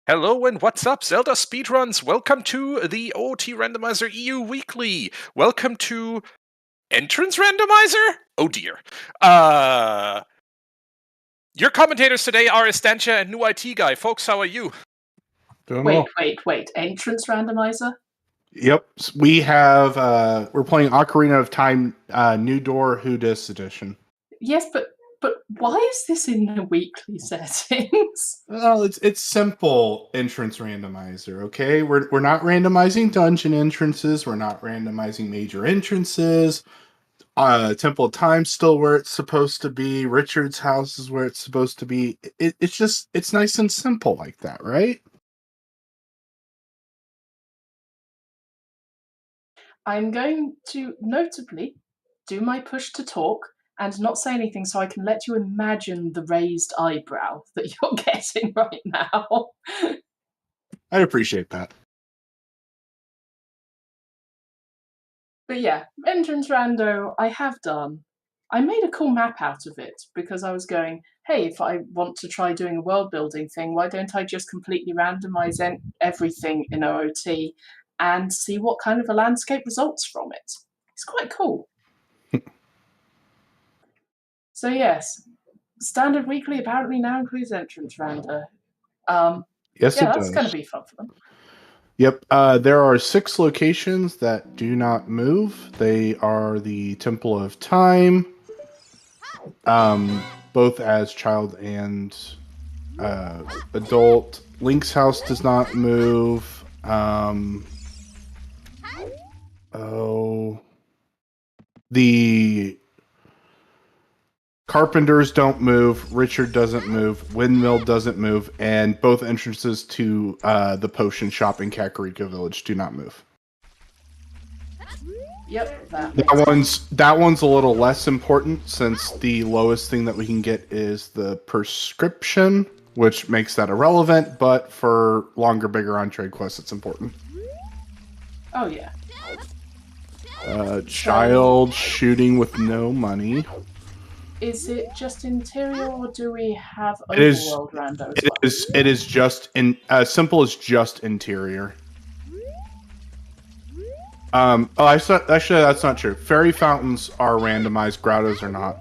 Hello and what's up, Zelda Speedruns? Welcome to the OoT Randomizer EU Weekly. Welcome to Entrance Randomizer? Oh dear. Your commentators today are Estantia and New IT Guy. Folks, how are you? Doing Wait, well. wait. Entrance randomizer? Yep. We have we're playing Ocarina of Time New Door Who Dis edition. Yes, but why is this in the weekly settings? Well, it's simple entrance randomizer, okay? We're not randomizing dungeon entrances, we're not randomizing major entrances. Temple of Time's still where it's supposed to be, Richard's house is where it's supposed to be. It's nice and simple like that, right? I'm going to notably do my push to talk and not say anything so I can let you imagine the raised eyebrow that you're getting right now. I'd appreciate that. But yeah, entrance rando, I have done. I made a cool map out of it because I was going, hey, if I want to try doing a world building thing, why don't I just completely randomize everything in OOT and see what kind of a landscape results from it? It's quite cool. So yes, standard weekly apparently now includes entrance rando. Yes, yeah, it that's does. going to be fun for them. Yep. There are 6 locations that do not move. They are the Temple of Time, both as child and adult. Link's house does not move. The Carpenters don't move. Richard doesn't move. Windmill doesn't move, and both entrances to the potion shop in Kakariko Village do not move. Yep, That one's a little less important since the lowest thing that we can get is the prescription, which makes that irrelevant. But for longer, bigger on trade quests, it's important. Oh yeah. Child shooting with no money. Is it just interior, or do we have overworld rando as well? It is just simple as just interior. Actually, that's not true. Fairy fountains are randomized. Grottos are not.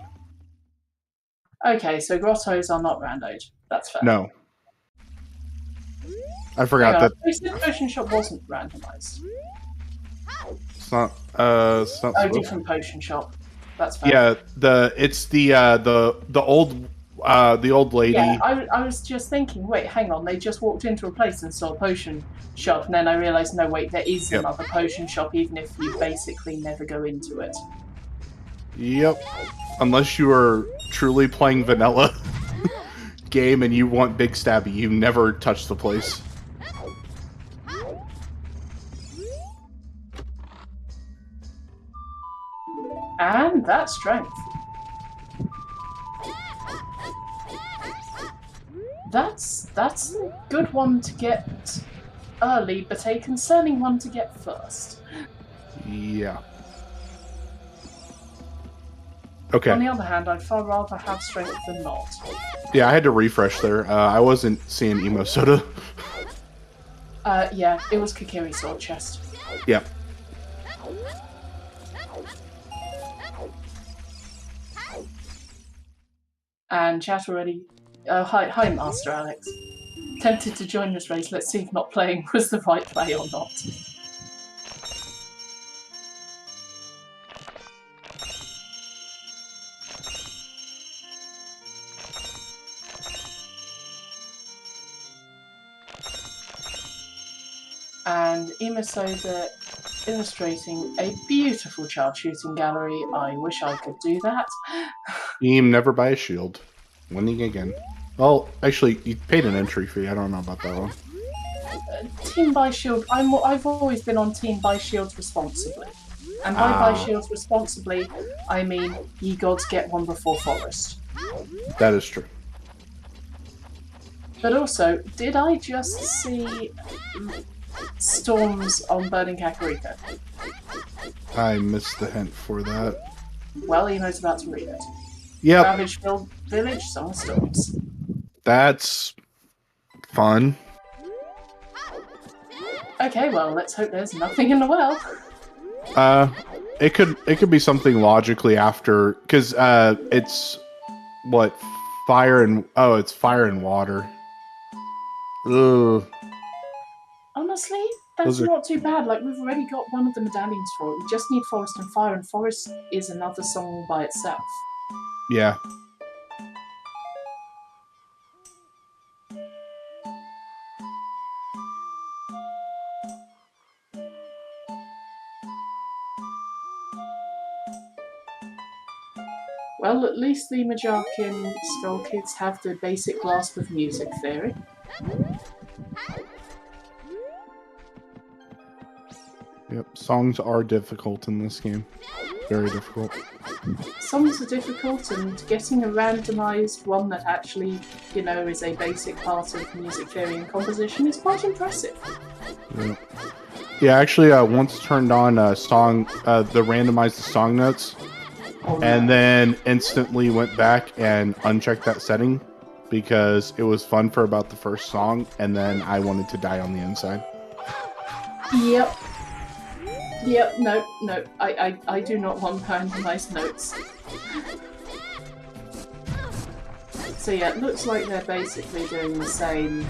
Okay, so grottos are not randoed. That's fair. No. I forgot that. The potion shop wasn't randomized. It's not. It's not. Oh, different potion shop. That's fair. Yeah, it's the old lady. Yeah, I was just thinking, wait, hang on, they just walked into a place and saw a potion shop, and then I realised, no, wait, there is another potion shop, even if you basically never go into it. Yep. Unless you are truly playing vanilla game and you want Big Stabby, you never touch the place. And that strength. That's a good one to get early, but a concerning one to get first. Yeah. Okay. On the other hand, I'd far rather have strength than not. Yeah, I had to refresh there. I wasn't seeing Emo Soda. Yeah, it was Kokiri Sword Chest. Yep. And chat already. Hi, Master Alex. Tempted to join this race. Let's see if not playing was the right play or not. And Imasoda illustrating a beautiful child shooting gallery. I wish I could do that. Team never buy a shield. Winning again. Well, actually, you paid an entry fee. I don't know about that one. Team buy shield. I've always been on team buy shields responsibly. And by buy shields responsibly, I mean ye gods get one before forest. That is true. But also, did I just see storms on Burning Kakariko? I missed the hint for that. Well, Emo's about to read it. Yep. Ravaged Village, Song of Storms. That's fun. Okay, well, let's hope there's nothing in the well. It could be something logically after, because it's what, fire and it's fire and water. Ugh. Honestly, that's not too bad. Like, we've already got one of the medallions for it. We just need Forest and Fire, and Forest is another song by itself. Yeah. Well, at least the Majarkin Skull Kids have the basic grasp of music theory. Yep. Songs are difficult in this game. Very difficult. Songs are difficult, and getting a randomized one that actually, is a basic part of music theory and composition is quite impressive. Yeah. Yeah, actually, once turned on a song, the randomized song notes, and then instantly went back and unchecked that setting because it was fun for about the first song, and then I wanted to die on the inside. Yep. Yep, no, I do not want randomized notes. So yeah, it looks like they're basically doing the same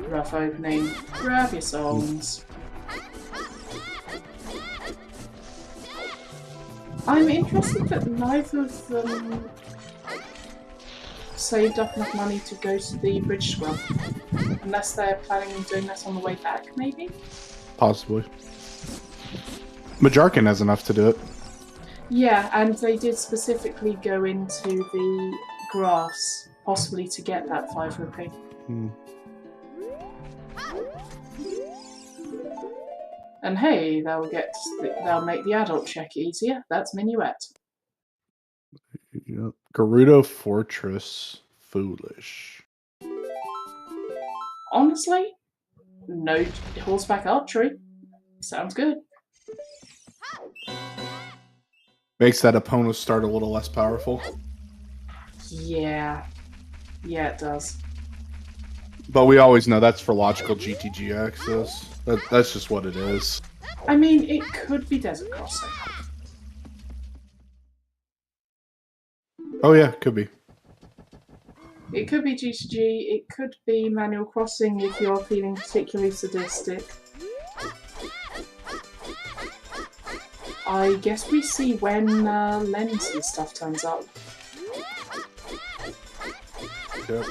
rough opening. Grab your songs. I'm interested that neither of them saved up enough money to go to the bridge scrub. Unless they're planning on doing that on the way back, maybe? Possibly. Majarkin has enough to do it. Yeah, and they did specifically go into the grass, possibly to get that 5 rupee. And hey, they'll make the adult check easier. That's Minuet. Yep. Gerudo Fortress. Foolish. Honestly, no horseback archery. Sounds good. Makes that opponent start a little less powerful. Yeah. Yeah, it does. But we always know that's for logical GTG access. That's just what it is. I mean, it could be Desert Crossing. Oh yeah, could be. It could be GTG, it could be Manual Crossing if you're feeling particularly sadistic. I guess we see when Lens and stuff turns up. Yep.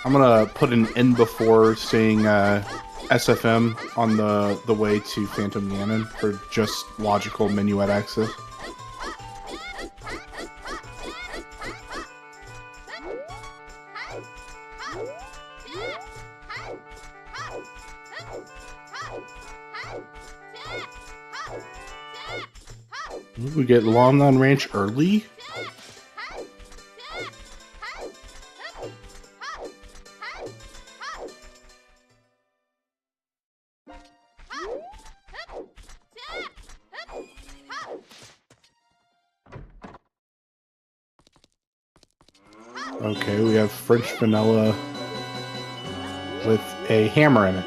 I'm gonna put an in before seeing SFM on the way to Phantom Ganon for just logical Minuet access. Ooh, we get Long on Ranch early. Okay, we have French vanilla with a hammer in it.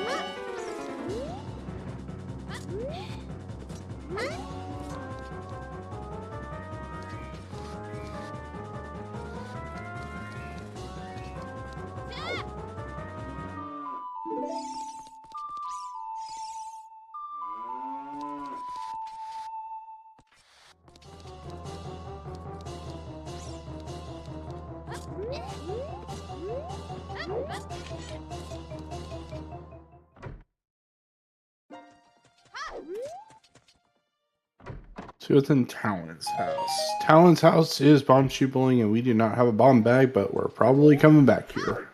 So it's in Talon's house. Talon's house is bomb shoe bowling, and we do not have a bomb bag, but we're probably coming back here.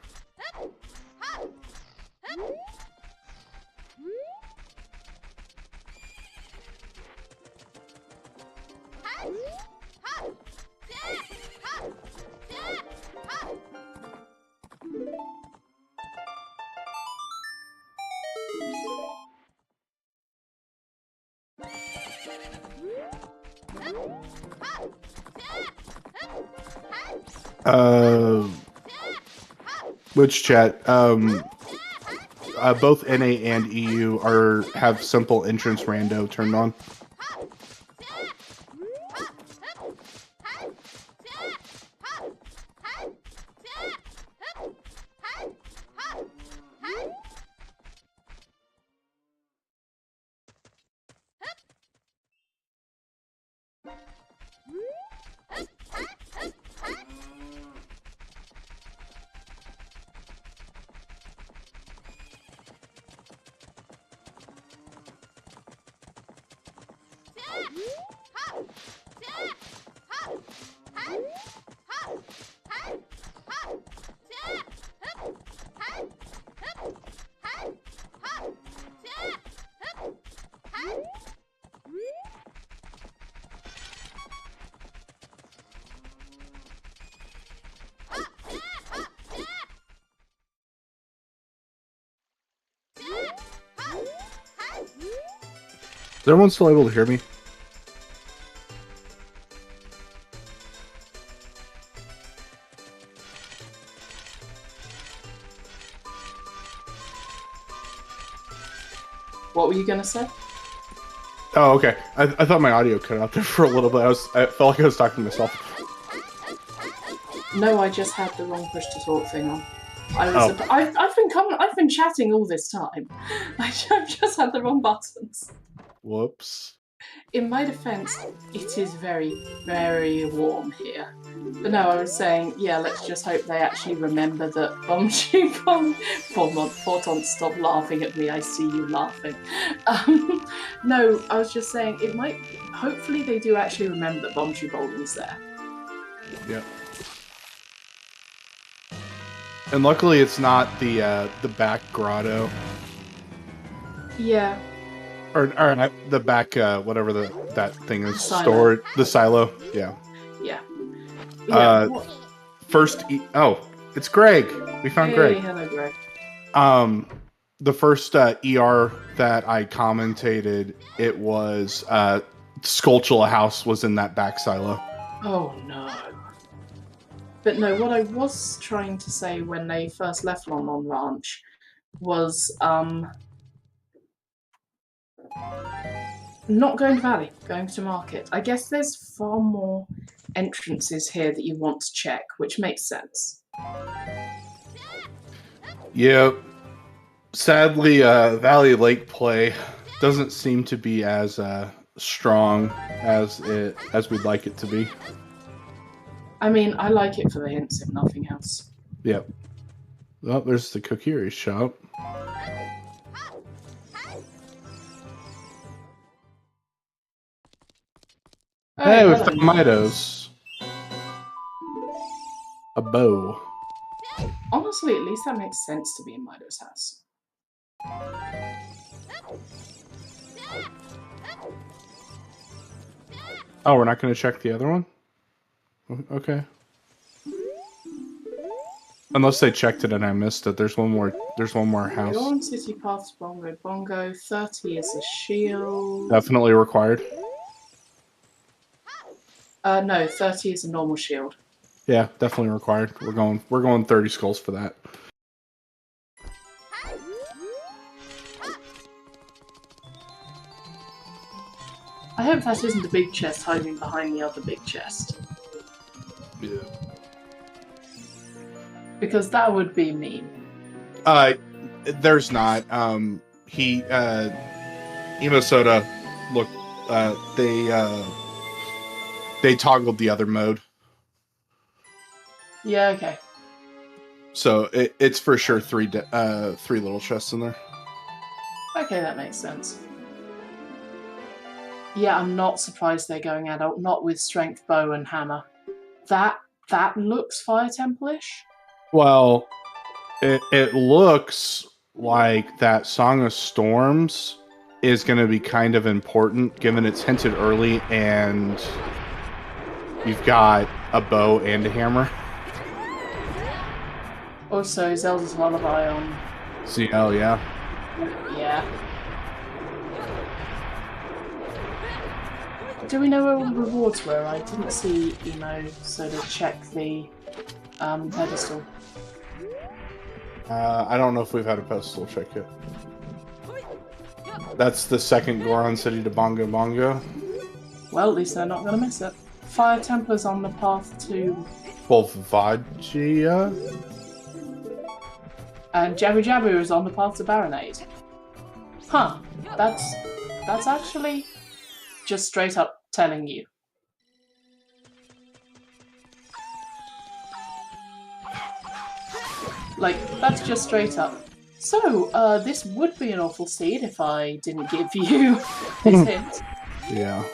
Which chat? Both NA and EU have simple entrance rando turned on. Is everyone still able to hear me? What were you going to say? Oh, okay. I thought my audio cut out there for a little bit. I felt like I was talking to myself. No, I just had the wrong push to talk thing on. Oh. I've been chatting all this time. I've just had the wrong buttons. Whoops. In my defense, it is very, very warm here. But no, I was saying, yeah, let's just hope they actually remember that Forton, stop laughing at me, I see you laughing. No, I was just saying, it might, hopefully they do actually remember that Bombchu Bowling's there. Yeah. And luckily it's not the back grotto. Yeah. Or not the back, whatever that thing is Silo. stored. The silo. Yeah. Yeah. First. It's Greg. We found Greg. Hello, Greg. The first ER that I commentated, it was Skulltula House was in that back silo. Oh no. But no, what I was trying to say when they first left Lon Lon Ranch was not going to Valley, going to Market. I guess there's far more entrances here that you want to check, which makes sense. Yeah. Sadly, Valley Lake play doesn't seem to be as strong as we'd like it to be. I mean, I like it for the hints, if nothing else. Yep. Well, there's the Kokiri shop. Hey, with the tomatoes. A bow. Honestly, at least that makes sense to be in Mido's house. Oh, we're not going to check the other one? Okay. Unless they checked it and I missed it. There's one more house. Dawn City Paths, Bongo Bongo. 30 is a shield. Definitely required. No, 30 is a normal shield. Yeah, definitely required. We're going 30 skulls for that. I hope that isn't a big chest hiding behind the other big chest. Yeah. Because that would be mean. There's not. Emo Soda, look, they toggled the other mode. Yeah, okay. So it's for sure three little chests in there. Okay, that makes sense. Yeah, I'm not surprised they're going adult, not with strength, bow, and hammer. That looks Fire Temple-ish. Well, it looks like that Song of Storms is going to be kind of important, given it's hinted early, and you've got a bow and a hammer. Also, Zelda's Lullaby on... CL, yeah. Yeah. Do we know where all the rewards were? I didn't see Emo, so to check the pedestal. I don't know if we've had a postal check yet. That's the second Goron City to Bongo Bongo. Well, at least they're not going to miss it. Fire Templar's on the path to... Volvagia? And Jabu Jabu is on the path to Baronade. Huh. That's actually just straight up telling you. Like, that's just straight up. So, this would be an awful seed if I didn't give you this hint. Yeah.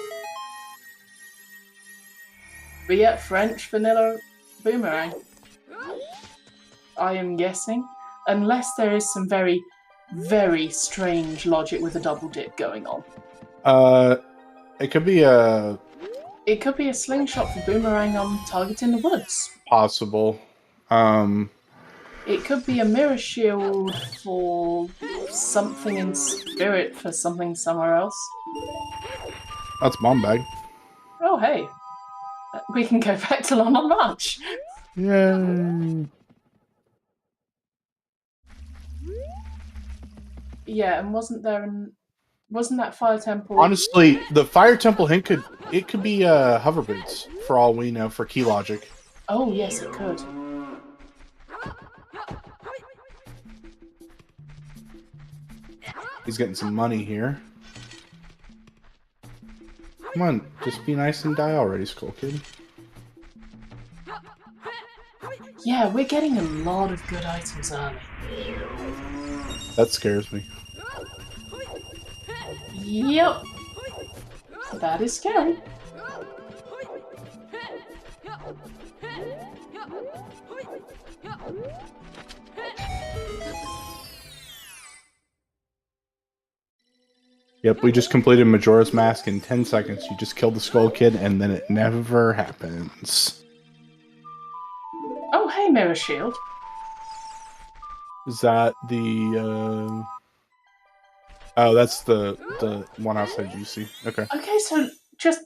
But yeah, French vanilla boomerang. I am guessing. Unless there is some very, very strange logic with a double dip going on. It could be a... It could be a slingshot for boomerang on target in the woods. Possible. It could be a mirror shield for something in spirit for something somewhere else. That's Bomb Bag. Oh, hey. We can go back to London Ranch. Yay. Yeah, and wasn't that Fire Temple? Honestly, the Fire Temple hint could be hover boots for all we know for key logic. Oh, yes, it could. He's getting some money here. Come on, just be nice and die already, Skull Kid. Yeah, we're getting a lot of good items early. That scares me. Yep. That is scary. Yep, we just completed Majora's Mask in 10 seconds. You just killed the Skull Kid, and then it never happens. Oh, hey, Mirror Shield. Is that the, Oh, that's the one outside GC. Okay. Okay, so just...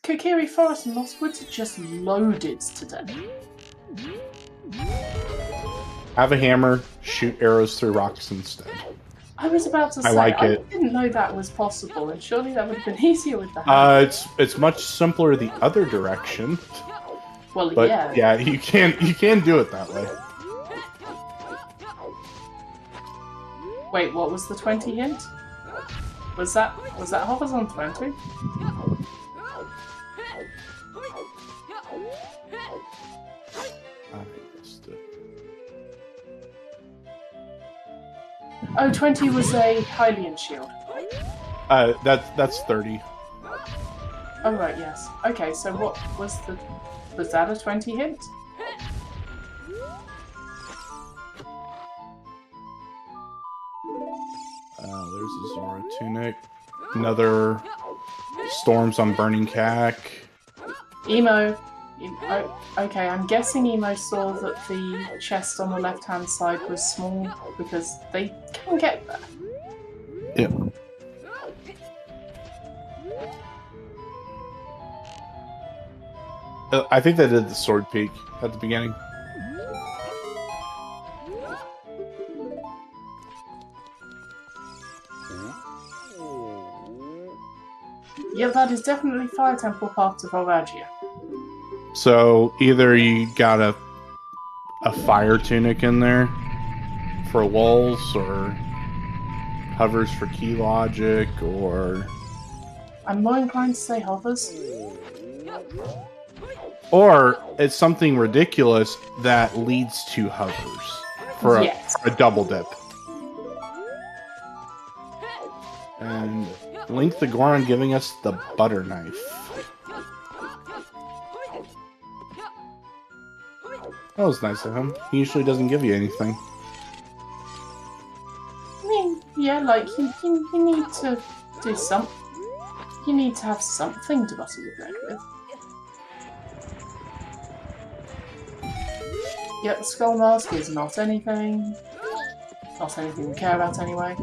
Kokiri Forest and Lost Woods are just loaded today. Have a hammer, shoot arrows through rocks instead. I was about to say, I like it. I didn't know that was possible, and surely that would have been easier with the hammer. It's much simpler the other direction. Well, But yeah. you can do it that way. Wait, what was the 20 hint? Was that hovers on 20? I missed it. Oh, 20 was a Hylian shield. That's 30. Oh, right, yes. Okay, so what was the... Was that a 20 hint? There's a Zora tunic. Another storms on burning cack. Emo. Okay, I'm guessing Emo saw that the chest on the left-hand side was small, because they can get there. Yep. I think they did the sword peak at the beginning. Yeah, that is definitely Fire Temple path to Volvagia. So either you got a fire tunic in there for lulls, or hovers for key logic, or I'm more inclined to say hovers. or it's something ridiculous that leads to hovers for a double dip. And Link the Goron giving us the butter knife. That was nice of him. He usually doesn't give you anything. I mean, yeah, like, you need to do something. You need to have something to butter your bread with. Yeah, the skull mask is not anything. Not anything we care about anyway.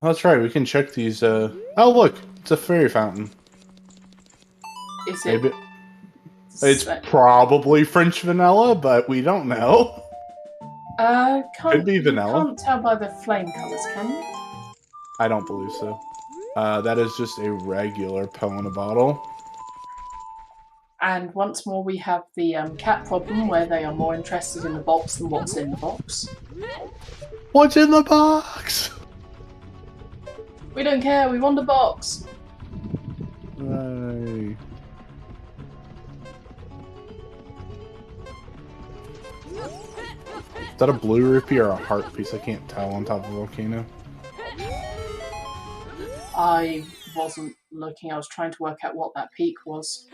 That's right, we can check these, Oh, look! It's a fairy fountain. Is it? Maybe it's probably French vanilla, but we don't know. Could be vanilla. You can't tell by the flame colours, can you? I don't believe so. That is just a regular pill in a bottle. And once more we have the cat problem where they are more interested in the box than what's in the box. What's in the box? We don't care, we want the box! Right. Is that a blue rupee or a heart piece? I can't tell on top of a volcano. I wasn't looking, I was trying to work out what that peak was.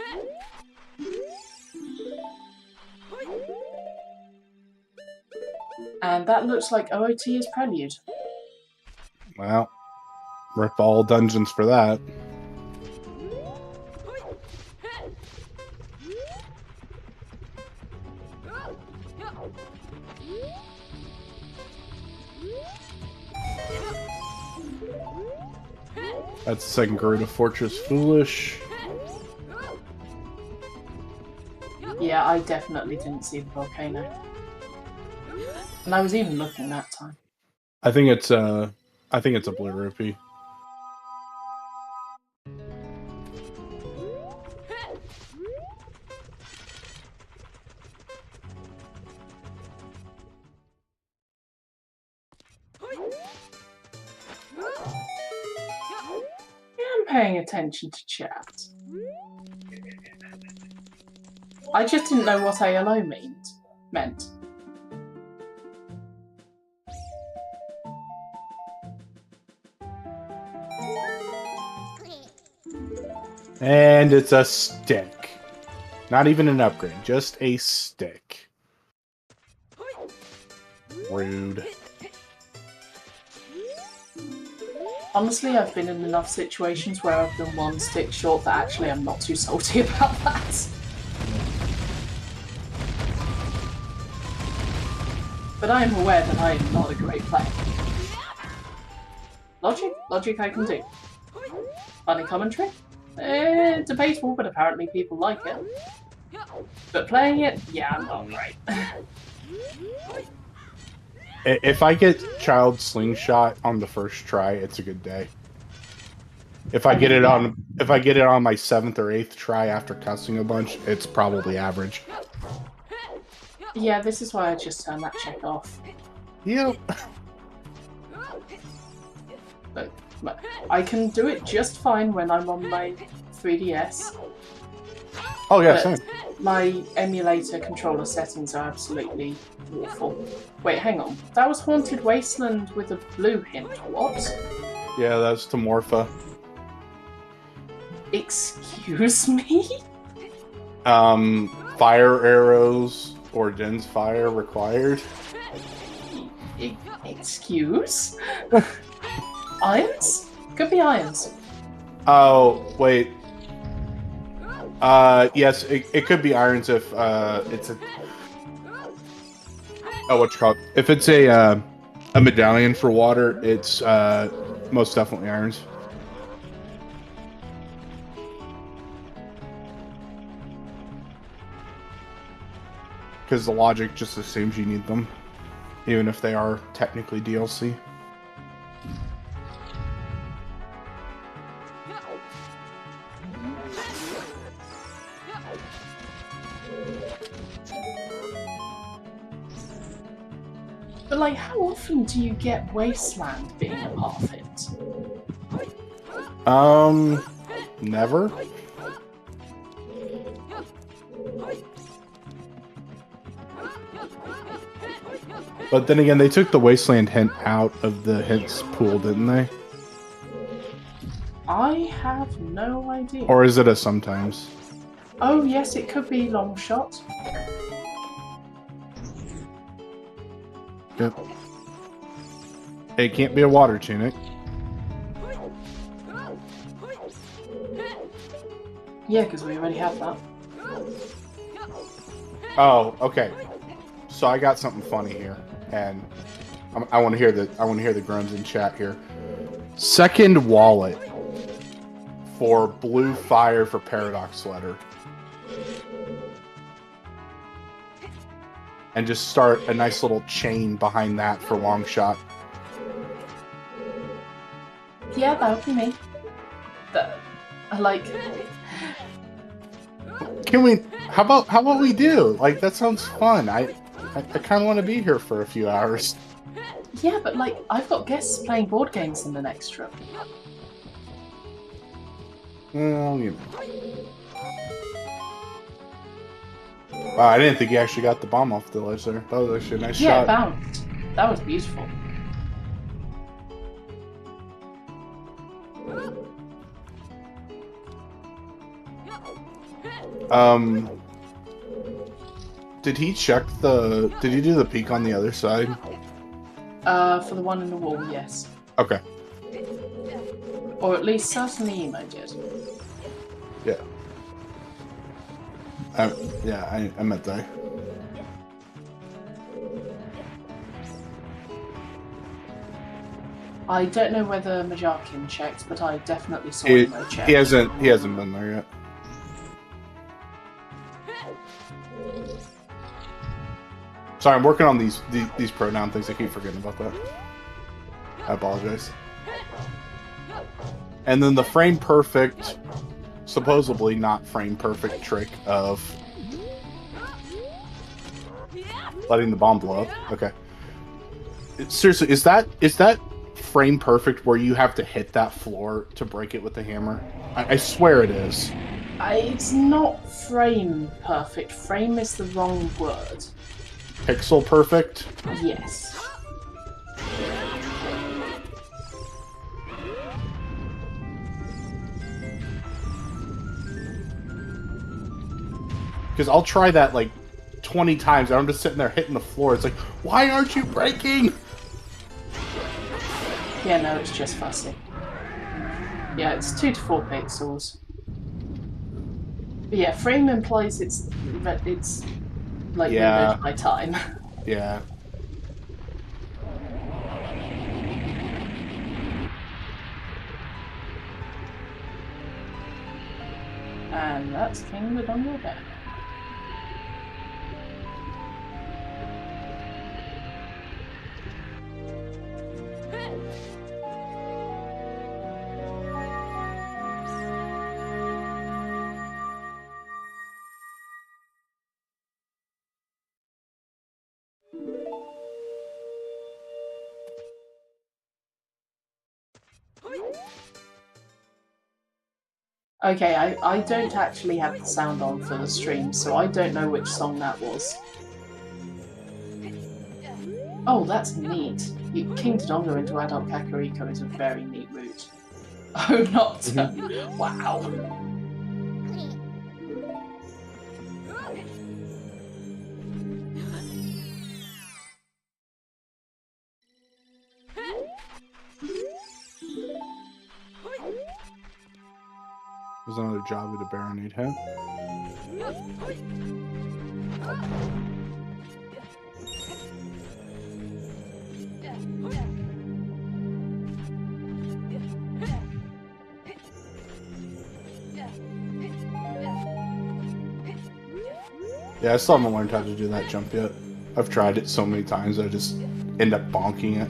And that looks like OoT is Prelude. Well, rip all dungeons for that. That's the second Garuda Fortress Foolish. Yeah, I definitely didn't see the volcano. And I was even looking that time. I think it's a blue rupee. I'm paying attention to chat. I just didn't know what ALO meant. And it's a stick. Not even an upgrade, just a stick. Rude. Honestly, I've been in enough situations where I've been one stick short that actually I'm not too salty about that. But I am aware that I am not a great player. Logic I can do. Funny commentary? Debatable, but apparently people like it. But playing it, yeah, I'm not great. If I get Child Slingshot on the first try, it's a good day. If I get it on my 7th or 8th try after cussing a bunch, it's probably average. Yeah, this is why I just turned that check off. Yep. But I can do it just fine when I'm on my 3DS. Oh yeah, same. My emulator controller settings are absolutely awful. Wait, hang on. That was Haunted Wasteland with a blue hint. What? Yeah, that's to Morpha. Excuse me? Fire arrows or Din's fire required. Excuse? Irons? Could be irons. Oh, wait. Yes, it could be irons if, it's a... Oh, what you call it? If it's a medallion for water, it's, most definitely irons. Because the logic just assumes you need them, even if they are technically DLC. But like, how often do you get Wasteland being a part of it? Never. But then again, they took the Wasteland hint out of the hints pool, didn't they? I have no idea. Or is it a sometimes? Oh yes, it could be long shot. Yep. It can't be a water tunic. Yeah, because we already have that. Oh, okay. So I got something funny here, and I want to hear the groans in chat here. Second wallet for blue fire for Paradox Sweater. And just start a nice little chain behind that for long shot. Yeah, that would be me. I like. Can we? How about we do? Like, that sounds fun. I kind of want to be here for a few hours. Yeah, but like, I've got guests playing board games in the next room. Well, you know. Wow, I didn't think he actually got the bomb off the ledge there. That was actually a nice shot. Yeah, it bounced. That was beautiful. Did he check the... Did he do the peek on the other side? For the one in the wall, yes. Okay. Or at least certainly Emo did. Yeah. Yeah, I meant that. I don't know whether Majarkin checked, but I definitely saw Emo check. He hasn't been there yet. Sorry, I'm working on these pronoun things. I keep forgetting about that. I apologize. And then the frame perfect, supposedly not frame perfect trick of letting the bomb blow up. Okay. Seriously, is that frame perfect where you have to hit that floor to break it with the hammer? I swear it is. It's not frame perfect. Frame is the wrong word. Pixel perfect? Yes. Because I'll try that like 20 times and I'm just sitting there hitting the floor. It's like, why aren't you breaking? Yeah, no, it's just fussy. Yeah, it's 2 to 4 pixels. But yeah, frame implies it's like windowed by time. Yeah. And that's King the Dongle Bear. Okay, I don't actually have the sound on for the stream, so I don't know which song that was. Oh, that's neat. King Dodongo into Adult Kakariko is a very neat route. Oh, not... Wow. There's another job with a Baronade head. Yeah, I still haven't learned how to do that jump yet. I've tried it so many times, I just end up bonking it.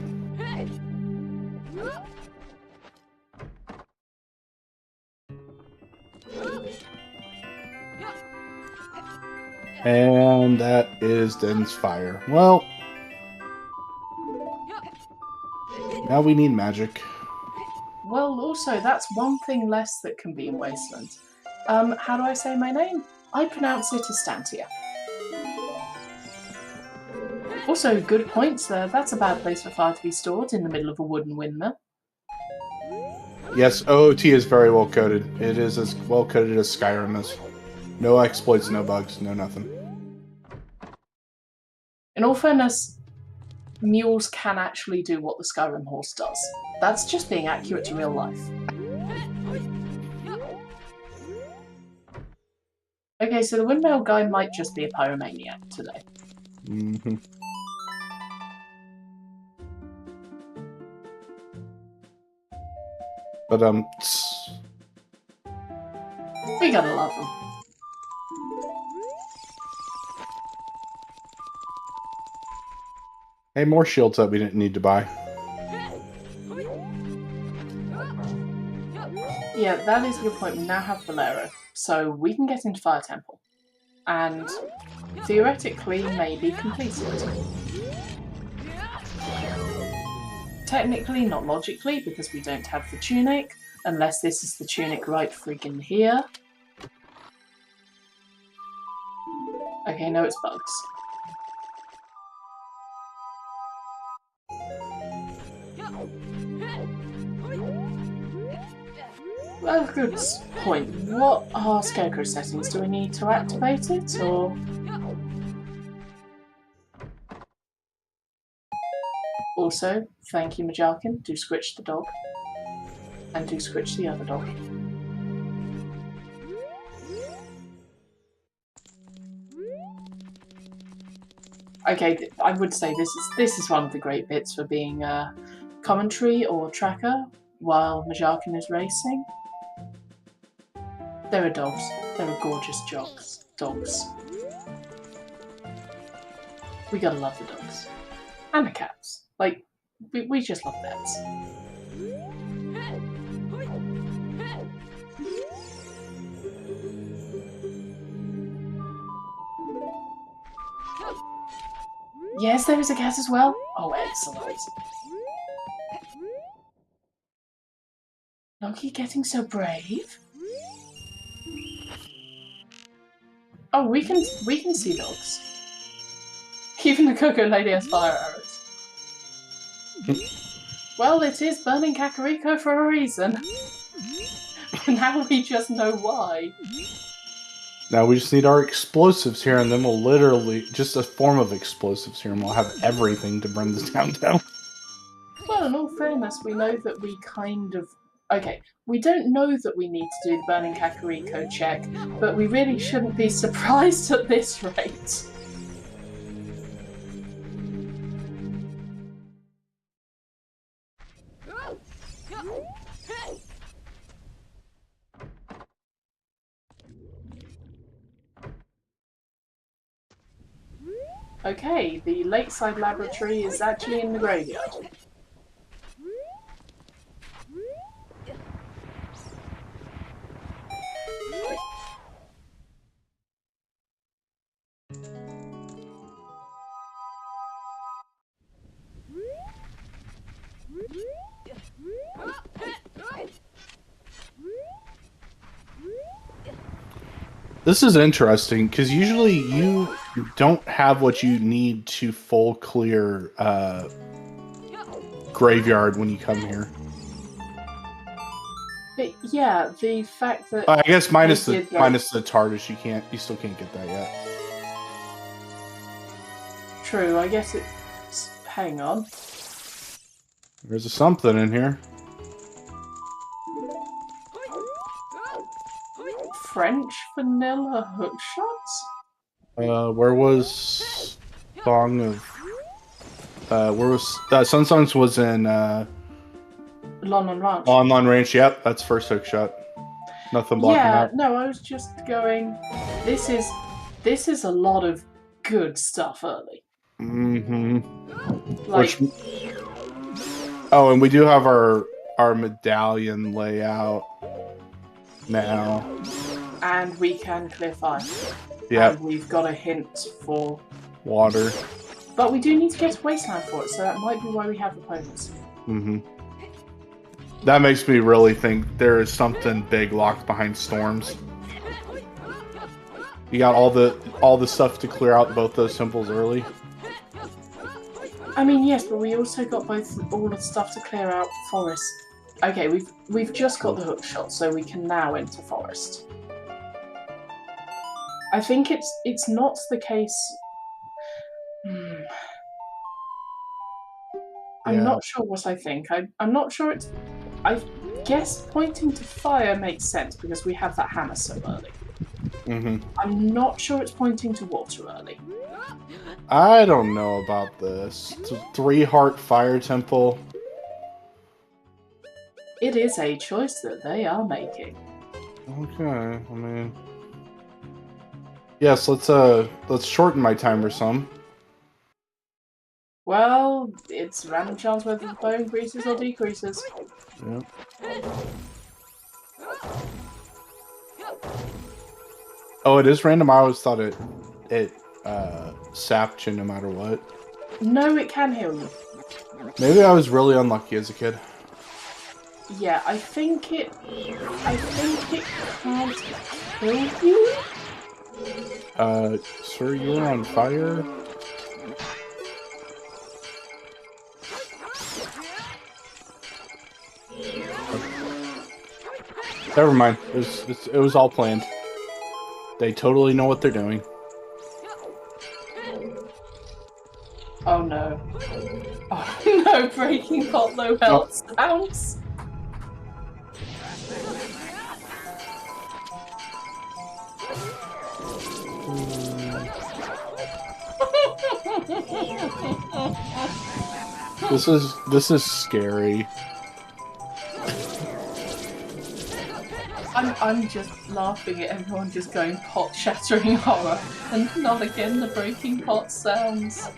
And that is Den's fire. Well, now we need magic. Well, also, that's one thing less that can be in Wasteland. How do I say my name? I pronounce it Estantia. Also, good points there. That's a bad place for fire to be stored, in the middle of a wooden windmill. Yes, OoT is very well coded. It is as well coded as Skyrim is. No exploits, no bugs, no nothing. In all fairness, mules can actually do what the Skyrim horse does. That's just being accurate to real life. Okay, so the windmill guy might just be a pyromaniac today. Mm-hmm. But We gotta love them. hey, more shields that we didn't need to buy. Yeah, that is a good point. We now have Bolero, so we can get into Fire Temple. And theoretically, maybe complete it. Technically, not logically, because we don't have the tunic, unless this is the tunic right friggin' here. Okay, no, it's bugs. Well, good point. What are Scarecrow settings? Do we need to activate it, or...? Also, thank you, Majarkin. Do switch the dog. And do switch the other dog. Okay, I would say this is one of the great bits for being a commentary or tracker while Majarkin is racing. There are dogs. There are gorgeous dogs. We gotta love the dogs. And the cats. Like, we just love pets. Yes, there is a cat as well. Oh, excellent. Loki getting so brave. Oh, we can see dogs. Even the Cocoa Lady has fire arrows. Well, it is burning Kakariko for a reason. Now we just know why. Now we just need our explosives here, and then we'll literally just a form of explosives here, and we'll have everything to burn this town down. Well, in all fairness, we know that we kind of... Okay, we don't know that we need to do the burning Kakariko check, but we really shouldn't be surprised at this rate. Okay, the Lakeside Laboratory is actually in the graveyard. This is interesting, because usually you don't have what you need to full clear graveyard when you come here. But yeah, the fact that... I guess minus the TARDIS, you still can't get that yet. True, I guess it's... Hang on. There's a something in here. French vanilla hookshots? Where was Song of... where was... Sun Songs was in... Lon Ranch. Lon Ranch, yep, that's first hookshot. Nothing blocking that. No, I was just going... This is a lot of good stuff early. Mm-hmm. Like... Oh, and we do have our medallion layout now. And we can clear fire. Yeah. And we've got a hint for... Water. But we do need to get to Wasteland for it, so that might be why we have opponents. Mm-hmm. That makes me really think there is something big locked behind storms. You got all the stuff to clear out both those temples early. I mean, yes, but we also got all the stuff to clear out forest. Okay, we've just got the hook shot, so we can now enter forest. I think it's not the case. I'm not sure what I think. I'm not sure it's... I guess pointing to fire makes sense because we have that hammer so early. Mm-hmm. I'm not sure it's pointing to water early. I don't know about this. It's a 3-heart fire temple. It is a choice that they are making. Okay, I mean, yes. Let's shorten my timer some. Well, it's a random chance whether the bow increases or decreases. Yep. Oh, it is random. I always thought it sapped you no matter what. No, it can heal you. Maybe I was really unlucky as a kid. Yeah, I think it can't kill you. Sir, you're on fire. Never mind. It was all planned. They totally know what they're doing. Oh no. Oh no, breaking pot low health. Ounce. This is scary. I'm just laughing at everyone just going pot shattering horror and not again the breaking pot sounds.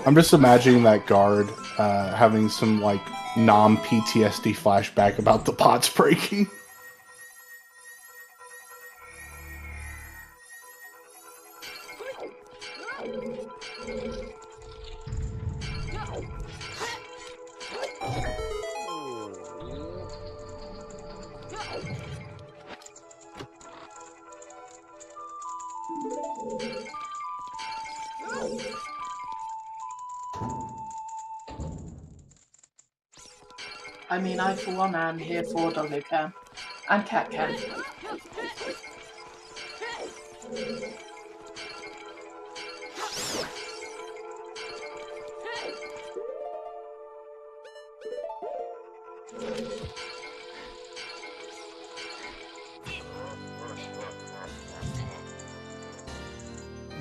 I'm just imagining that guard having some like non-PTSD flashback about the pots breaking. I mean, I for one am here for Doggo Can. And Cat Can.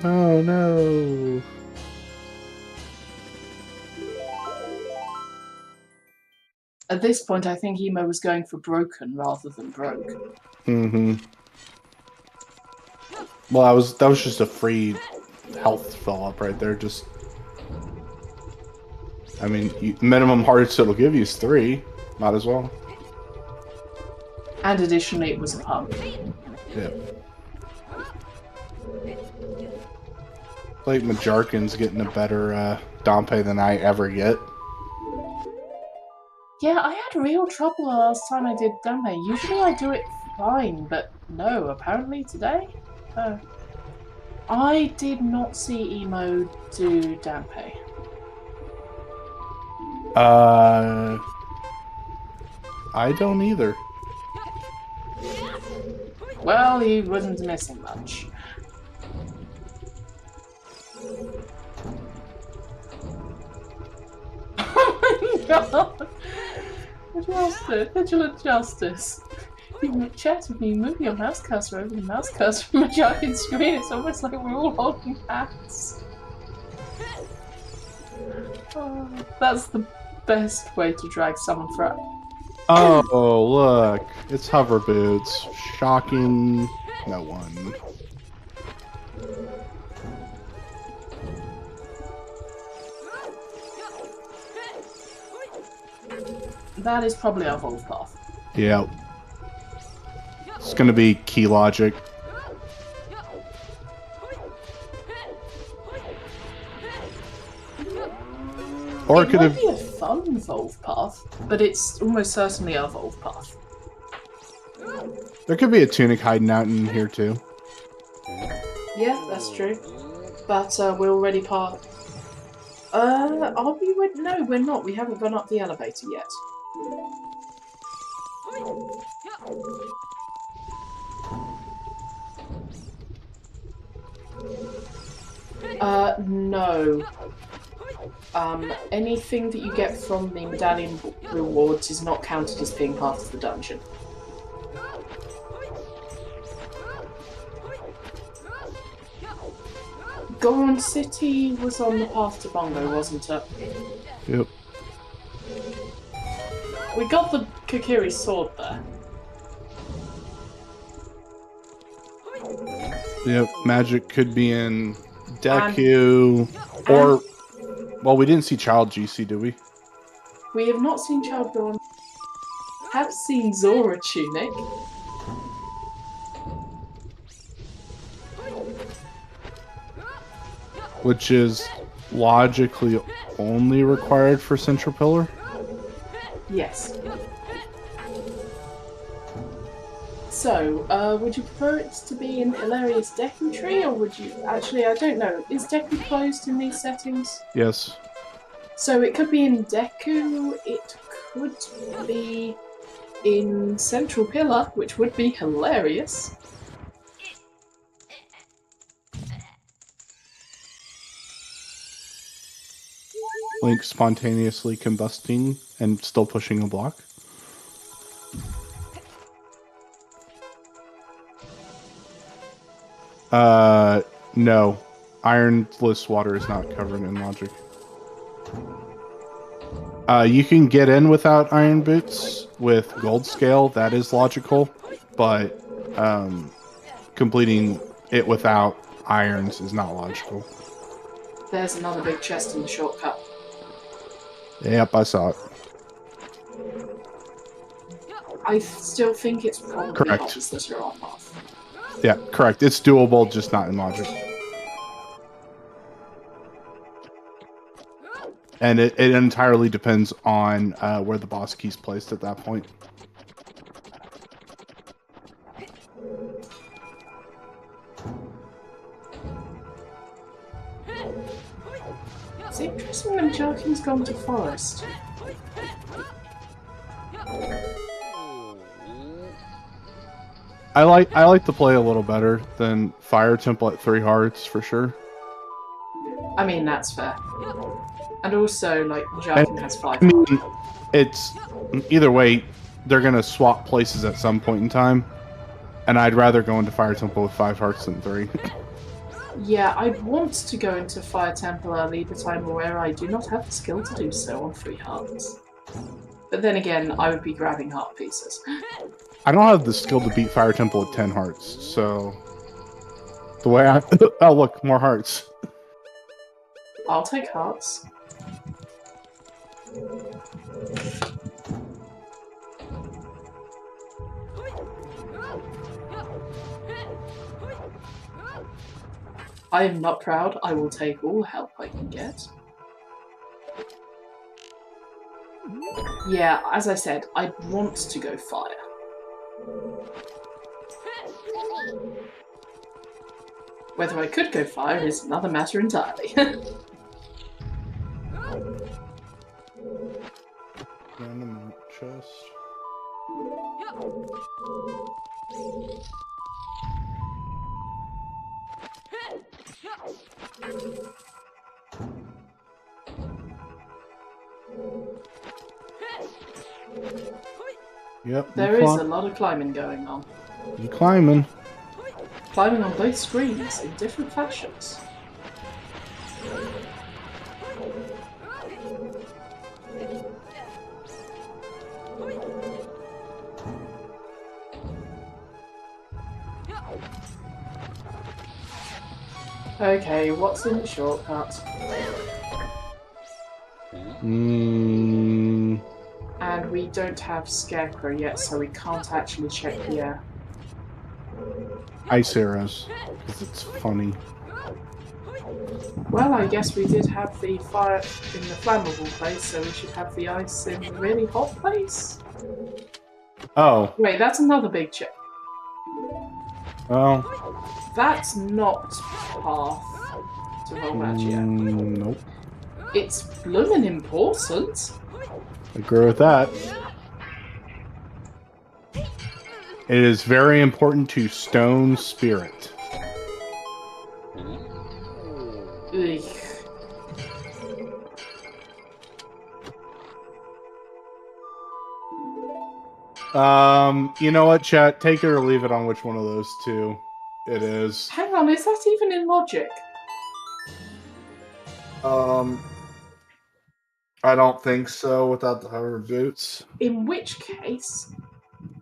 Oh no. At this point, I think Emo was going for broken rather than broke. Mm-hmm. Well, that was just a free health fill up right there. Just, I mean, minimum hearts it'll give you is 3. Might as well. And additionally, it was a pump. Yeah. Like Majarkin's getting a better Dompe than I ever get. Yeah, I had real trouble the last time I did Dampe. Usually I do it fine, but no, apparently today? I did not see Emo do Dampe. I don't either. Well, he wasn't missing much. Oh my god! Justice, vigilant justice. You can chat with me, move your mouse cursor over the mouse cursor from a giant screen. It's almost like we're all holding hands. Oh, that's the best way to drag someone for. Oh, look. It's hover boots. Shocking no one. That is probably our evolve path. Yeah. It's gonna be key logic. Or it could might have be a fun evolve path, but it's almost certainly our evolve path. There could be a tunic hiding out in here too. Yeah, that's true. But we're already part. Are we? No, we're not. We haven't gone up the elevator yet. No. Anything that you get from the medallion rewards is not counted as being part of the dungeon. Goron City was on the path to Bongo, wasn't it? Yep. We got the Kokiri sword there. Yep. Magic could be in Deku, or well, we didn't see Child GC, did we? We have not seen Child Goron. Have seen Zora Tunic. Which is logically only required for Central Pillar. Yes. So, would you prefer it to be in Hilarious Deku Tree, or would you... Actually, I don't know. Is Deku closed in these settings? Yes. So it could be in Deku, it could be in Central Pillar, which would be hilarious. Link spontaneously combusting and still pushing a block. No. Ironless water is not covered in logic. You can get in without iron boots with gold scale. That is logical, but completing it without irons is not logical. There's another big chest in the shortcut. Yep, I saw it. I still think it's probably Correct. opposite or on path. Yeah, correct. It's doable, just not in logic. And it entirely depends on where the boss key's placed at that point. It's interesting that Jarkin's gone to forest. I like to play a little better than Fire Temple at 3 hearts for sure. I mean, that's fair. And also, like, Jarkin has 5. I mean, it's either way, they're gonna swap places at some point in time, and I'd rather go into Fire Temple with 5 hearts than 3. Yeah, I want to go into Fire Temple early, but I'm aware I do not have the skill to do so on 3 hearts. But then again, I would be grabbing heart pieces. I don't have the skill to beat Fire Temple with 10 hearts, so the way I oh look, more hearts. I'll take hearts. I am not proud. I will take all help I can get. Yeah, as I said, I want to go fire. Whether I could go fire is another matter entirely. Random chest. Yep. There is a lot of climbing going on. You climbing. Climbing on both screens in different fashions. Okay, what's in the shortcut? And we don't have Scarecrow yet, so we can't actually check the air. Ice arrows, because it's funny. Well, I guess we did have the fire in the flammable place, so we should have the ice in the really hot place. Oh. Wait, that's another big check. Well. That's not path to Volmagia. Nope. It's bloomin' important. I agree with that. It is very important to Stone Spirit. Ugh. You know what, chat? Take it or leave it on which one of those two it is. Hang on, is that even in logic? I don't think so without the hover boots. In which case,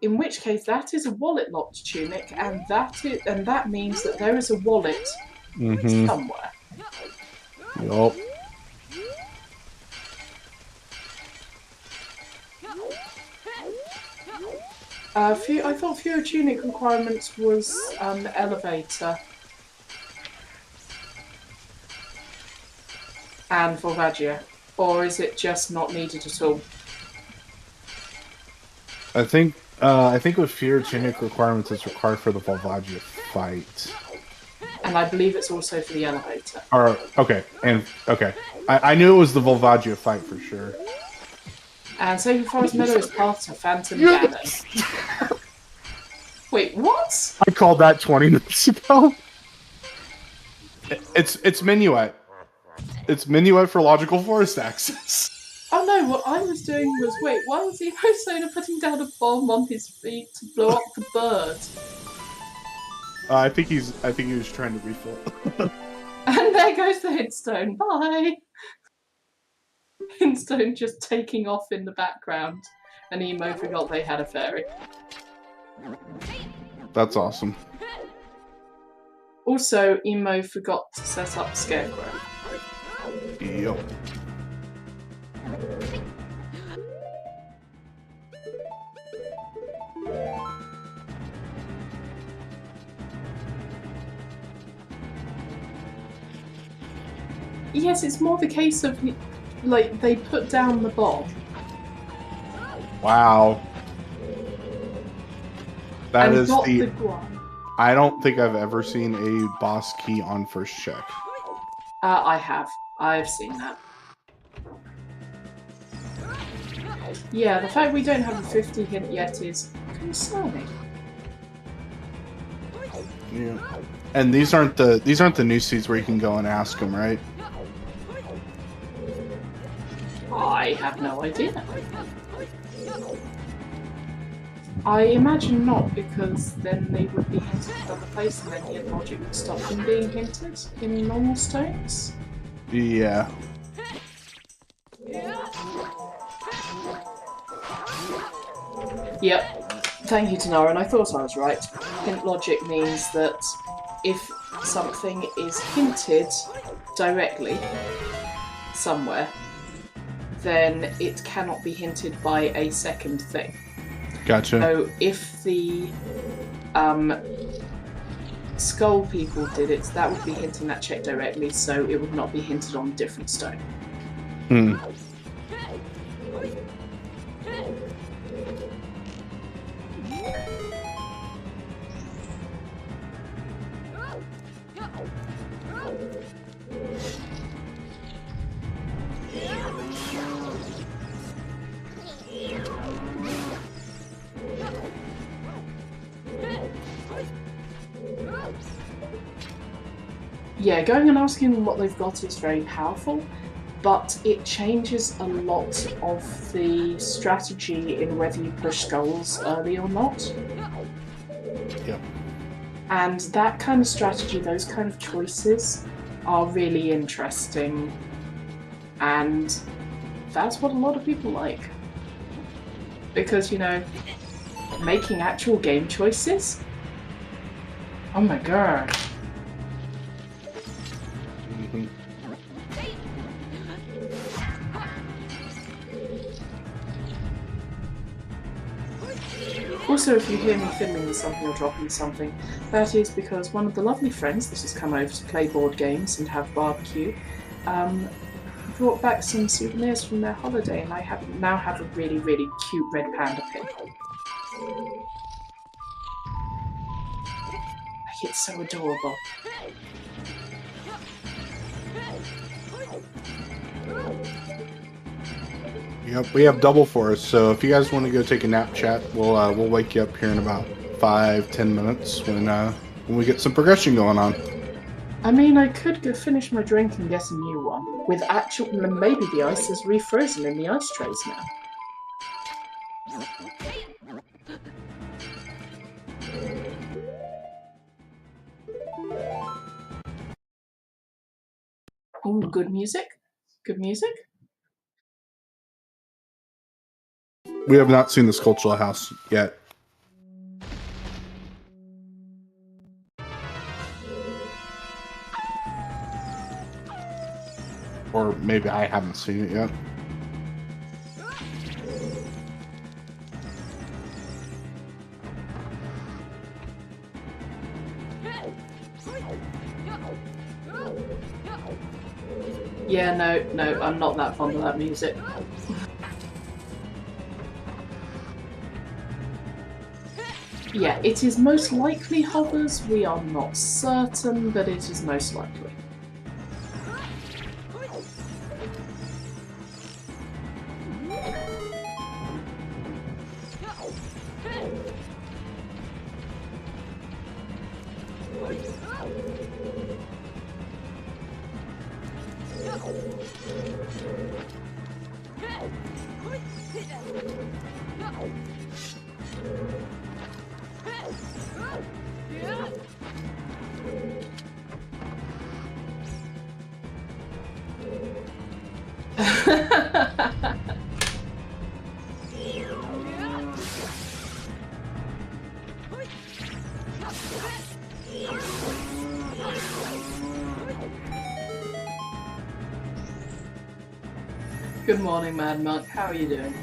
that is a wallet locked tunic, and that means that there is a wallet somewhere. Yup. I thought fewer tunic requirements was elevator and Volvagia, or is it just not needed at all? I think with fewer tunic requirements, it's required for the Volvagia fight. And I believe it's also for the elevator. Okay. I knew it was the Volvagia fight for sure. And Sacred Forest Meadow is part of Phantom Gathering. Wait, what? I called that 20 minutes ago. It's Minuet. It's Minuet for logical forest access. Oh no, what I was doing was, wait, why was Evo Soda putting down a bomb on his feet to blow up the bird? I think he was trying to refill. And there goes the Hintstone. Bye! Hintstone just taking off in the background. And Emo forgot they had a fairy. That's awesome. Also, Emo forgot to set up Scarecrow. Yup. Yes, it's more the case of, like, they put down the bomb. Wow. That and is got the. the Guan. I don't think I've ever seen a boss key on first check. I have. I've seen that. Yeah, the fact we don't have a 50 hint yet is concerning. Yeah. And these aren't the new seeds where you can go and ask them, right? I have no idea. I imagine not, because then they would be hinted in other place and then hint logic would stop them being hinted in normal stones. Yeah. Yep. Thank you, Tanara, and I thought I was right. Hint logic means that if something is hinted directly somewhere, then it cannot be hinted by a second thing. Gotcha. So if the skull people did it, that would be hinting that check directly, so it would not be hinted on a different stone. Hmm. Yeah, going and asking them what they've got is very powerful, but it changes a lot of the strategy in whether you push skulls early or not. Yep. And that kind of strategy, those kind of choices, are really interesting. And that's what a lot of people like. Because, you know, making actual game choices? Oh my god. Also, if you hear me fiddling with something or dropping something, that is because one of the lovely friends that has come over to play board games and have barbecue brought back some souvenirs from their holiday, and I now have a really, really cute red panda pin. Like, it's so adorable. Yep, we have double for us, so if you guys want to go take a nap chat, we'll wake you up here in about 5-10 minutes when we get some progression going on. I mean, I could go finish my drink and get a new one. With actual, maybe the ice is refrozen in the ice trays now. Oh, good music. Good music. We have not seen this cultural house yet. Or maybe I haven't seen it yet. Yeah, no, I'm not that fond of that music. Yeah, it is most likely hovers. We are not certain, but it is most likely. Good morning, Mad Monk. How are you doing?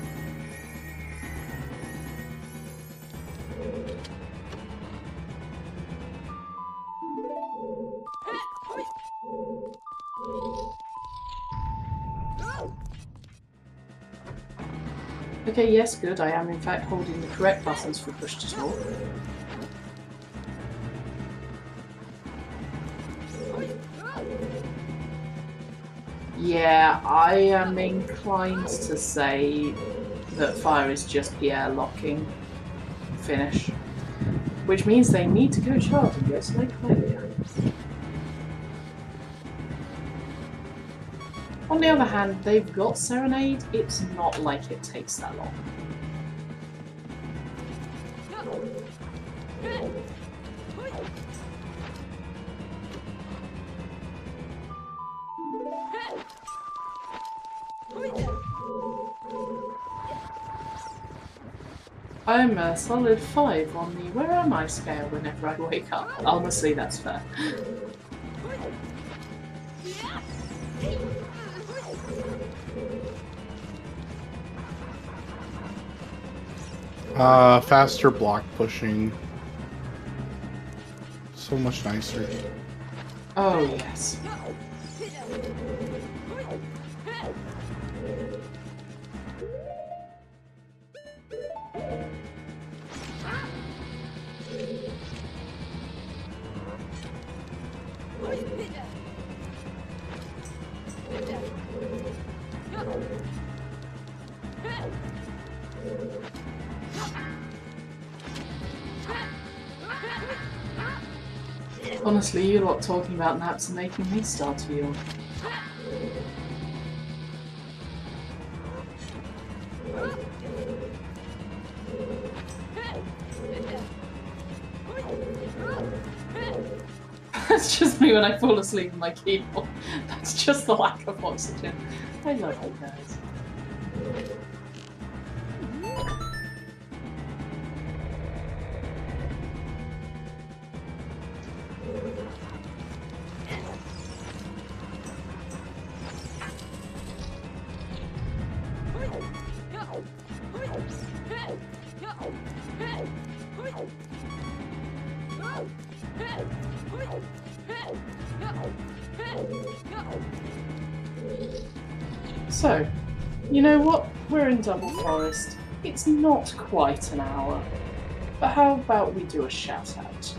Okay, yes, good. I am in fact holding the correct buttons for push to talk. Yeah, I am inclined to say that fire is just Pierre locking finish, which means they need to go charge and go slow failure. On the other hand, they've got Serenade. It's not like it takes that long. I'm a solid 5 on the where am I scale whenever I wake up. Honestly, that's fair. Faster block pushing. So much nicer. Oh, yes. Honestly, you lot talking about naps are making me start to yawn. That's just me when I fall asleep on my keyboard. That's just the lack of oxygen. I love you guys. So, you know what? We're in Double Forest. It's not quite an hour. But how about we do a shout out?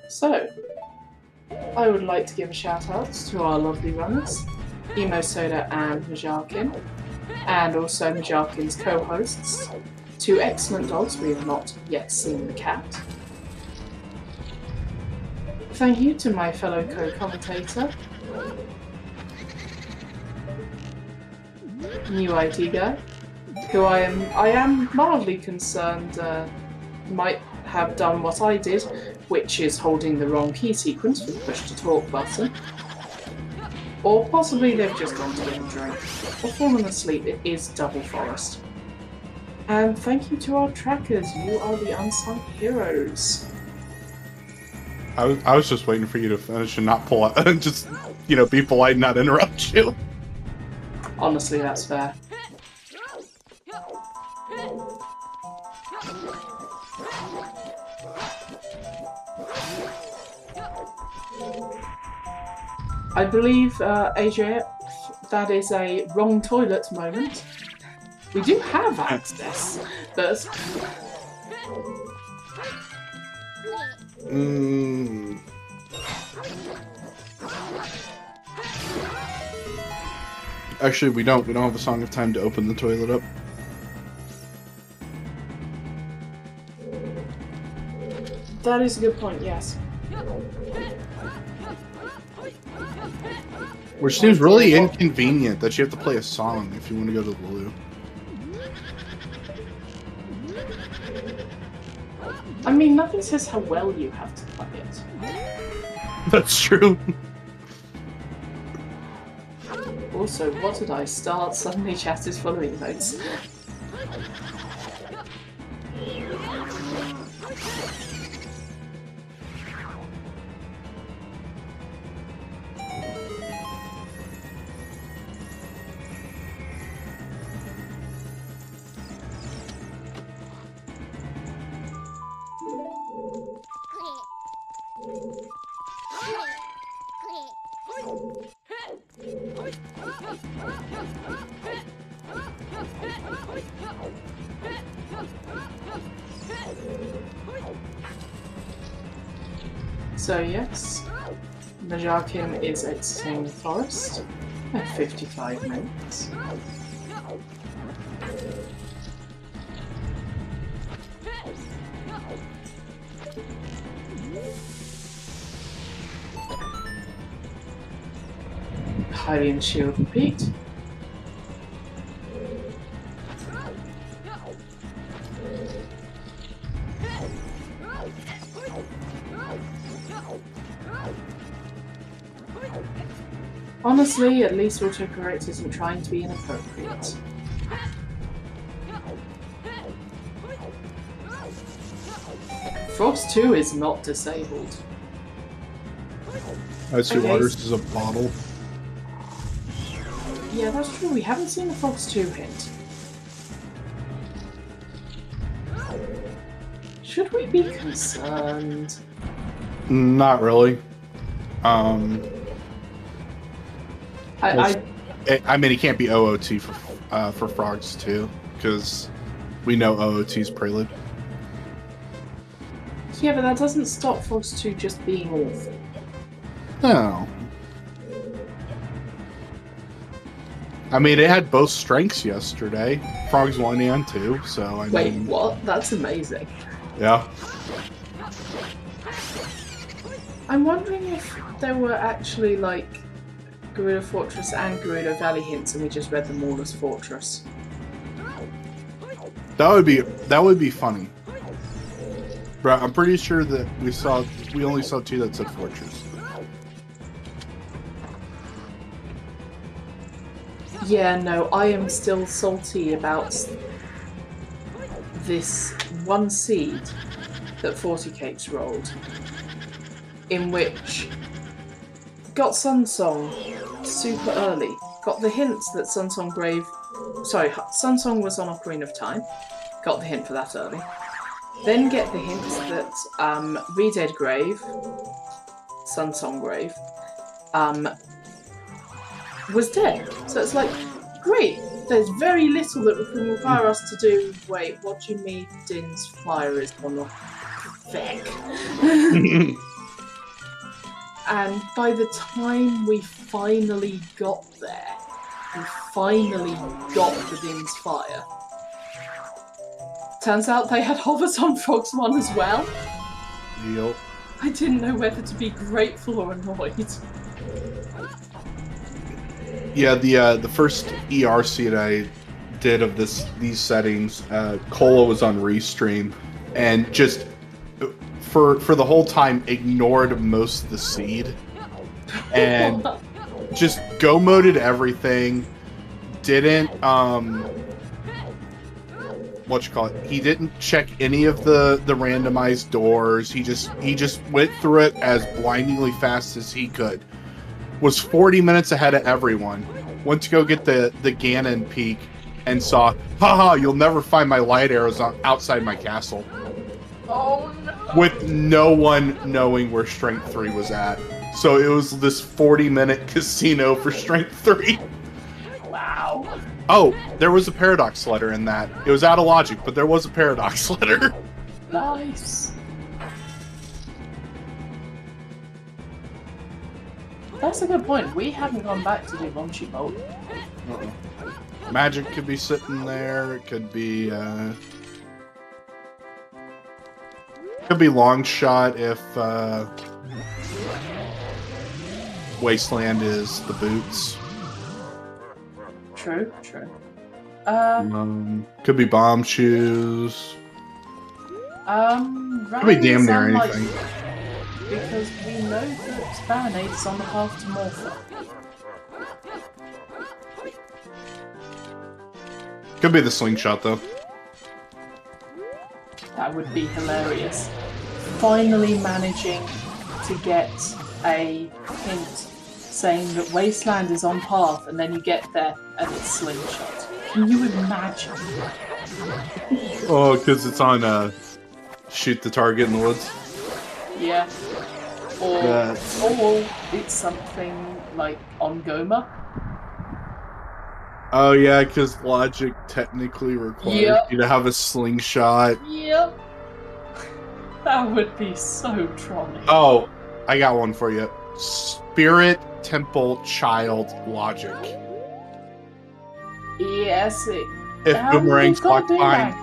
So, I would like to give a shout out to our lovely runners, Emo Soda and Majarkin, and also Majarkin's co-hosts, two excellent dogs. We have not yet seen the cat. Thank you to my fellow co-commentator, New IT Guy, who I am mildly concerned might have done what I did, which is holding the wrong key sequence for the push to talk button. Or possibly they've just gone to get a drink. Or fallen asleep. It is double forest. And thank you to our trackers. You are the unsung heroes. I was just waiting for you to finish and not pull out. Just, you know, be polite and not interrupt you. Honestly, that's fair. I believe, AJ, that is a wrong toilet moment. We do have access, but... Actually, we don't. We don't have a Song of Time to open the toilet up. That is a good point, yes. Which seems really inconvenient that you have to play a song if you want to go to the loo. I mean, nothing says how well you have to play it. That's true. Also, what did I start? Suddenly chat is following notes. So yes, Najarkin is exiting the forest at 55 minutes. Hylian shield repeat. Honestly, at least autocorrect isn't trying to be inappropriate. Frost 2 is not disabled. Icy Okay. Waters is a bottle. Yeah, that's true. We haven't seen the Fox 2 hint. Should we be concerned? Not really. I mean, it can't be OOT for Frogs too, because we know OOT's Prelude. yeah, but that doesn't stop Fox 2 just being awful. No. I mean, it had both strengths yesterday. Frogs 1 and 2, so I Wait, mean... what? That's amazing. Yeah. I'm wondering if there were actually, like, Gerudo Fortress and Gerudo Valley hints and we just read them all as Fortress. That would be funny. But I'm pretty sure that we only saw 2 that said Fortress. Yeah, no, I am still salty about this one seed that 40 Capes rolled, in which got Sunsong super early, got the hints that Sunsong Sunsong was on Ocarina of Time, got the hint for that early, then get the hint that Redead Grave, Sunsong Grave, was dead. So it's like, great, there's very little that can require us to do. Wait, what do you mean Din's fire is on the feck? And by the time we finally got there, we finally got the Din's fire. Turns out they had hovers on Frogs 1 as well. Yep. I didn't know whether to be grateful or annoyed. Yeah, the first ERC that I did of these settings, Cola was on Restream, and just for the whole time ignored most of the seed and just go moded everything. Didn't what you call it? He didn't check any of the randomized doors. He just went through it as blindingly fast as he could. Was 40 minutes ahead of everyone. Went to go get the Ganon peak and saw, haha, you'll never find my light arrows outside my castle. Oh no! With no one knowing where Strength 3 was at. So it was this 40-minute casino for Strength 3. Wow. Oh, there was a paradox letter in that. It was out of logic, but there was a paradox letter. Nice. That's a good point. We haven't gone back to do Bonshy Bolt. Magic could be sitting there. It could be long shot if Wasteland is the boots. True, true. Could be bomb shoes. Could be damn near anything. Because we know that Baronade is on the path to Morpha. Could be the slingshot though. That would be hilarious. Finally managing to get a hint saying that Wasteland is on path, and then you get there and it's slingshot. Can you imagine? Oh, because it's on shoot the target in the woods. Yeah. Or it's something like on Goma. Oh yeah, because logic technically requires you to have a slingshot. Yep. That would be so trolling. Oh, I got one for you. Spirit Temple Child logic. Yes, If Boomerang's locked behind.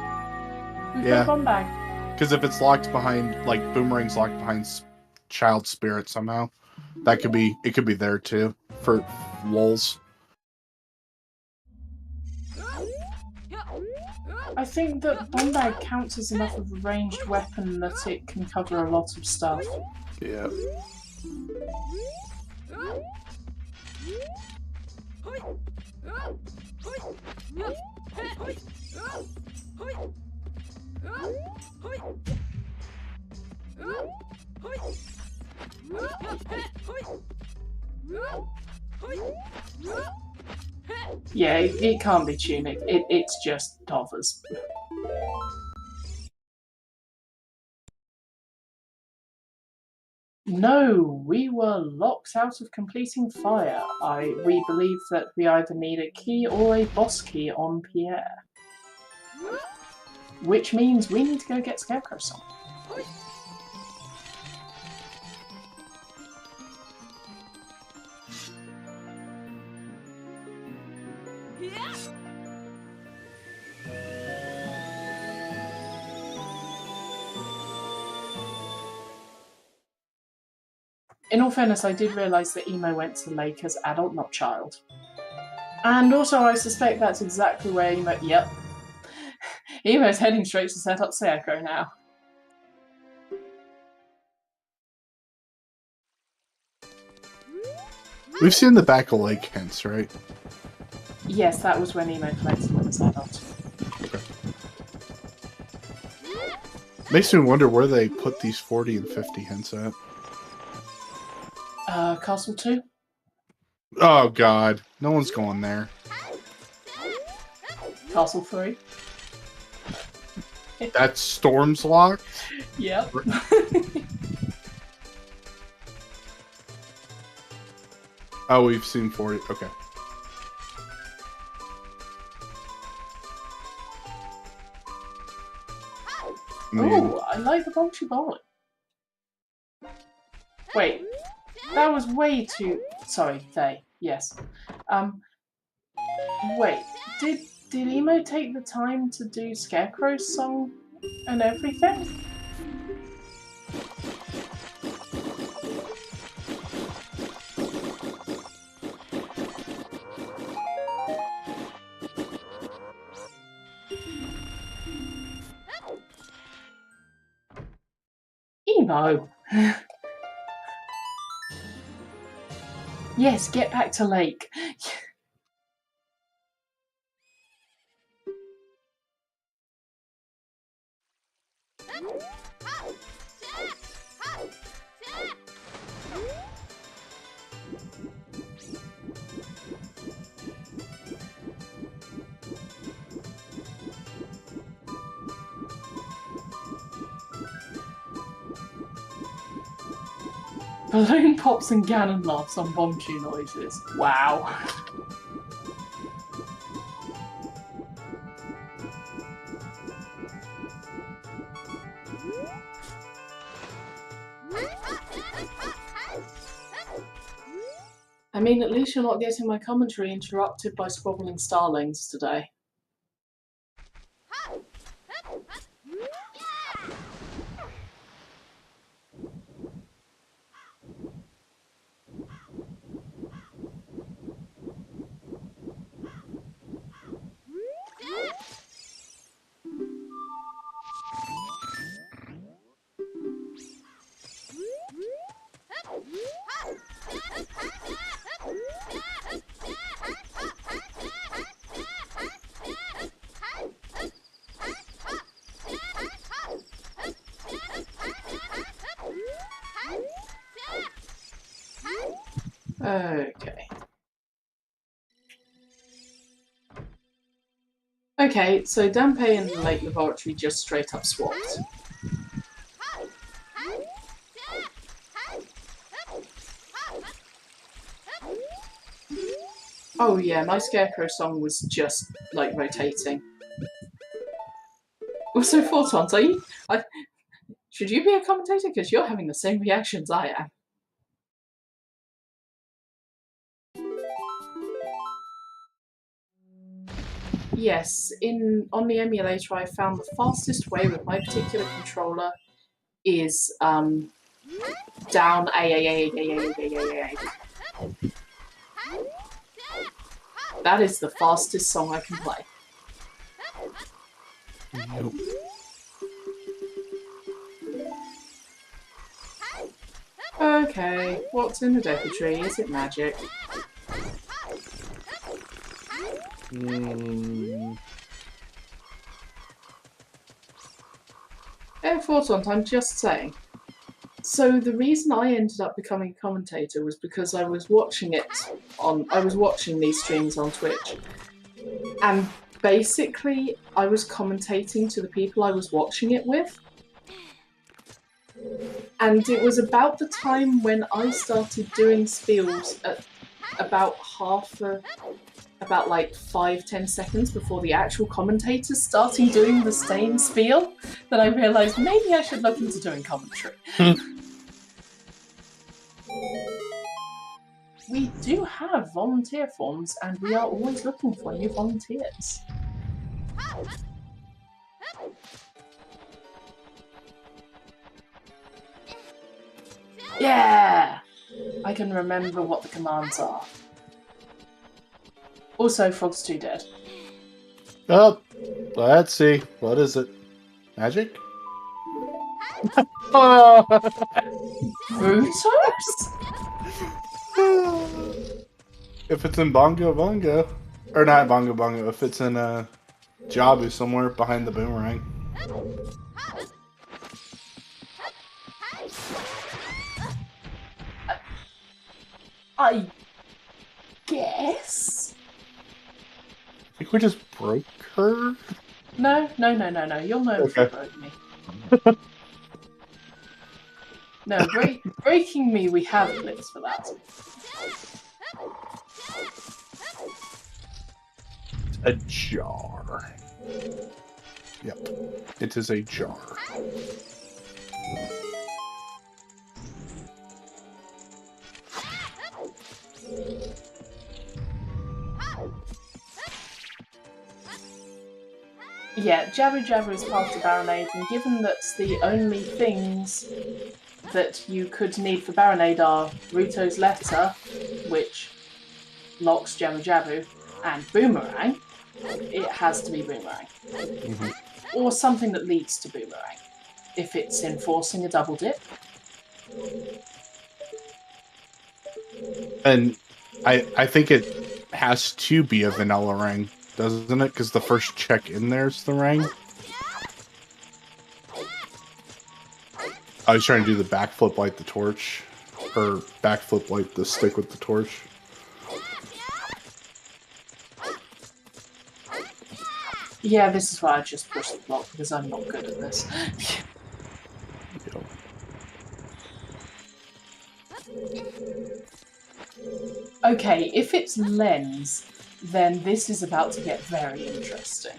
We've gone back. Because if it's locked behind, like Boomerang's locked behind Child Spirit somehow, it could be there too for lulz. I think that Bombag counts as enough of a ranged weapon that it can cover a lot of stuff. Yeah. Yeah, it can't be tunic. It's just Tovers. No, we were locked out of completing fire. We believe that we either need a key or a boss key on Pierre. Which means we need to go get Scarecrow Song. In all fairness, I did realise that Emo went to the lake as adult, not child. And also, I suspect that's exactly where Emo... Yep. Emo's heading straight to set up Scarecrow now. We've seen the back of Lake hints, right? Yes, that was when Emo collected them as adult. Okay. Makes me wonder where they put these 40 and 50 hints at. Castle 2? Oh god, no one's going there. Castle 3? That's Storm's locked? Yep. Oh, we've seen 40. Okay. Ooh, I like the Bolshy Bowling. Wait, that was way too... Sorry, they. Yes. Wait, did Emo take the time to do Scarecrow's song and everything? No. Yes, get back to Lake. Balloon pops and Ganon laughs on Bombchu noises. Wow. I mean, at least you're not getting my commentary interrupted by squabbling starlings today. Okay. Okay, so Dampe and the Lake Laboratory just straight up swapped. Oh yeah, my Scarecrow song was just, like, rotating. Also, Photons, are you... should you be a commentator? Because you're having the same reactions I am. Yes, on the emulator I found the fastest way with my particular controller is down A. That is the fastest song I can play. Nope. Okay, what's in the Deku Tree? Is it magic? Photons, I'm just saying. So the reason I ended up becoming a commentator was because I was watching these streams on Twitch, and basically I was commentating to the people I was watching it with. And it was about the time when I started doing spiels at about like 5-10 seconds before the actual commentators starting doing the same spiel that I realised maybe I should look into doing commentary. We do have volunteer forms and we are always looking for new volunteers. Yeah! I can remember what the commands are. Also, Frog's 2 dead. Oh, let's see. What is it? Magic? Brutos? If it's in Bongo Bongo. Or not Bongo Bongo. If it's in Jabu somewhere behind the boomerang. I guess? I think we just broke her. No. You'll know if you broke me. No, breaking me, we have clips for that. A jar. Yep. It is a jar. Yeah, Jabu Jabu is part of Baronade, and given that the only things that you could need for Baronade are Ruto's letter, which locks Jabu Jabu, and Boomerang, it has to be Boomerang. Or something that leads to Boomerang. if it's enforcing a double dip. And I think it has to be a vanilla ring, doesn't it? Because the first check in there's the ring. I was trying to do the backflip light the torch. Or backflip light the stick with the torch. Yeah, this is why I just pushed the block, because I'm not good at this. Yep. Okay, if it's lens, then this is about to get very interesting.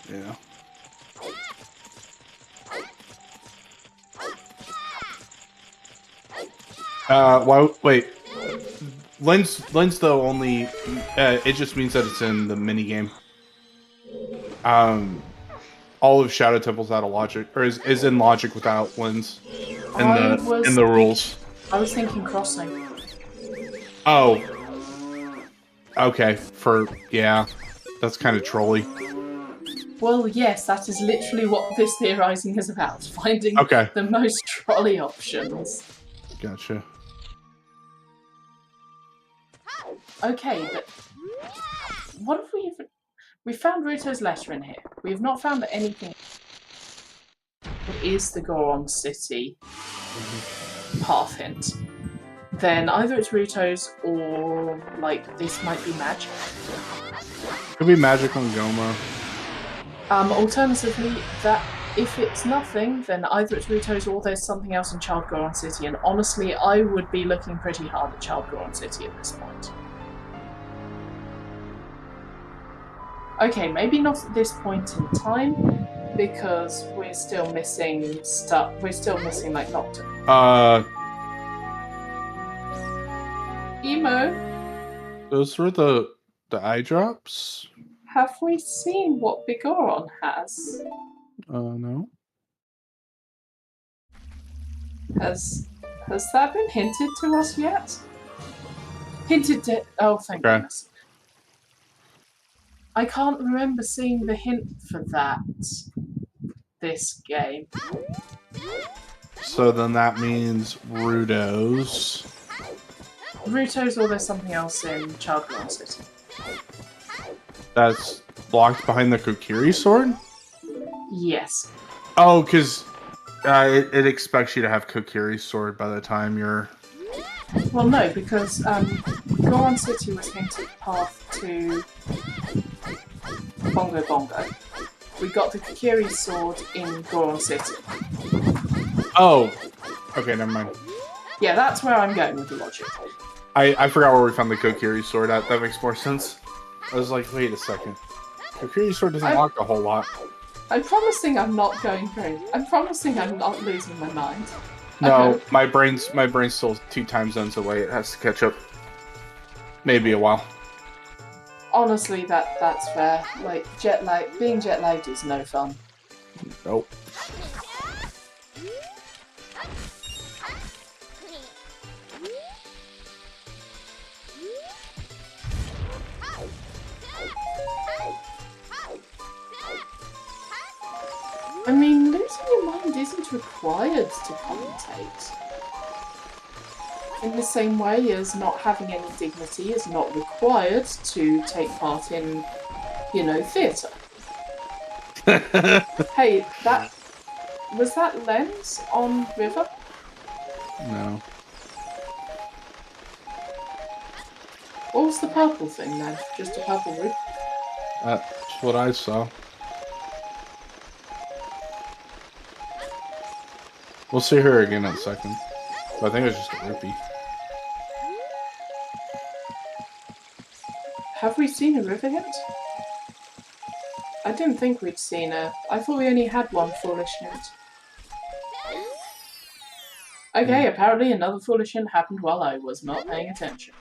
Yeah. Wait. Lens though only it just means that it's in the mini game. All of Shadow Temple's out of logic, or is in logic without lens in the rules. I was thinking crossing. Oh. Okay. Yeah, that's kind of trolly. Well, yes, that is literally what this theorizing is about. Finding the most trolley options. Gotcha. Okay, but what have we even... We found Ruto's letter in here. We have not found anything. It is the Goron City path hint. Then either it's Ruto's or, like, this might be magic. Could be magic on Goma. Alternatively, that if it's nothing, then either it's Ruto's or there's something else in Child Goron City. And honestly, I would be looking pretty hard at Child Goron City at this point. Okay, maybe not at this point in time, because we're still missing stuff. We're still missing, like, Nocturne. Emo? Those were the eye drops? Have we seen what Bigoron has? No. Has that been hinted to us yet? Hinted to... Oh, thank goodness. I can't remember seeing the hint for that this game. So then that means Ruto's. Ruto's or there's something else in Child Goron City. That's blocked behind the Kokiri sword? Yes. Oh, because it expects you to have Kokiri's sword by the time you're... Well, no, because Goron City was hinted path to Bongo Bongo. We got the Kokiri sword in Goron City. Oh! Okay, never mind. Yeah, that's where I'm going with the logic. I forgot where we found the Kokiri sword at. That makes more sense. I was like, wait a second. Kokiri sword doesn't lock a whole lot. I'm promising I'm not going crazy. I'm promising I'm not losing my mind. No, my brain's still 2 time zones away. It has to catch up. Maybe a while. Honestly, that's fair. Like, being jet lagged is no fun. Nope. I mean, losing your mind isn't required to commentate. In the same way as not having any dignity is not required to take part in, you know, theatre. Hey, was that lens on River? No. What was the purple thing then? Just a purple roof? That's what I saw. We'll see her again in a second. But I think it was just a rupee. Have we seen a river hint? I didn't think we'd seen a... I thought we only had one foolish hint. Okay, apparently another foolish hint happened while I was not paying attention.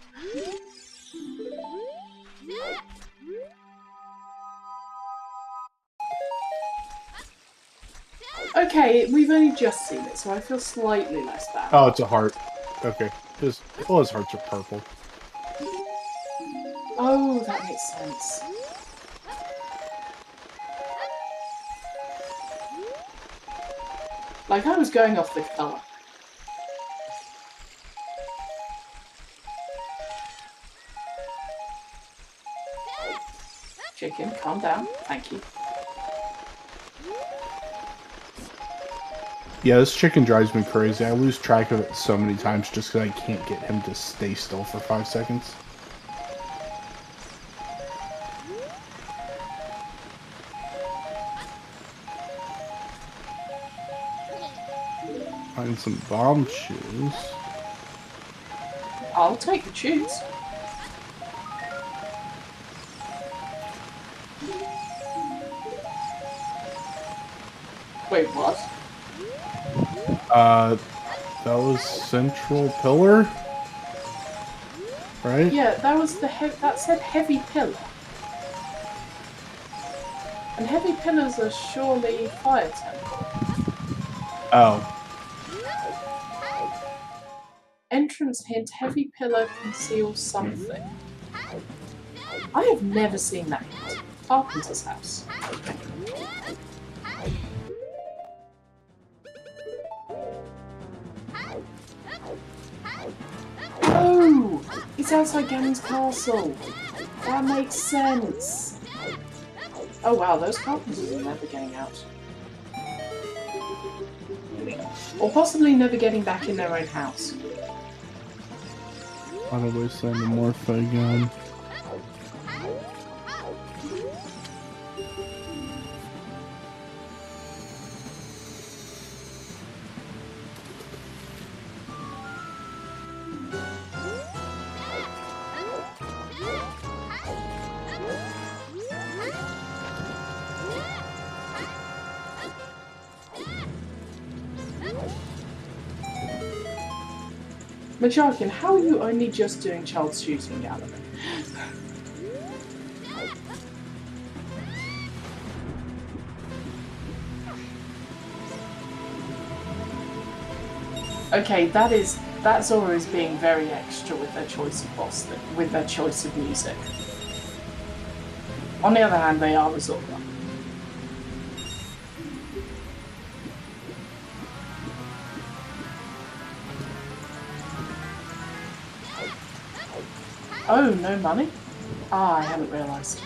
Okay, we've only just seen it, so I feel slightly less bad. Oh, it's a heart. Okay. All his hearts are purple. Oh, that makes sense. Like, I was going off the colour. Chicken, calm down. Thank you. Yeah, this chicken drives me crazy. I lose track of it so many times just because I can't get him to stay still for 5 seconds. Find some bomb shoes. I'll take the shoes. Wait, what? That was Central Pillar? Right? Yeah, that was the that said heavy pillar. And heavy pillars are surely fire temple. Oh. Entrance hint, heavy pillar conceals something. I have never seen that hint. Carpenter's house. Oh! It's outside Ganon's castle! That makes sense! Oh wow, those carpenters are never getting out. Or possibly never getting back in their own house. Why do we send a Morpho again? Majarkin, how are you only just doing child's shooting gallery? Okay, that Zora is being very extra with their choice of boss, with their choice of music. On the other hand, they are a Zora. Oh, no money? Ah, I hadn't realised.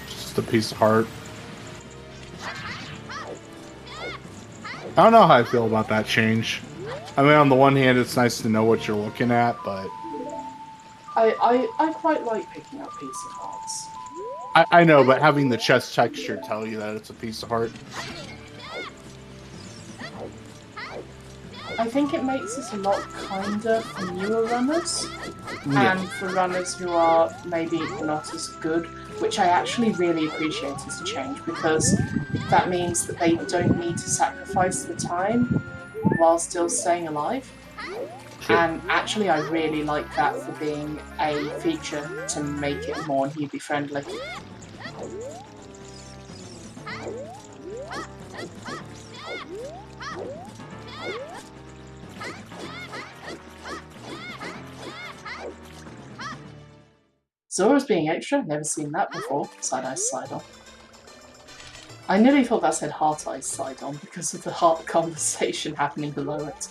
Just a piece of heart. I don't know how I feel about that change. I mean, on the one hand, it's nice to know what you're looking at, but... I quite like picking up piece of hearts. I know, but having the chest texture tell you that it's a piece of heart. I think it makes it a lot kinder for newer runners, Yeah. and for runners who are maybe not as good, which I actually really appreciate as a change, because that means that they don't need to sacrifice the time while still staying alive. Sure. And actually I really like that for being a feature to make it more newbie friendly. Zora's being extra, never seen that before. Side eyes, side on. I nearly thought that said heart eyes, side on because of the heart conversation happening below it.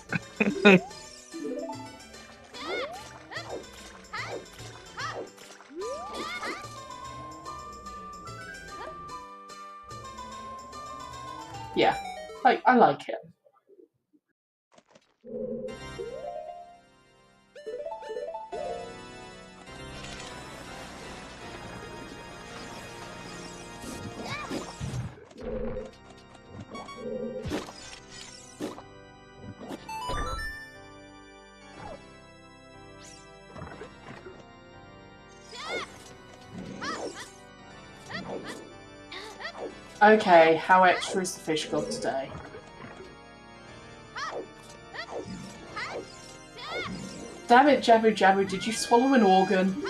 Yeah, I like it. Okay, how extra is the fish god today? Damn it, Jabu Jabu, did you swallow an organ?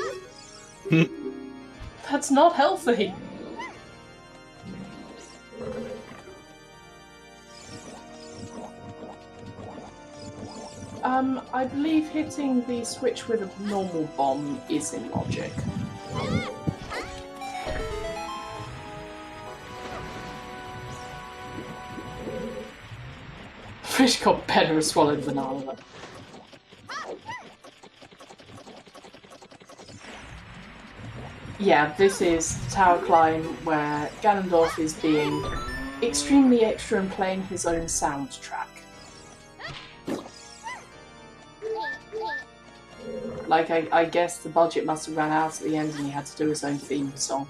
That's not healthy! I believe hitting the switch with a normal bomb is in logic. Fish got better at swallowing banana. Yeah, this is Tower Climb where Ganondorf is being extremely extra and playing his own soundtrack. Like, I guess the budget must have ran out at the end and he had to do his own theme song.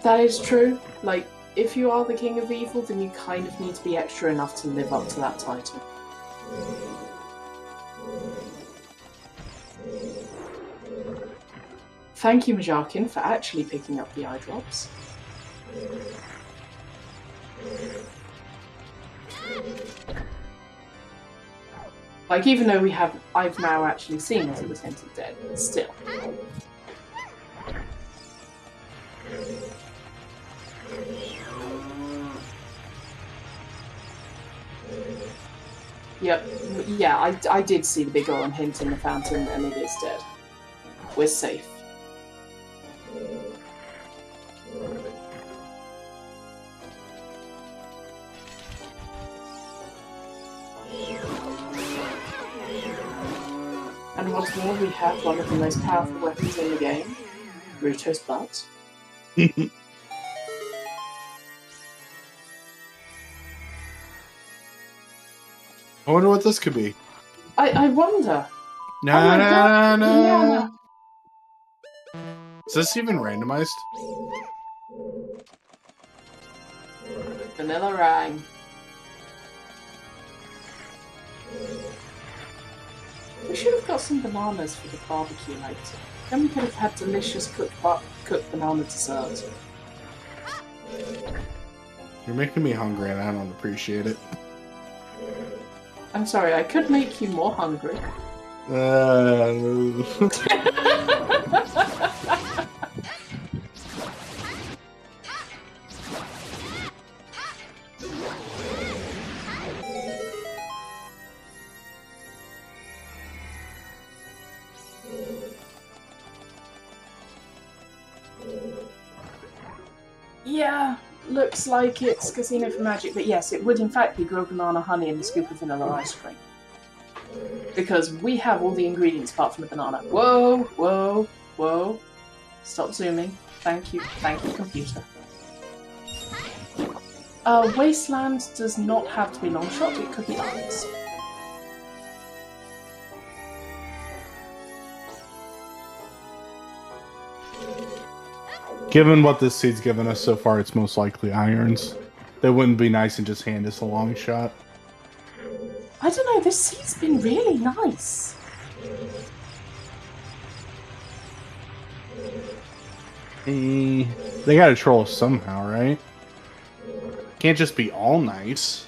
That is true. Like, if you are the King of Evil, then you kind of need to be extra enough to live up to that title. Thank you, Majarkin, for actually picking up the eye drops. Like, even though I've now actually seen that it was hinted dead, still. Yep, yeah, I did see the big orange hint in the fountain, and it is dead. We're safe. And what's more, we have one of the most powerful weapons in the game, Ruto's butt. I wonder what this could be. I wonder. No. Is this even randomized? Vanilla Rang. We should have got some bananas for the barbecue later. Then we could have had delicious cooked banana dessert. You're making me hungry and I don't appreciate it. I'm sorry, I could make you more hungry. Yeah, looks like it's Casino for Magic, but yes, it would in fact be grilled banana, honey, and a scoop of vanilla ice cream. Because we have all the ingredients apart from the banana. Whoa, whoa, whoa. Stop zooming. Thank you, computer. Wasteland does not have to be long shot, it could be ice. Given what this seed's given us so far, it's most likely irons. That wouldn't be nice and just hand us a long shot. I don't know, this seed's been really nice. They gotta troll us somehow, right? Can't just be all nice.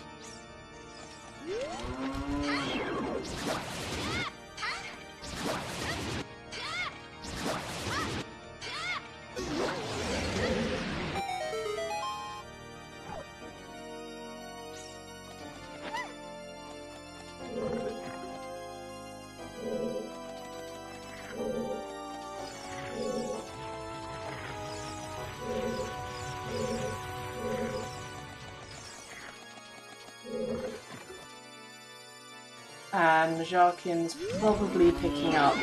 And Majarkin's probably picking up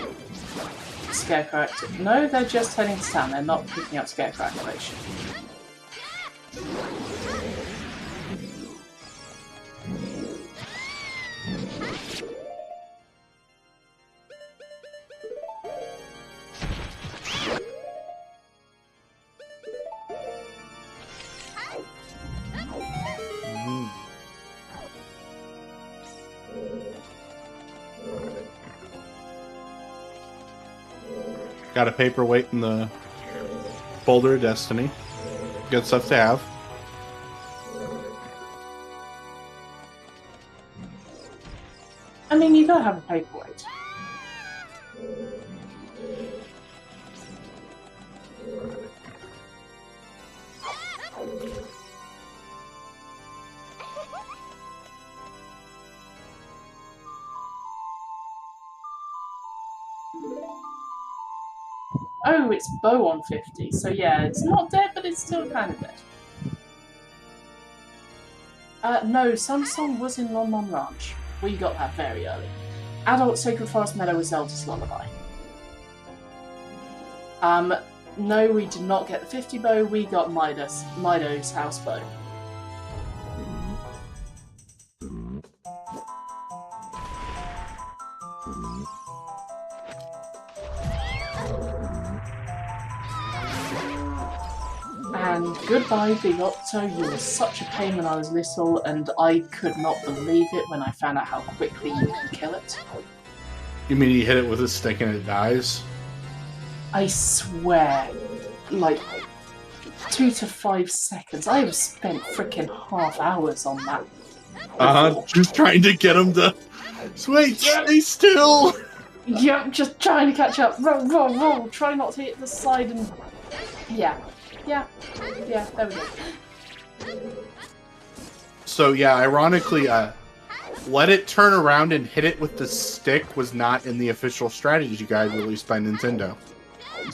Scarecrow activation. No, they're just heading to town. They're not picking up Scarecrow activation. Got a paperweight in the Boulder of Destiny. Good stuff to have. I mean, you gotta have a paperweight. Oh, it's Bo on 50. So yeah, it's not dead, but it's still kind of dead. No, Samsung was in Lon Lon Ranch. We got that very early. Adult Sacred Forest Meadow was Zelda's Lullaby. No, we did not get the 50 bow, we got Mido's house bow. And goodbye, Big Otto, you were such a pain when I was little, and I could not believe it when I found out how quickly you can kill it. You mean you hit it with a stick and it dies? I swear, like 2 to 5 seconds. I have spent freaking half hours on that. Just trying to get him to wait, stay still. Yep, just trying to catch up. Roll, roll, roll. Try not to hit the side and yeah, there we go. So yeah, ironically, let it turn around and hit it with the stick was not in the official strategy guide released by Nintendo.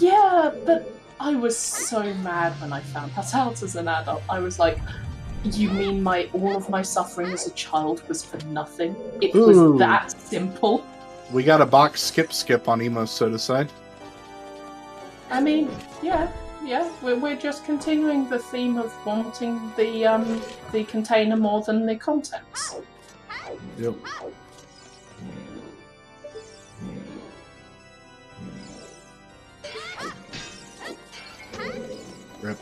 Yeah, but I was so mad when I found that out as an adult. I was like, you mean all of my suffering as a child was for nothing? It was that simple. We got a box skip on Emo's Soda Side. I mean, yeah, we're just continuing the theme of wanting the container more than the contents. Yep. Rip.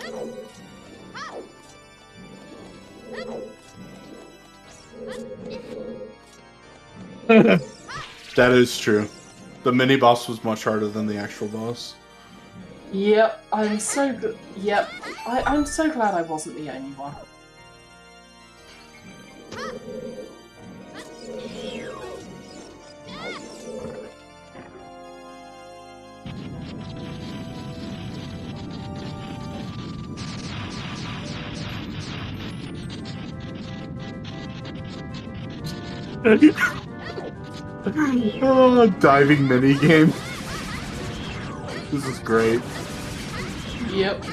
That is true. The mini boss was much harder than the actual boss. Yep, I'm so good. Yep, I'm so glad I wasn't the only one. Oh, diving minigame. This is great. Yep.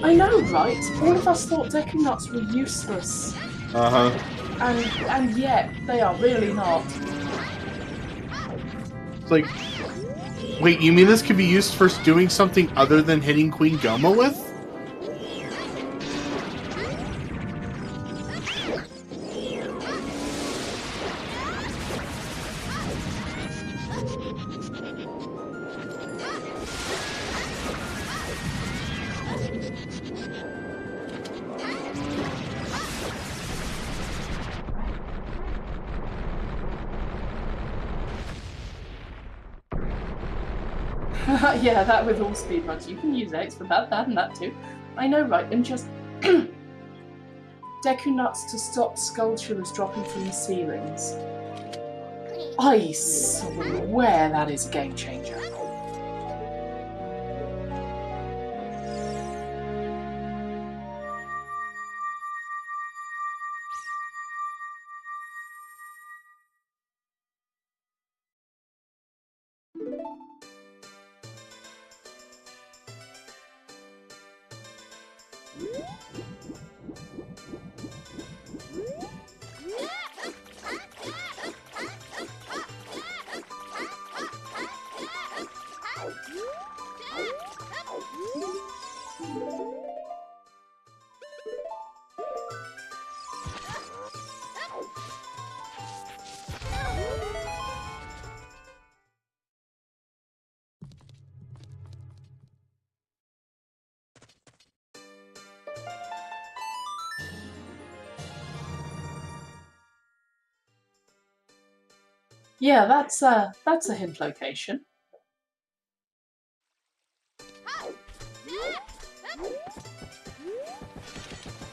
I know, right? All of us thought Deku Nuts were useless. And yet, they are really not. It's like, wait, you mean this could be used for doing something other than hitting Queen Goma with? Yeah, that with all speedruns. You can use X for that, and that too. I know, right? And just Deku Nuts to stop Skulltulas dropping from the ceilings. I swear that is a game changer. Yeah, that's a hint location.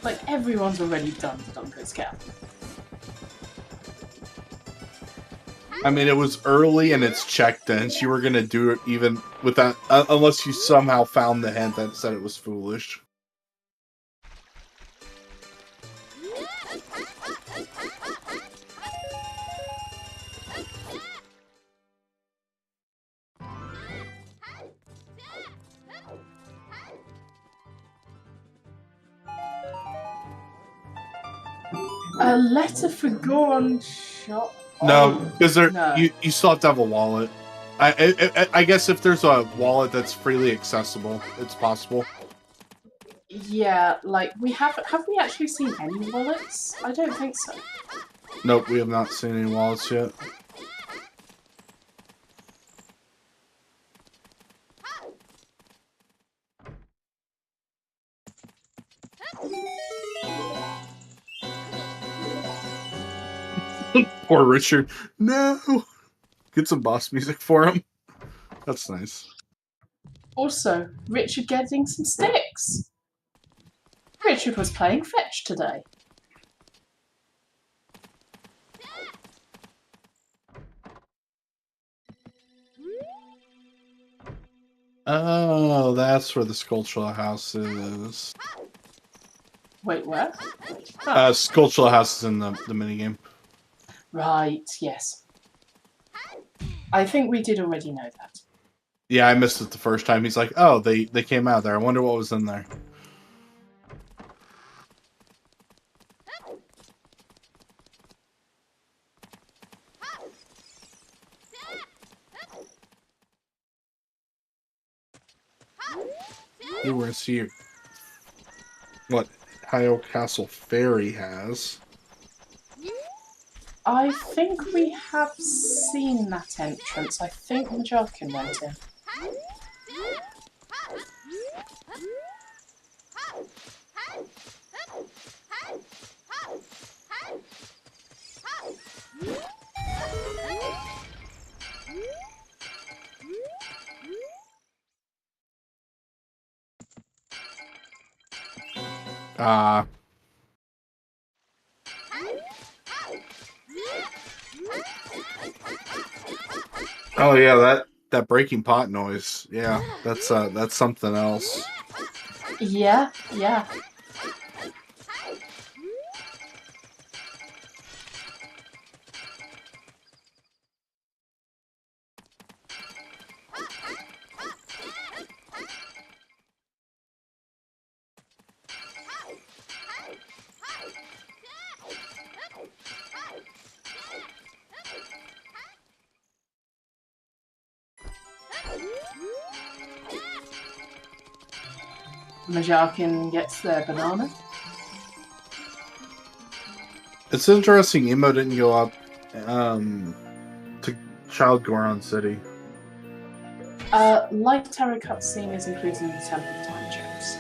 Like, everyone's already done the Dunko's Cap. I mean, it was early and it's checked in. So you were gonna do it even with that, unless you somehow found the hint that said it was foolish. A letter for Goron shop. No, because no. you still have to have a wallet. I guess if there's a wallet that's freely accessible, it's possible. Yeah, like have we actually seen any wallets? I don't think so. Nope, we have not seen any wallets yet. Poor Richard. No! Get some boss music for him. That's nice. Also, Richard getting some sticks. Richard was playing fetch today. Oh, that's where the Skulltula house is. Wait, where? Skulltula house is in the minigame. Right, yes. I think we did already know that. Yeah, I missed it the first time. He's like, oh, they came out there. I wonder what was in there. You want to see what Hyrule Castle Fairy has. I think we have seen that entrance. I think Majarkin went in. Oh yeah, that breaking pot noise. Yeah, that's something else. Yeah, yeah. Majarkin gets their banana. It's interesting Emo didn't go up to Child Goron City. Light Terror cutscene is included in the Temple of Time jokes.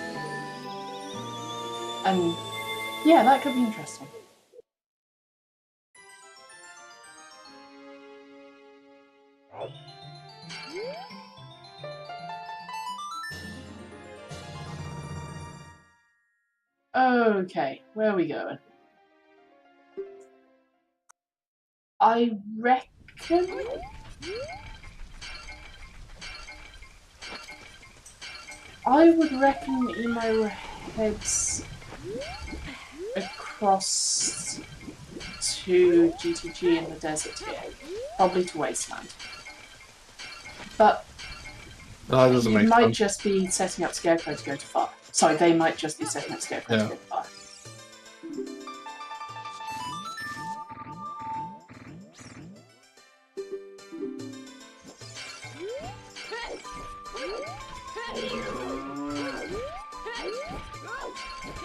And yeah, that could be interesting. Okay, where are we going? I reckon... I would reckon Emo heads across to GTG in the desert here. Probably to Wasteland. But That doesn't you make might sense. just be setting up Scarecrow to go to fire. Sorry, they might just be setting up Scarecrow to go to fire.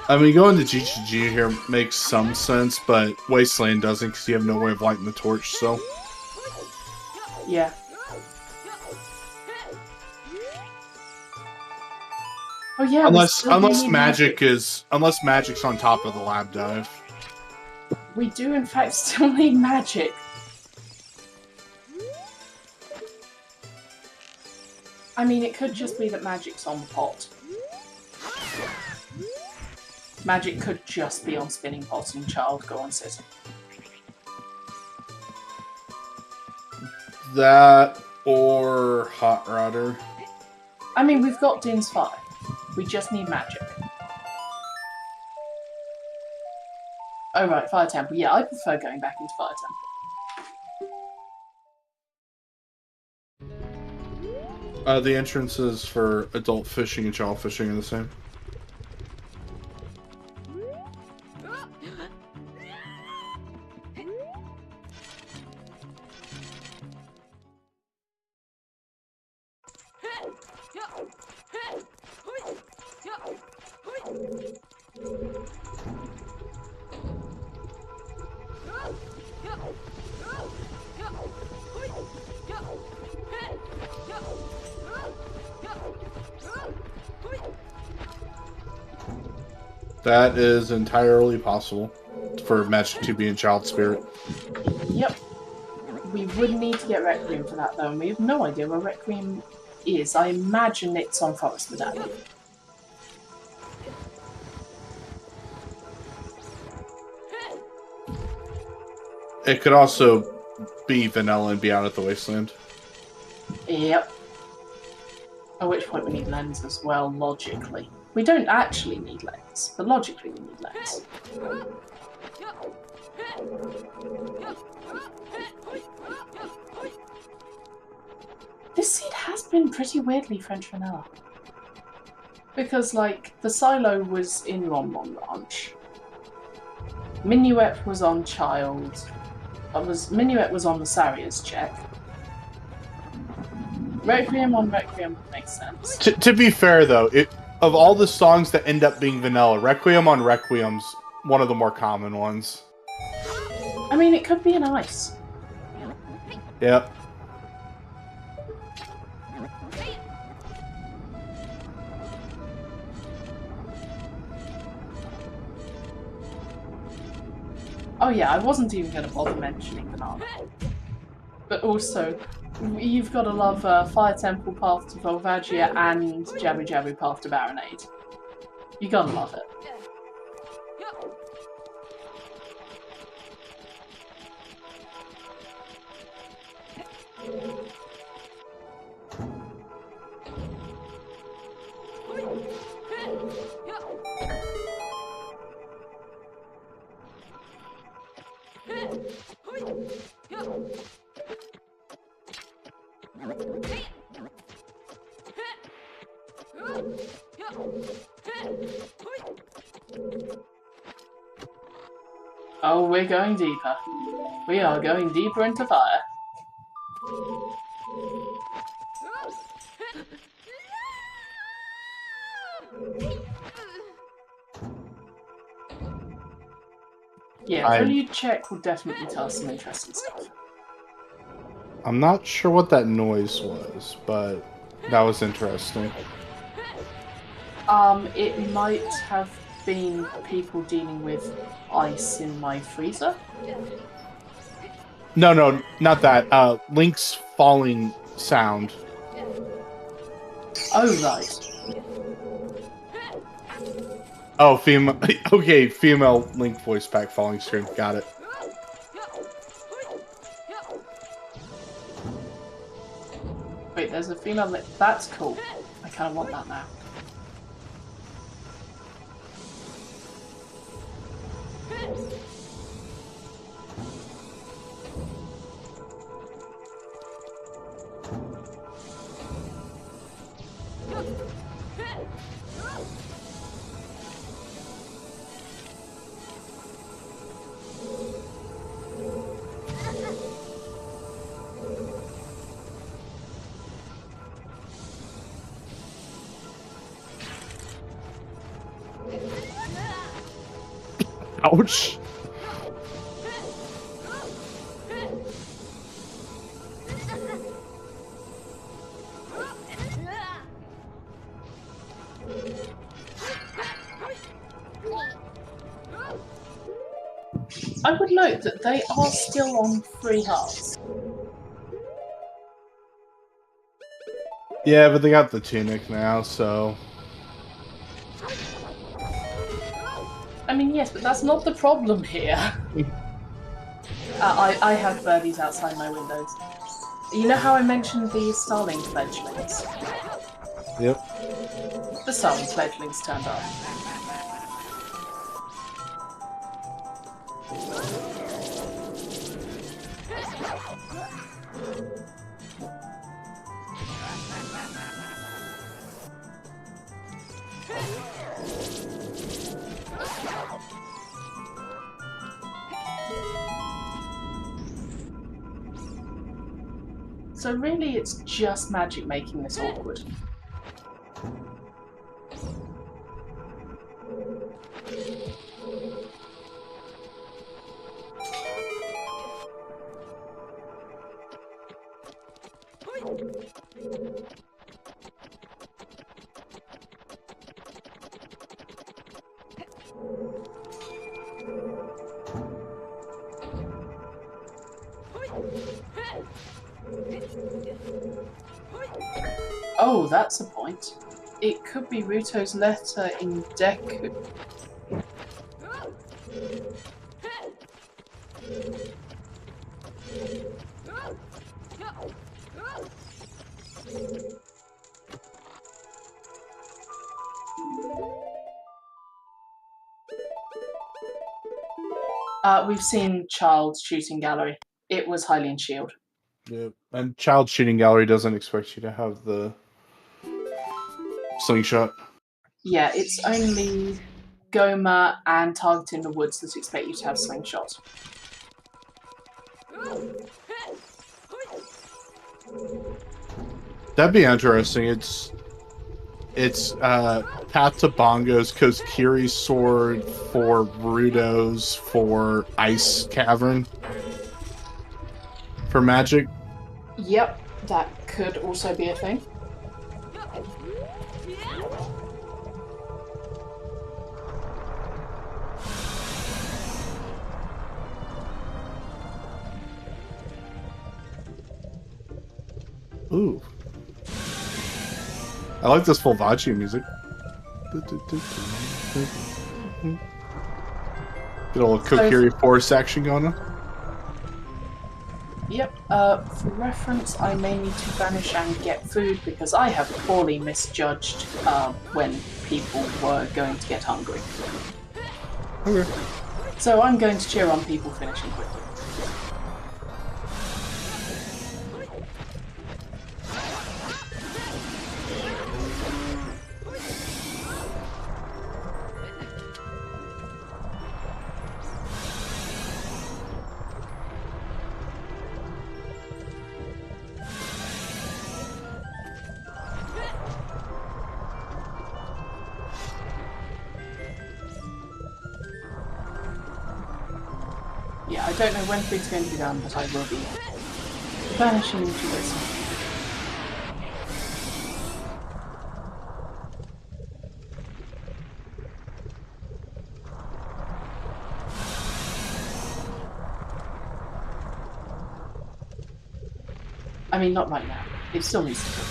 I mean, going to GGG here makes some sense, but Wasteland doesn't because you have no way of lighting the torch, so... Yeah. Oh yeah. Unless magic's on top of the lab dive. We do in fact still need magic. I mean, it could just be that magic's on the pot. Magic could just be on Spinning Pot and Child Goron City. That or Hot Rodder. I mean, we've got Din's Fire. We just need magic. Oh right, Fire Temple. Yeah, I prefer going back into Fire Temple. The entrances for adult fishing and child fishing are the same. That is entirely possible for Magic to be in Child Spirit. Yep. We would need to get Requiem for that though, and we have no idea where Requiem is. I imagine it's on Forest Medallion. It could also be vanilla and be out at the Wasteland. Yep. At which point we need lens as well, logically. We don't actually need lens, but logically we need lens. This seed has been pretty weirdly French vanilla. Because, like, the silo was in Ron Ranch. Minuet was on Child. Minuet was on the Saria's check. Requiem on Requiem makes sense. To be fair, though, of all the songs that end up being vanilla, Requiem on Requiem's one of the more common ones. I mean, it could be an ice. Yep. Oh yeah, I wasn't even going to bother mentioning banana. But also, you've got to love Fire Temple Path to Volvagia and Jabu Jabu Path to Baronade. You gotta love it. Oh, we're going deeper. We are going deeper into fire. Yeah, prelude check will definitely tell us some interesting stuff. I'm not sure what that noise was, but that was interesting. It might have been people dealing with ice in my freezer. No, not that. Link's falling sound. Oh, right. Oh, female. Okay, female Link voice pack falling screen. Got it. Wait, there's a female Link. That's cool. I kind of want that now. Ouch. I would note that they are still on 3 hearts. Yeah, but they got the tunic now, so... I mean, yes, but that's not the problem here. I have birdies outside my windows. You know how I mentioned the starling fledglings? Yep. The starling fledglings turned up. So really, it's just magic making this awkward. Oh, that's a point. It could be Ruto's letter in Deku. We've seen Child Shooting Gallery. It was Hylian Shield. Yep. And Child Shooting Gallery doesn't expect you to have the slingshot. Yeah, it's only Goma and Target in the Woods that expect you to have Slingshot. That'd be interesting. It's Path to Bongo's Kozkiri's sword for Rudo's for Ice Cavern for magic. Yep, that could also be a thing. Ooh. I like this Fulvachi music. Get a little Kokiri Force action going on. Yep, for reference, I may need to vanish and get food because I have poorly misjudged when people were going to get hungry. Okay. So I'm going to cheer on people finishing quickly. Yeah, I don't know when food's going to be done, but I will be vanishing into this. I mean, not right now. It still needs to cook.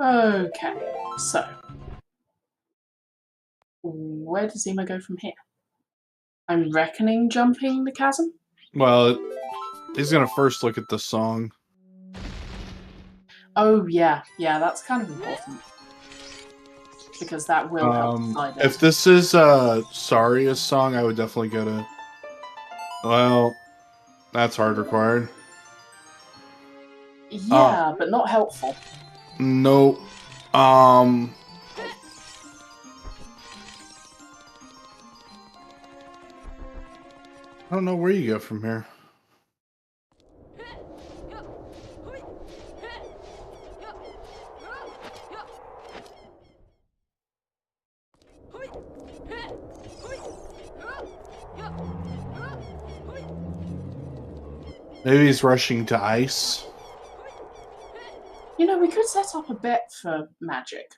Okay, so where does Zima go from here? I'm reckoning jumping the chasm? Well, he's gonna first look at the song. Oh yeah, that's kind of important. Because that will help decide it. If this is Saria's song, I would definitely go to. Well, that's hard required. Yeah, but not helpful. No. I don't know where you go from here. Maybe he's rushing to ice. You know, we could set up a bet for magic.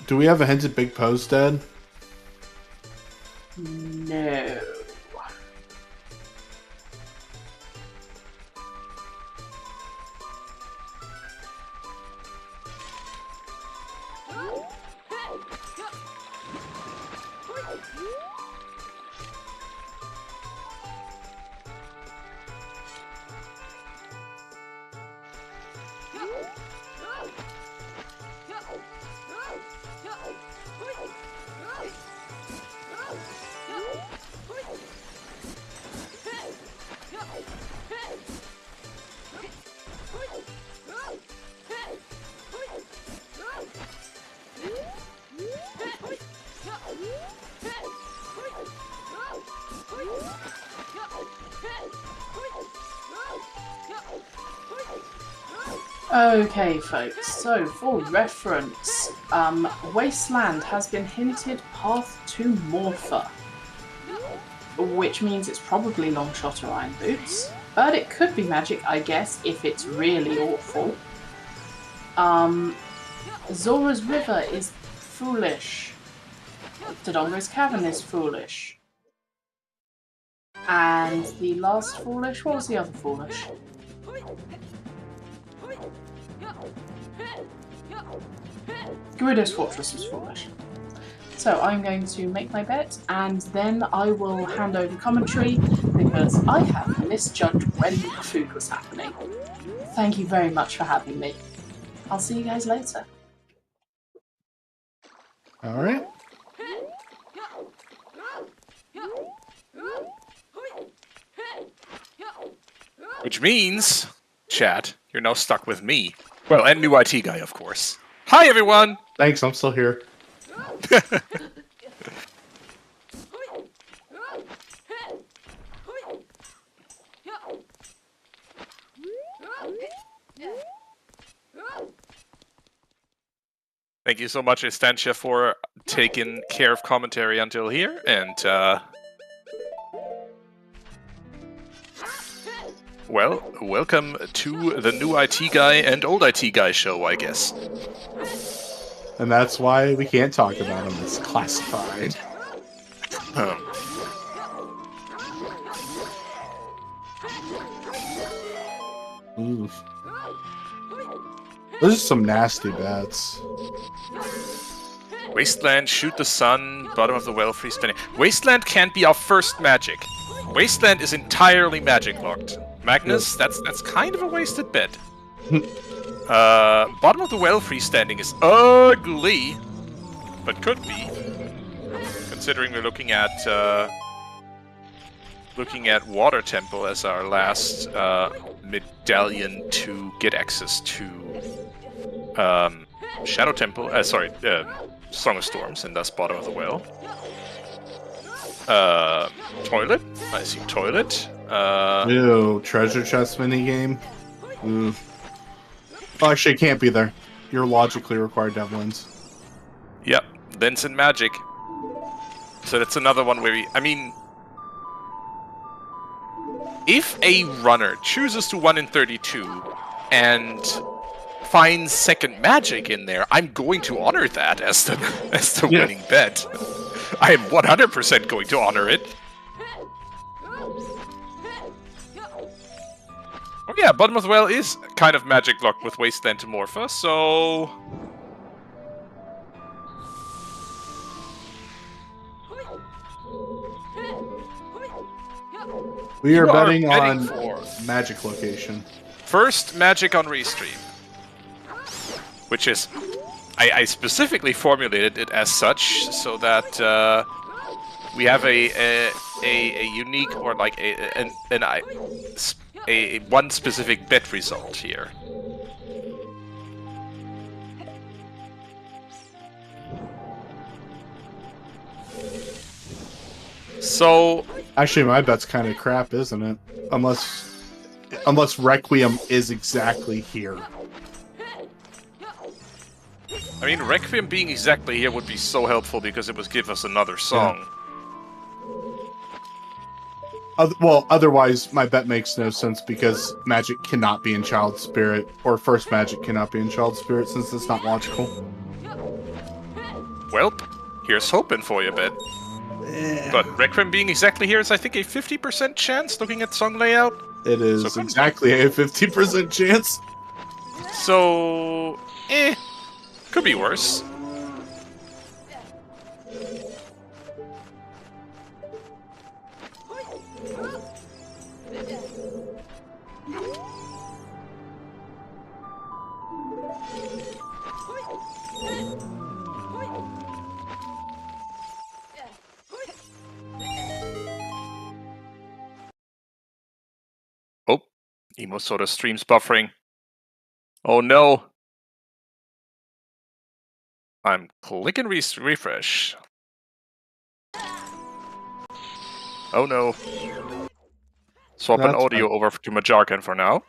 Do we have a hint that Big Po's dead? No. Okay, folks, so for reference, Wasteland has been hinted path to Morpher, which means it's probably Longshot or Iron Boots, but it could be magic, I guess, if it's really awful. Zora's River is foolish. Dodongo's Cavern is foolish. And the last foolish, what was the other foolish? Gerudo's Fortress was foolish. So I'm going to make my bet, and then I will hand over commentary, because I have misjudged when the food was happening. Thank you very much for having me. I'll see you guys later. Alright. Which means, chat, you're now stuck with me. Well, and new IT guy, of course. Hi, everyone! Thanks, I'm still here. Thank you so much, Estancia, for taking care of commentary until here, and, well, welcome to the new IT guy and old IT guy show, I guess. And that's why we can't talk about them. It's classified. Ooh. Those are some nasty bats. Wasteland, shoot the sun, bottom of the well, freestanding. Wasteland can't be our first magic. Wasteland is entirely magic locked. Magnus, that's kind of a wasted bet. Bottom of the well freestanding is ugly, but could be, considering we're looking at Water Temple as our last medallion to get access to Shadow Temple. Song of Storms, and thus bottom of the well. Toilet. I see toilet. Ew, treasure chest minigame. Oh, actually, it can't be there. You're logically required to have wins. Yep, Lens and Magic. So that's another one where I mean, if a runner chooses to 1 in 32 and finds second magic in there, I'm going to honor that as the winning bet. I am 100% going to honor it. Oh yeah, bottom of the well is kind of magic locked with Wasteland to Morpha, so... We are betting on magic location. First magic on Restream. Which is... I specifically formulated it as such, so that we have a unique, or like a one specific bet result here. So... Actually, my bet's kind of crap, isn't it? Unless Requiem is exactly here. I mean, Requiem being exactly here would be so helpful because it would give us another song. Yeah. Well, otherwise, my bet makes no sense because magic cannot be in Child Spirit, or first magic cannot be in Child Spirit since it's not logical. Well, here's hoping for you a bit. But Requiem being exactly here is, I think, a 50% chance looking at song layout. It is So exactly a 50% chance. So, could be worse. Oh, Emo Soda stream's buffering. Oh no. I'm clicking refresh. Oh no. Swapping That's audio over to Majarkan for now.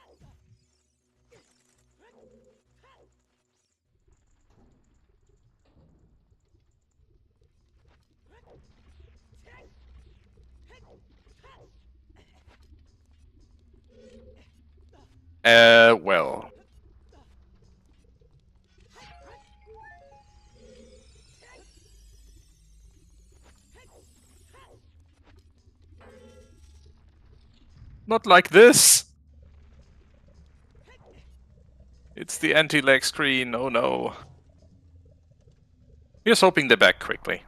Well. Not like this! It's the anti-lag screen, oh no. Here's hoping they're back quickly.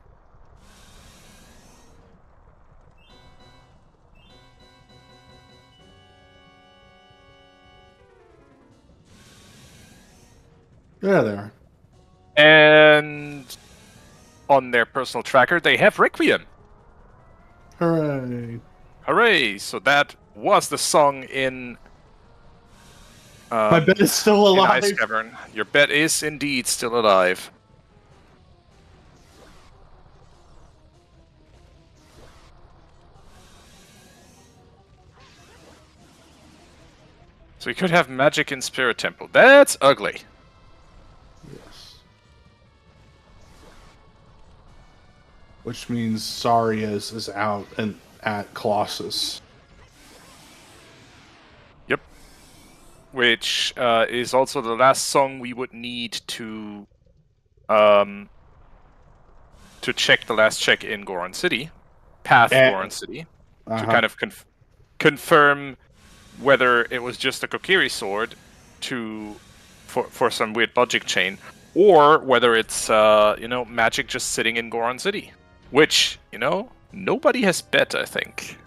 Yeah, they are. And on their personal tracker, they have Requiem. Hooray. Hooray! So that was the song in... My bet is still in alive. Ice Cavern. Your bet is indeed still alive. So we could have magic in Spirit Temple. That's ugly. Yes. Which means Sarias is out and at Colossus. Yep. Which is also the last song we would need to check the last check in Goron City, Goron City, to kind of confirm whether it was just a Kokiri sword for some weird logic chain, or whether it's magic just sitting in Goron City, which nobody has bet, I think.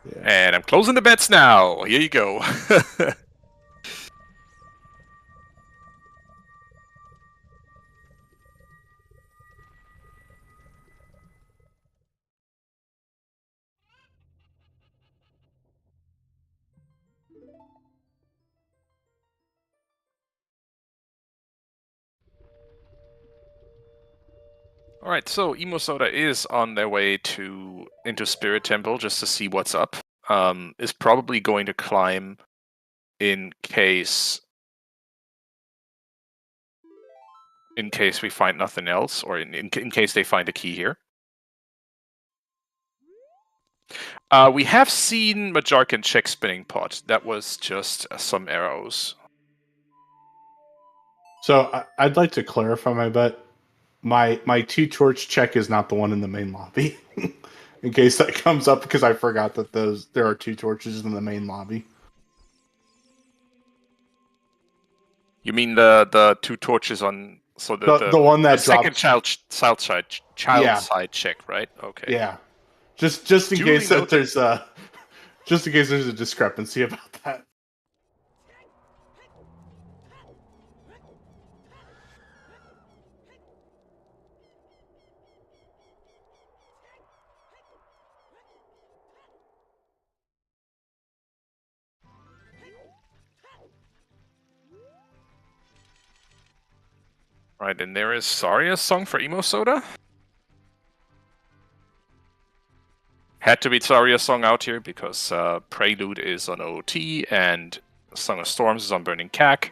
Yeah. And I'm closing the bets now. Here you go. Alright, so Emo Soda is on their way into Spirit Temple just to see what's up. Is probably going to climb in case we find nothing else, or in case they find a key here. We have seen Majarkan check Spinning Pot. That was just some arrows. So I'd like to clarify my bet. My 2-torch check is not the one in the main lobby. In case that comes up, because I forgot that there are 2 torches in the main lobby. You mean the 2 torches on The one that second dropped... child side check, right? Okay. Yeah. Just in Duly case that noted. there's a discrepancy about that. Right, and there is Saria's song for Emo Soda. Had to be Saria's song out here because Prelude is on OoT and Song of Storms is on Burning Cack.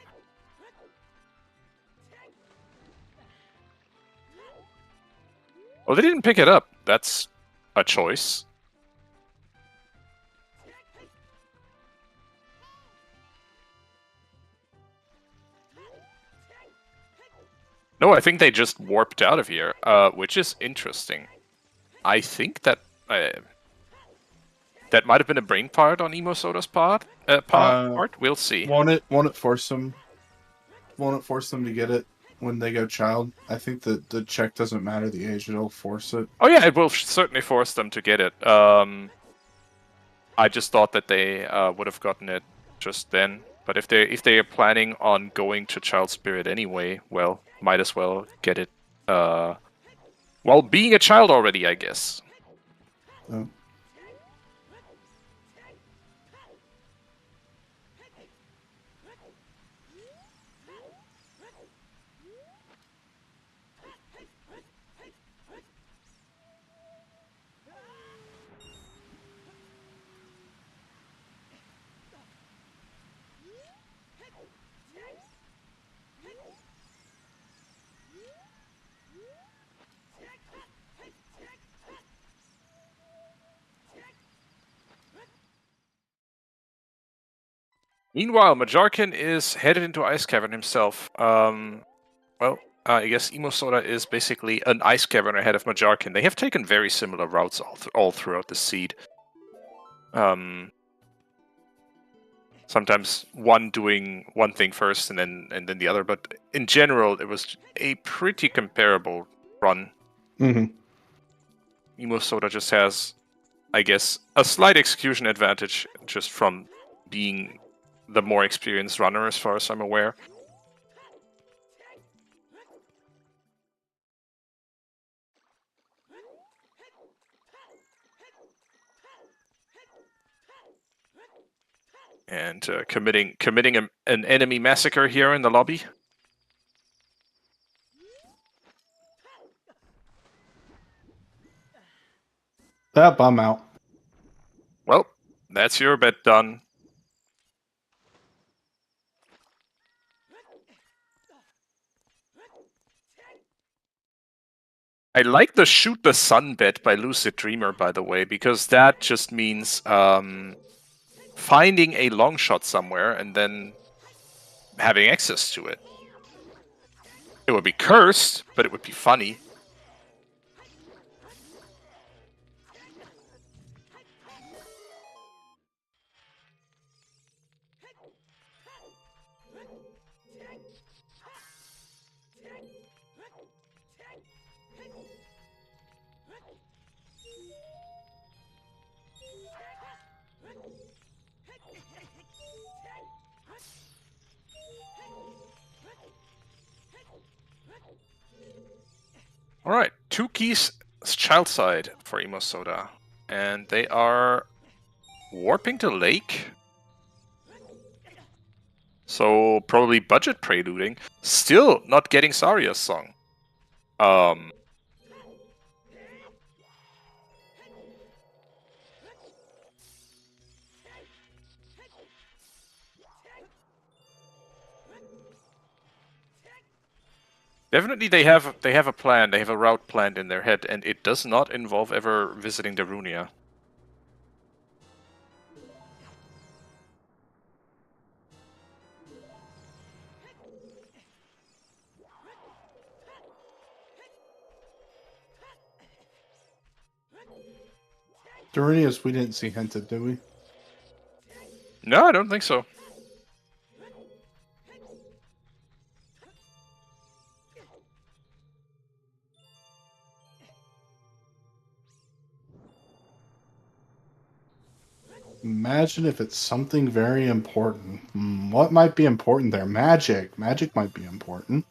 Oh, they didn't pick it up. That's a choice. No, I think they just warped out of here, which is interesting. I think that that might have been a brain fart on Emo Soda's part. We'll see. Won't it force them? Won't it force them to get it when they go child? I think that the check doesn't matter the age; it'll force it. Oh yeah, it will certainly force them to get it. I just thought that they would have gotten it just then. But if they are planning on going to Child Spirit anyway, well, might as well get it while being a child already, I guess. Oh. Meanwhile, Majarkin is headed into Ice Cavern himself. I guess Emo Soda is basically an Ice Cavern ahead of Majarkin. They have taken very similar routes all throughout the seed. Sometimes one doing one thing first and then the other, but in general, it was a pretty comparable run. Mm-hmm. Emo Soda just has, I guess, a slight execution advantage just from being the more experienced runner, as far as I'm aware. And committing an enemy massacre here in the lobby. That bum out. Well, that's your bet done. I like the shoot the sun bet by Lucid Dreamer, by the way, because that just means finding a long shot somewhere and then having access to it. It would be cursed, but it would be funny. Alright, 2 keys child side for Emo Soda. And they are warping to Lake. So probably budget preluding. Still not getting Saria's song. Definitely they have a plan, they have a route planned in their head, and it does not involve ever visiting Darunia. Darunius, we didn't see hinted, did we? No, I don't think so. Imagine if it's something very important. What might be important there? Magic. Magic might be important.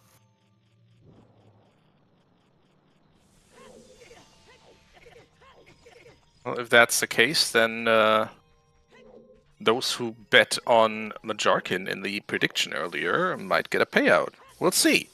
Well, if that's the case, then those who bet on Majarkin in the prediction earlier might get a payout. We'll see.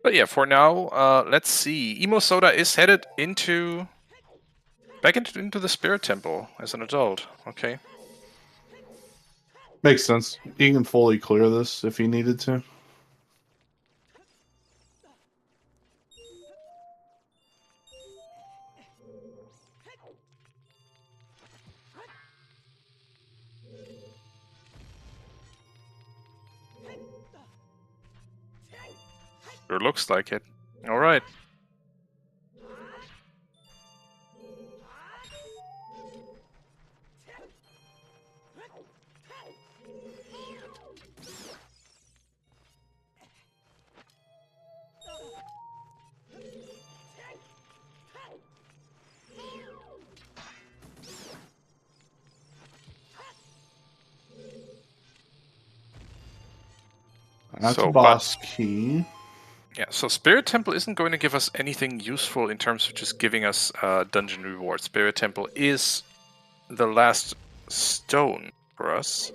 But yeah, for now, let's see. Emo Soda is headed back into the Spirit Temple as an adult. Okay. Makes sense. You can fully clear this if you needed to. Sure looks like it. All right. That's So, a boss key. Yeah, so Spirit Temple isn't going to give us anything useful in terms of just giving us dungeon rewards. Spirit Temple is the last stone for us.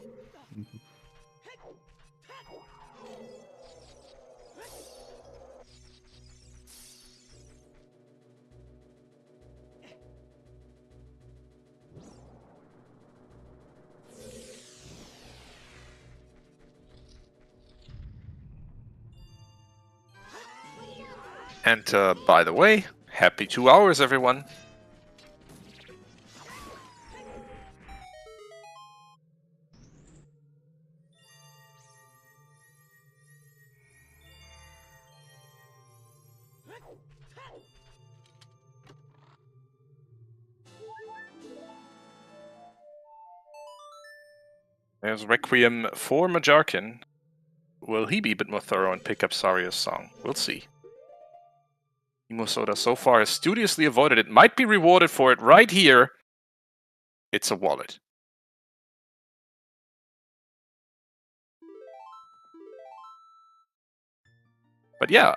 And by the way, happy 2 hours, everyone. There's Requiem for Majarkin. Will he be a bit more thorough and pick up Saria's song? We'll see. Imosoda so far has studiously avoided it. Might be rewarded for it right here. It's a wallet. But yeah,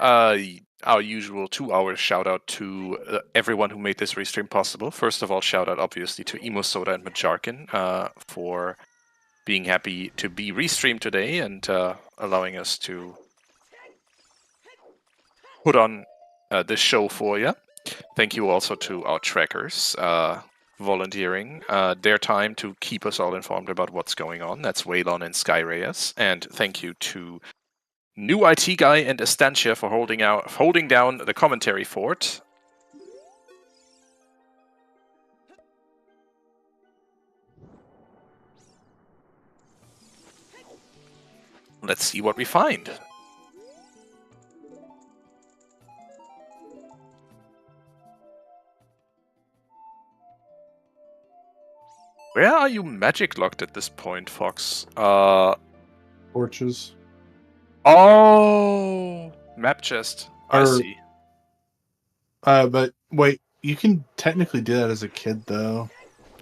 our usual 2 hours shout out to everyone who made this restream possible. First of all, shout out obviously to Imosoda and Majarkin for being happy to be restreamed today and allowing us to put on this show for you. Thank you also to our trackers volunteering their time to keep us all informed about what's going on. That's Waylon and Skyreyes. And thank you to New IT Guy and Estancia for holding down the commentary fort. Let's see what we find. Where are you magic locked at this point, Fox? Torches. Oh, map chest. I see. But wait, you can technically do that as a kid, though,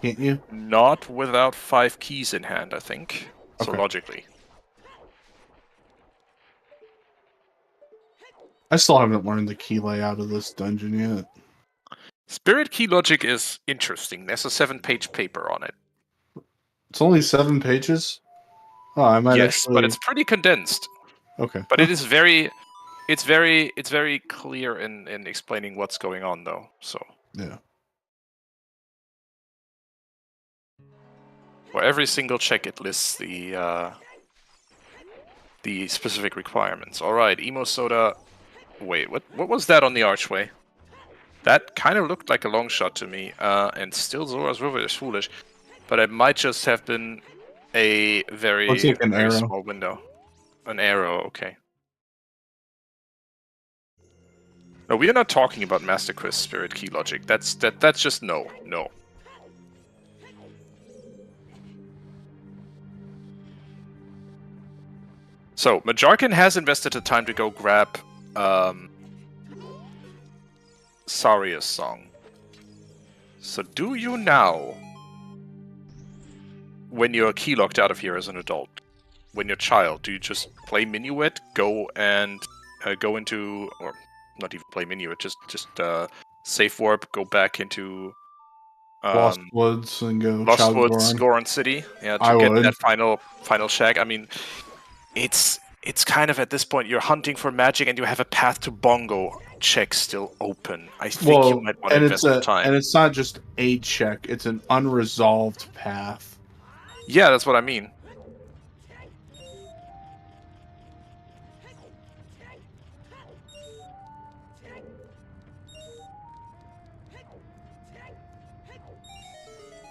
can't you? Not without 5 keys in hand, I think. So Okay. logically. I still haven't learned the key layout of this dungeon yet. Spirit key logic is interesting. There's a 7-page paper on it. It's only 7 pages? Oh, I might Yes, actually... but it's pretty condensed. Okay. But it is very... It's very clear in explaining what's going on, though. So Yeah. for every single check, it lists the specific requirements. All right, Emo Soda. Wait, what was that on the archway? That kind of looked like a long shot to me. And still Zora's River is foolish, but it might just have been a very, Looks like an very arrow. small window. An arrow, okay. No, we are not talking about Master Quest Spirit Key logic. That's just no. So, Majarkin has invested the time to go grab Saria's song. So do you now, when you're key locked out of here as an adult, when you're a child, do you just play Minuet, go and go into, or not even play Minuet, just safe warp, go back into Lost Woods and go Lost Woods, Goron. Goron City, yeah, to I get would. that final shag. I mean, it's kind of at this point you're hunting for magic and you have a path to Bongo check still open. I think you might want to invest some time. And it's not just a check; it's an unresolved path. Yeah, that's what I mean.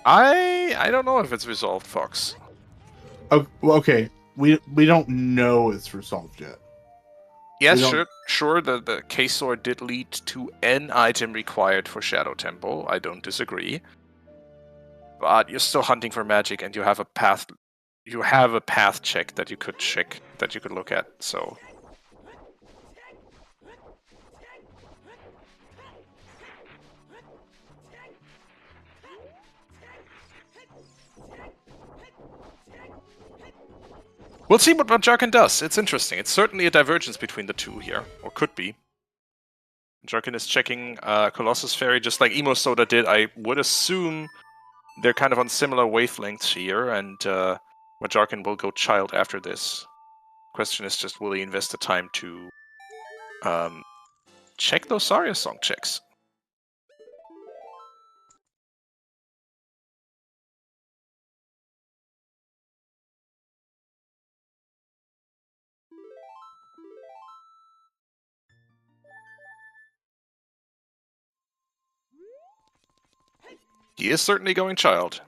I don't know if it's resolved, Fox. Oh, well, okay, we don't know it's resolved yet. Yes, We don't- sure. The case sword did lead to an item required for Shadow Temple. I don't disagree. But you're still hunting for magic, and you have a path. You have a path check that you could look at. So. We'll see what Jarkin does. It's interesting. It's certainly a divergence between the two here, or could be. Jarkin is checking Colossus Fairy just like Emo Soda did. I would assume they're kind of on similar wavelengths here, and Jarkin will go Child after this. Question is just, will he invest the time to check those Saria song checks? He is certainly going Child.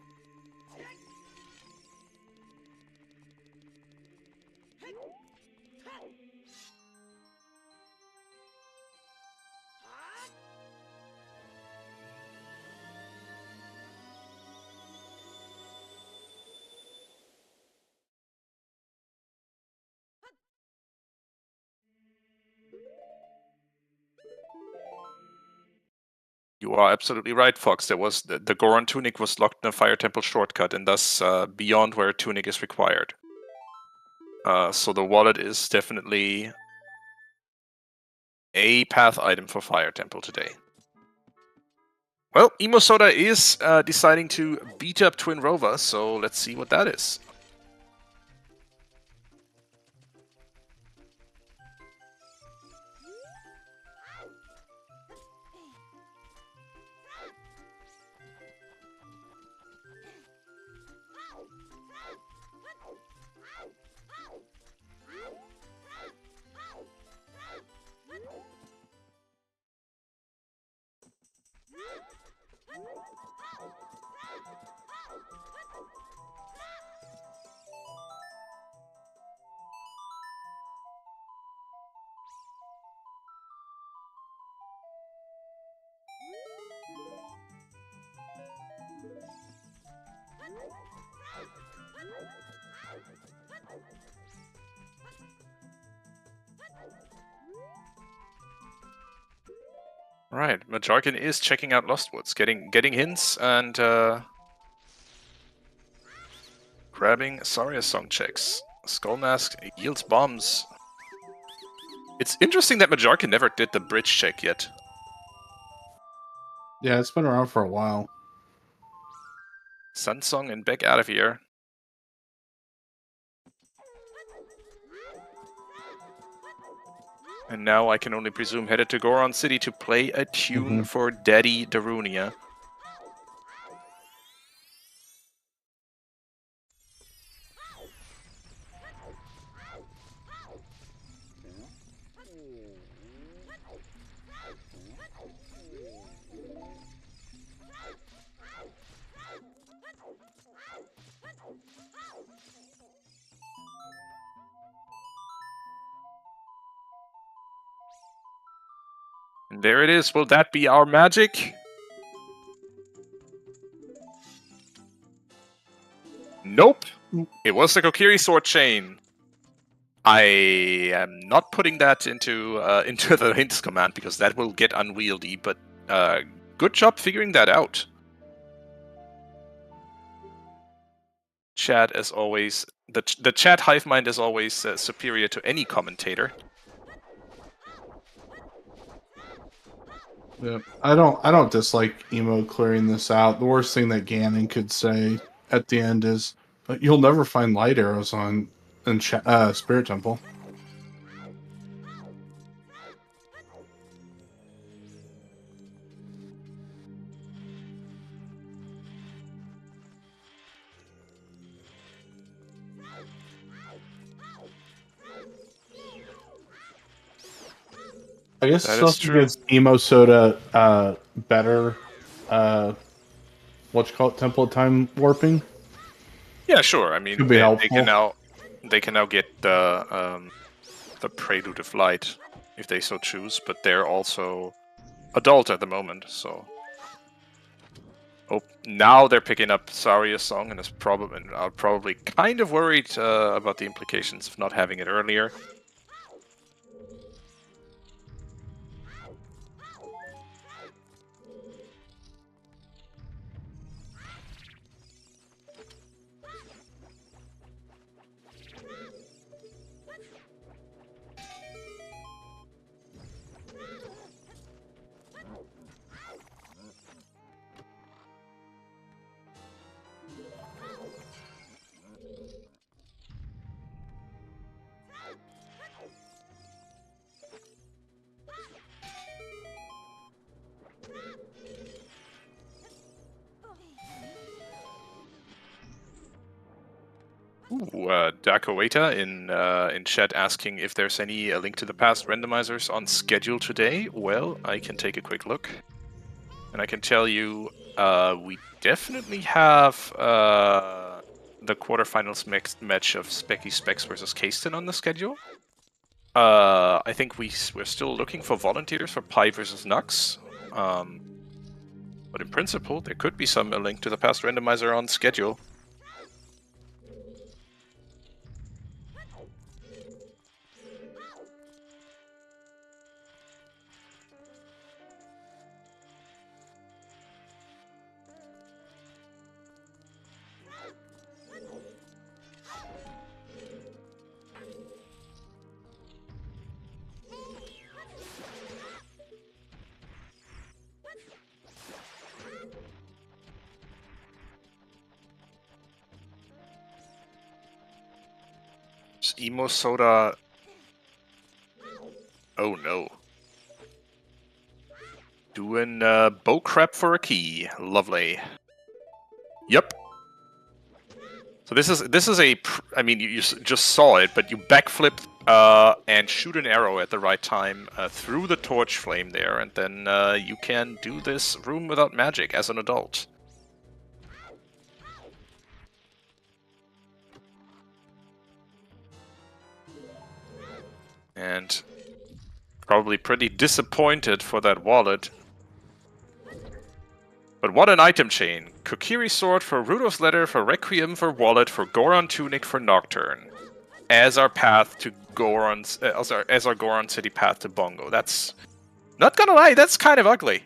You are absolutely right, Fox. There was the Goron tunic was locked in a Fire Temple shortcut, and thus beyond where a tunic is required. So the wallet is definitely a path item for Fire Temple today. Well, Emo Soda is deciding to beat up Twin Rova, so let's see what that is. Right, Majarkin is checking out Lost Woods, getting hints and grabbing Saria song checks. Skull Mask yields bombs. It's interesting that Majarkin never did the bridge check yet. Yeah, it's been around for a while. Sunsong and back out of here. And now I can only presume headed to Goron City to play a tune for Daddy Darunia. And there it is. Will that be our magic? Nope. It was the Kokiri sword chain. I am not putting that into the hints command because that will get unwieldy, but good job figuring that out. Chat, as always, the chat hive mind is always superior to any commentator. Yeah, I don't dislike Emo clearing this out. The worst thing that Ganon could say at the end is, "But you'll never find light arrows in Spirit Temple." I guess That it is also true. gives Emo Soda better Temple of Time warping. Yeah, sure. I mean, Could be they helpful. can now get the Prelude of Light if they so choose, but they're also adult at the moment, so. Oh, now they're picking up Saria's song, and are probably kind of worried about the implications of not having it earlier. Dakoeta in chat asking if there's any Link to the Past randomizers on schedule today. Well, I can take a quick look, and I can tell you we definitely have the quarterfinals match of Specky Specs versus Kasten on the schedule. I think we're still looking for volunteers for Pi versus Nux. But in principle, there could be some Link to the Past randomizer on schedule. Emo Soda. Oh no. Doing bow crap for a key. Lovely. Yep. So this is a. I mean, you just saw it, but you backflip and shoot an arrow at the right time through the torch flame there, and then you can do this room without magic as an adult. And probably pretty disappointed for that wallet. But what an item chain. Kokiri Sword for Rudolph's Letter, for Requiem for Wallet, for Goron Tunic for Nocturne. As our path to Goron's... as our Goron City path to Bongo. That's... Not gonna lie, that's kind of ugly.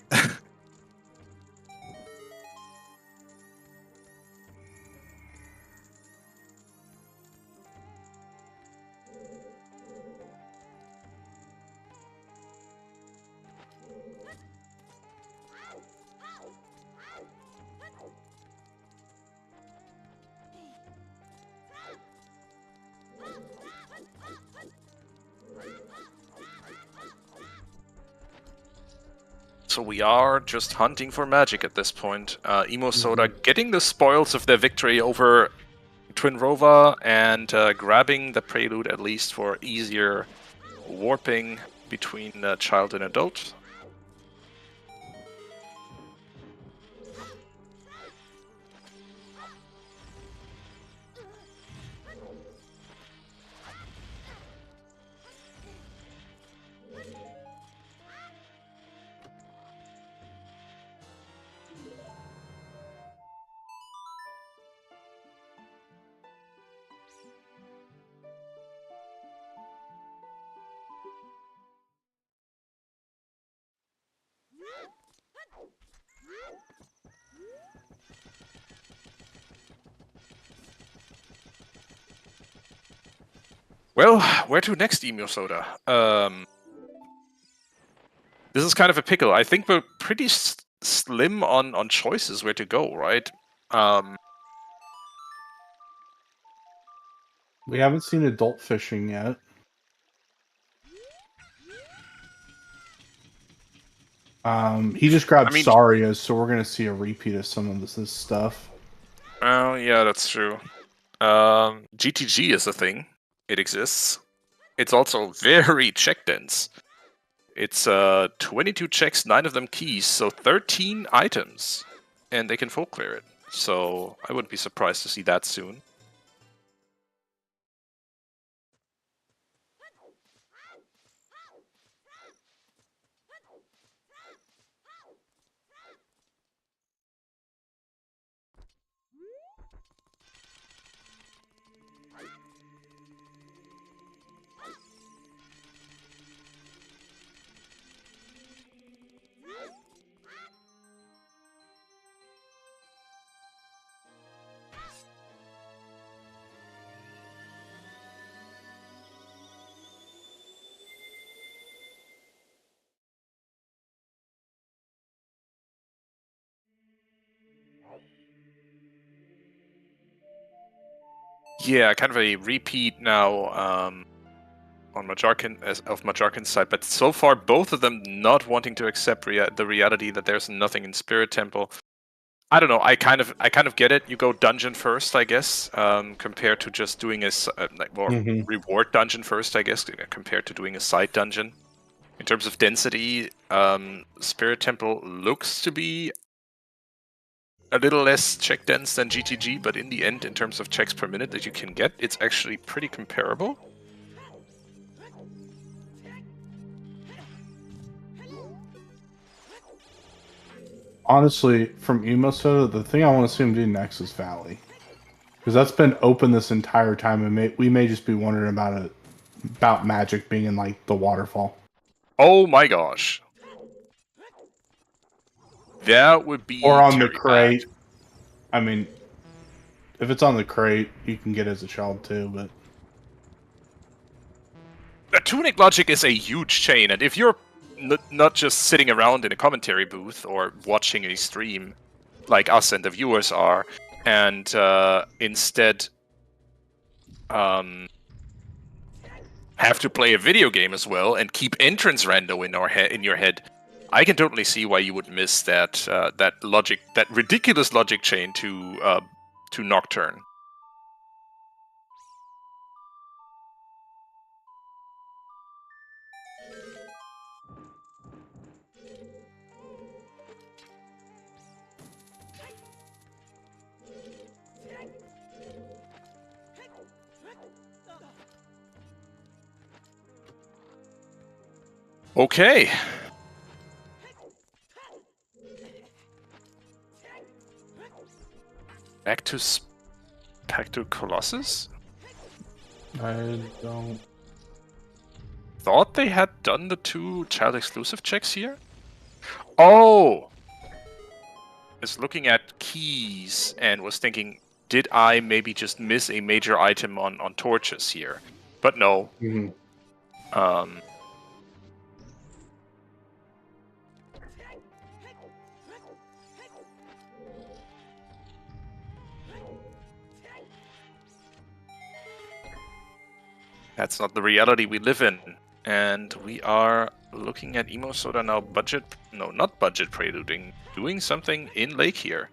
So we are just hunting for magic at this point. Emo Soda getting the spoils of their victory over Twinrova and grabbing the Prelude at least for easier warping between child and adult. Well, where to next, Emo Soda? This is kind of a pickle. I think we're pretty slim on choices where to go, right? We haven't seen adult fishing yet. He just grabbed Saria's, so we're gonna see a repeat of some of this stuff. Oh, yeah, that's true. GTG is a thing. It exists. It's also very check dense. It's 22 checks, 9 of them keys, so 13 items. and they can full clear it. So I wouldn't be surprised to see that soon. Yeah, kind of a repeat now on Majarkin's side, but so far both of them not wanting to accept the reality that there's nothing in Spirit Temple. I don't know. I kind of get it. You go dungeon first, I guess, compared to just doing reward dungeon first, I guess, compared to doing a side dungeon. In terms of density, Spirit Temple looks to be a little less check dense than GTG, but in the end, in terms of checks per minute that you can get, it's actually pretty comparable. Honestly, from Emo Soda, the thing I want to see him do next is Valley. Because that's been open this entire time, and we may just be wondering about magic being in, like, the waterfall. Oh my gosh. That would be Or on the bad. crate. I mean, if it's on the crate, you can get it as a child too, but... Tunic logic is a huge chain, and if you're not just sitting around in a commentary booth or watching a stream, like us and the viewers are, and instead have to play a video game as well and keep entrance rando in your head, I can totally see why you would miss that that ridiculous logic chain to Nocturne. Okay. Back to Colossus? I don't... Thought they had done the 2 child exclusive checks here? Oh! Is looking at keys and was thinking, did I maybe just miss a major item on torches here? But no. That's not the reality we live in. And we are looking at Emo Soda now not budget preluding, doing something in Lake here.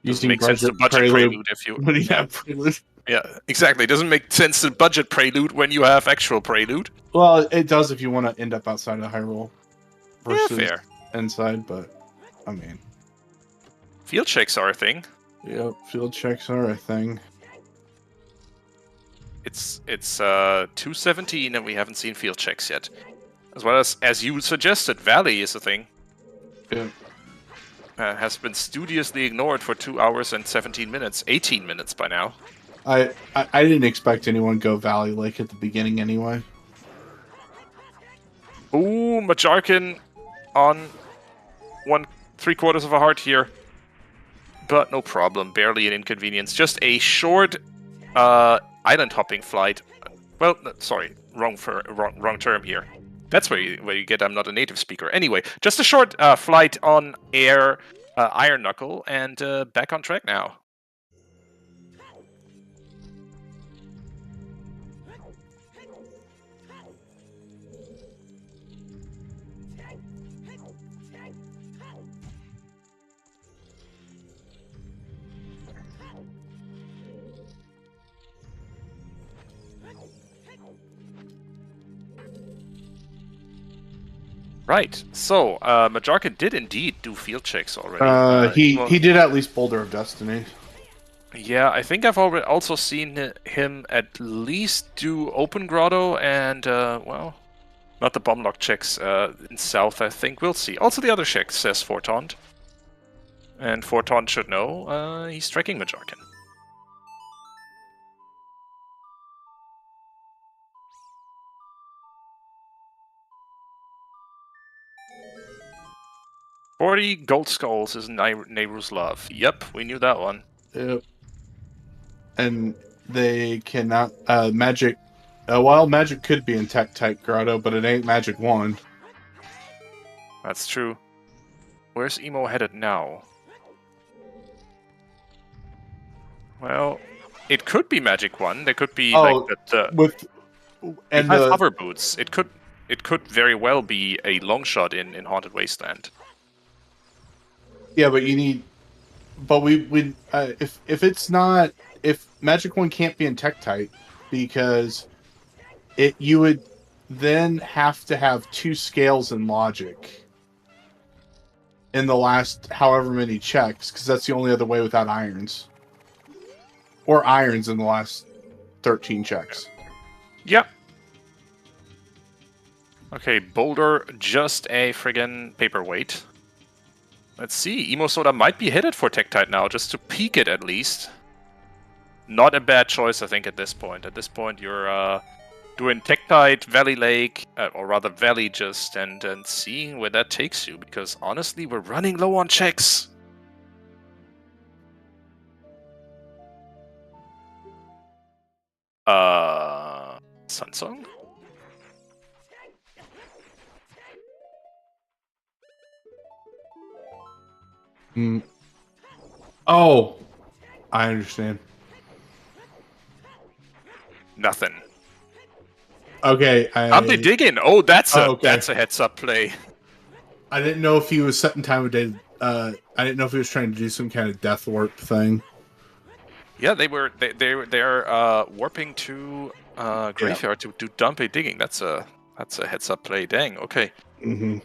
Doesn't make sense to budget prelude if you... When you have prelude. Yeah, exactly. It doesn't make sense to budget prelude when you have actual prelude. Well, it does if you want to end up outside of Hyrule versus fair. Inside, but I mean... Field checks are a thing. Yep, field checks are a thing. It's 2:17 and we haven't seen field checks yet. As well as you suggested, Valley is a thing. Yeah. Has been studiously ignored for 2 hours and 17 minutes, 18 minutes by now. I didn't expect anyone to go Valley Lake at the beginning anyway. Ooh, Majarkin on 1/3 of a heart here. But no problem, barely an inconvenience. Just a short island hopping flight. Well, sorry, wrong term here. That's where you get I'm not a native speaker. Anyway, just a short flight on air Iron Knuckle and back on track now. Right. So, Majarkin did indeed do field checks already. He did at least Boulder of Destiny. Yeah, I think I've already also seen him at least do Open Grotto and, well, not the Bomblock checks in South, I think. We'll see. Also the other checks, says Fortaunt. And Fortaunt should know he's tracking Majarkin. $40 gold skulls is Nehru's love. Yep, we knew that one. Yep. And they cannot magic. Well, magic could be in Tektite Grotto, but it ain't magic wand. That's true. Where's Emo headed now? Well, it could be magic one. There could be like that. With and the hover boots. It could very well be a long shot in Haunted Wasteland. Yeah, but you need. But if it's not, if magic one can't be in Tektite, because you would then have to have 2 scales in logic in the last however many checks, because that's the only other way without irons. Or irons in the last 13 checks. Yep. Okay, Boulder, just a friggin' paperweight. Let's see, Emo Soda might be headed for Tektite now, just to peek it at least. Not a bad choice, I think, at this point. At this point, you're doing Tektite, Valley Lake, or rather Valley just, and seeing where that takes you, because honestly, we're running low on checks. Sunsong? Oh, I understand. Nothing. Okay, I'm digging. Oh, that's a heads up play. I didn't know if he was setting time of day. I didn't know if he was trying to do some kind of death warp thing. Yeah, they're warping to graveyard to do Dumpe digging. That's a heads up play. Dang. Okay. Mm-hmm.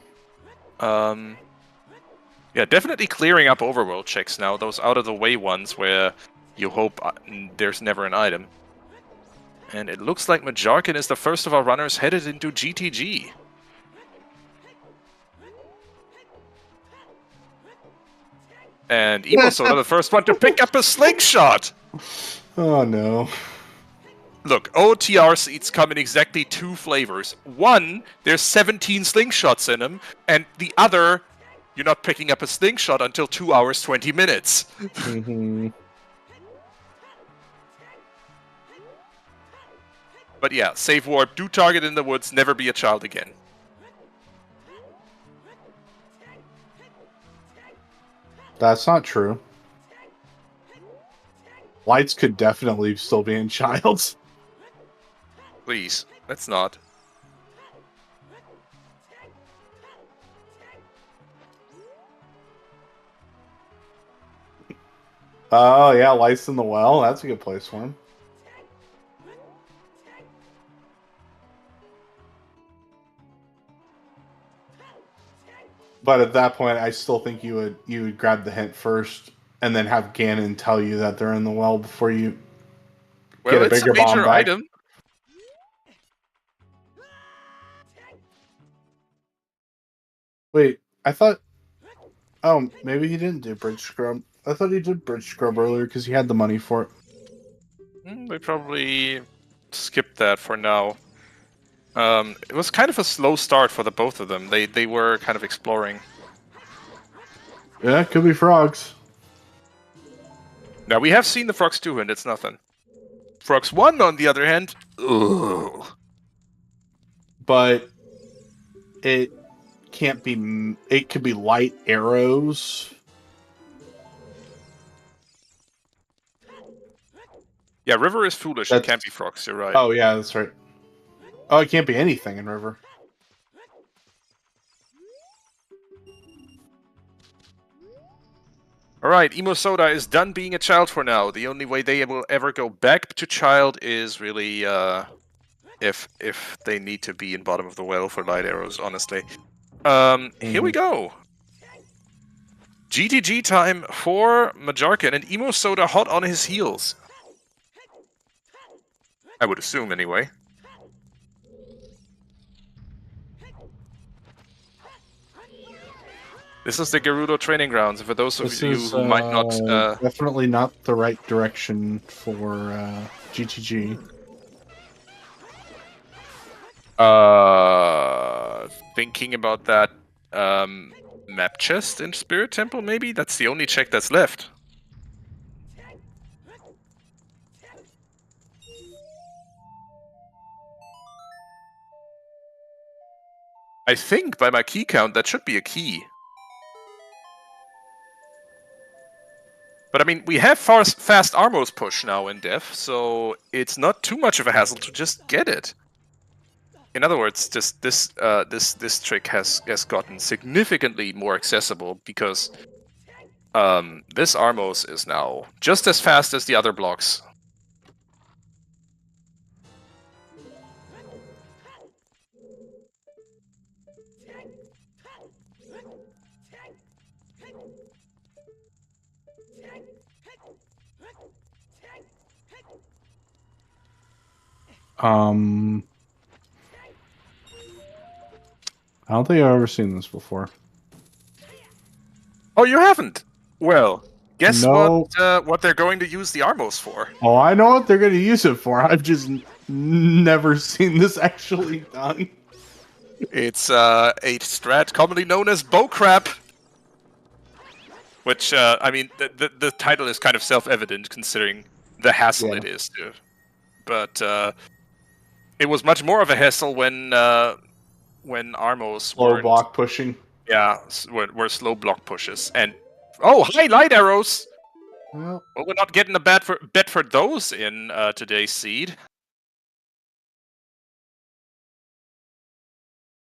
Yeah, definitely clearing up overworld checks now. Those out of the way ones where you hope there's never an item. And it looks like Majarkin is the first of our runners headed into GTG. And Emo Soda, the first one to pick up a slingshot! Oh no. Look, OTR seeds come in exactly 2 flavors. One, there's 17 slingshots in them, and the other, you're not picking up a slingshot until 2 hours, 20 minutes. Mm-hmm. But yeah, save warp, do target in the woods, never be a child again. That's not true. Lights could definitely still be in Childs. Please, let's not. Oh yeah, Lights in the Well. That's a good place for him. But at that point, I still think you would grab the hint first, and then have Ganon tell you that they're in the well before you get a bigger bomb back. Item. Wait, I thought. Oh, maybe he didn't do Bridge Scrub. I thought he did Bridge Scrub earlier because he had the money for it. They probably skipped that for now. It was kind of a slow start for the both of them. They were kind of exploring. Yeah, it could be frogs. Now, we have seen the Frogs 2, and it's nothing. Frogs 1, on the other hand, ugh. But it can't be... It could be light arrows. Yeah, River is foolish. It can't be Frogs, you're right. Oh, yeah, that's right. Oh, it can't be anything in River. Alright, Emo Soda is done being a child for now. The only way they will ever go back to child is really if they need to be in bottom of the well for light arrows, honestly. Here we go. GTG time for Majarkin, and Emo Soda hot on his heels. I would assume, anyway. This is the Gerudo training grounds. For those of you who might not, definitely not the right direction for GTG. Thinking about that map chest in Spirit Temple, maybe? That's the only check that's left. I think, by my key count, that should be a key. But I mean, we have fast Armos push now in Dev, so it's not too much of a hassle to just get it. In other words, just this trick has gotten significantly more accessible because this Armos is now just as fast as the other blocks. I don't think I've ever seen this before. Oh, you haven't? Well, guess No. what they're going to use the Armos for. Oh, I know what they're going to use it for. I've just never seen this actually done. It's a strat commonly known as bow crap. Which, I mean, the title is kind of self-evident considering the hassle it is to. But it was much more of a hassle when Armos Slow block pushing. Yeah, were slow block pushes. And oh, hi, light arrows! Well, we're not getting a bet for those in today's seed.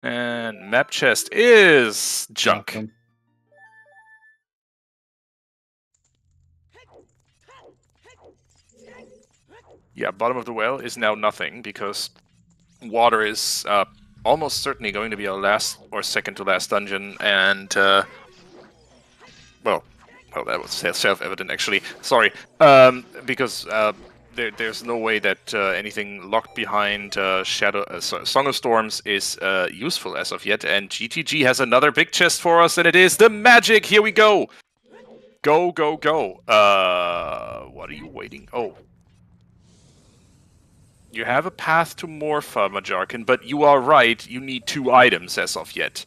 And map chest is junk. Nothing. Yeah, bottom of the well is now nothing because water is almost certainly going to be our last or second to last dungeon, and well, that was self-evident actually. Sorry, because there's no way that anything locked behind Song of Storms is useful as of yet, and GTG has another big chest for us, and it is the magic. Here we go. Go, go, go. What are you waiting? Oh. You have a path to Morpha, Majarkin, but you are right, you need 2 items as of yet.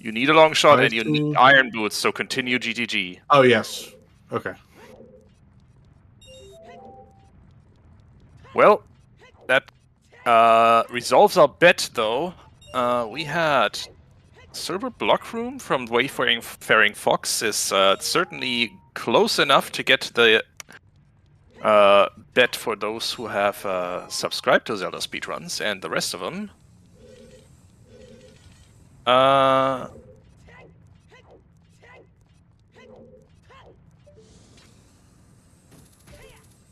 You need a long shot and you need iron boots, so continue GTG. Oh, yes. Okay. Well, that resolves our bet, though. We had Silver Block Room from Wayfaring Fox is certainly close enough to get the bet for those who have subscribed to ZeldaSpeedRuns, and the rest of them.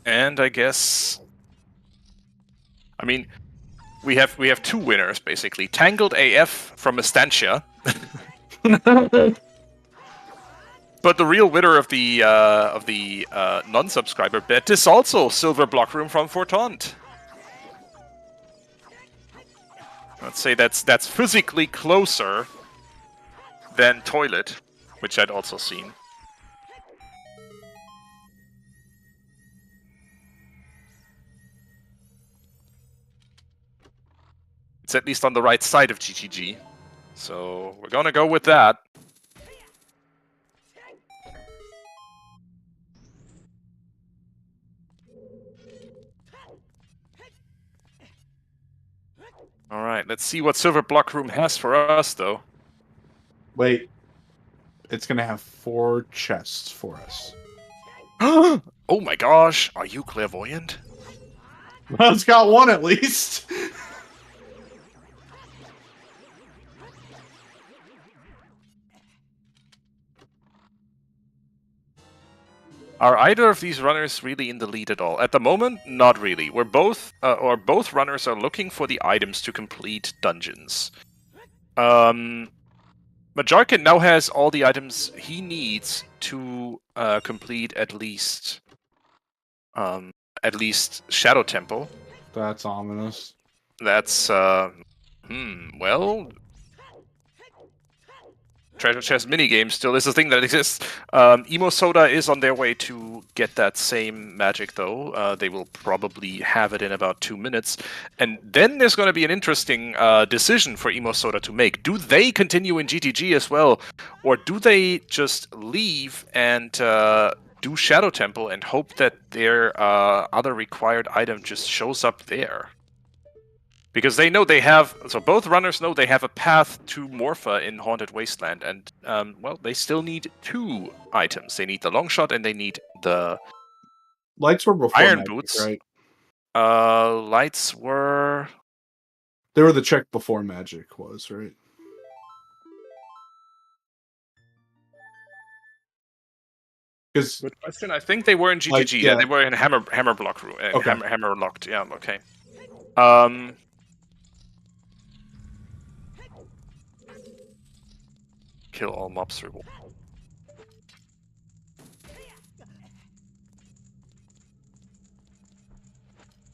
And I guess, I mean, we have 2 winners basically. Tangled AF from Estancia. But the real winner of the non-subscriber bet is also Silver Block Room from Fortaunt. Let's say that's physically closer than Toilet, which I'd also seen. It's at least on the right side of GTG, so we're gonna go with that. Alright, let's see what Silver Block Room has for us, though. Wait. It's going to have 4 chests for us. Oh my gosh, are you clairvoyant? Well, it's got 1 at least. Are either of these runners really in the lead at all? At the moment, not really. We're both, or both runners are looking for the items to complete dungeons. Majarkin now has all the items he needs to complete at least Shadow Temple. That's ominous. That's well, Treasure Chest minigame still is a thing that exists. Emo Soda is on their way to get that same magic, though. They will probably have it in about 2 minutes. And then there's going to be an interesting decision for Emo Soda to make. Do they continue in GTG as well? Or do they just leave and do Shadow Temple and hope that their other required item just shows up there? Because they know they have, so both runners know they have a path to Morpha in Haunted Wasteland, and, well, they still need 2 items. They need the long shot and they need the Lights were before iron magic, boots. right? Lights were... They were the check before magic was, right? Because Good question. I think they were in GTG. Like, Yeah, yeah. they were in hammer block room. Okay. Hammer locked. Yeah, okay. Kill all mobs reward.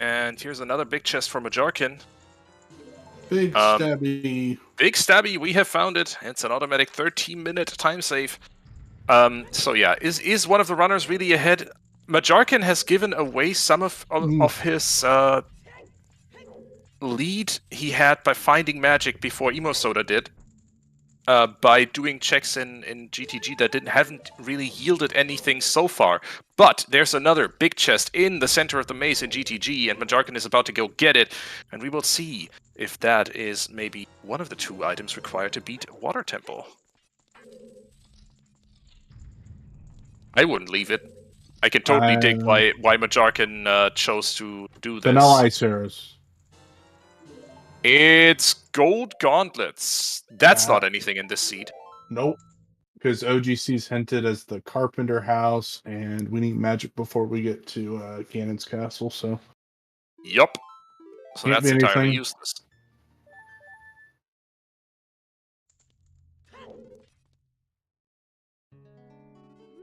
And here's another big chest for Majarkin. big stabby. Big Stabby, we have found it. It's an automatic 13-minute time save. So yeah, is one of the runners really ahead? Majarkin has given away some of his lead he had by finding magic before Emo Soda did. By doing checks in GTG that haven't really yielded anything so far. But there's another big chest in the center of the maze in GTG, and Majarkin is about to go get it, and we will see if that is maybe one of the 2 items required to beat Water Temple. I wouldn't leave it. I can totally dig why Majarkin chose to do this. Vanilla Ice Arrows. It's gold gauntlets. That's not anything in this seed. Nope. Because OGC's hinted as the Carpenter House, and we need magic before we get to Ganon's Castle, so... Yup. So Can't that's be entirely anything. useless.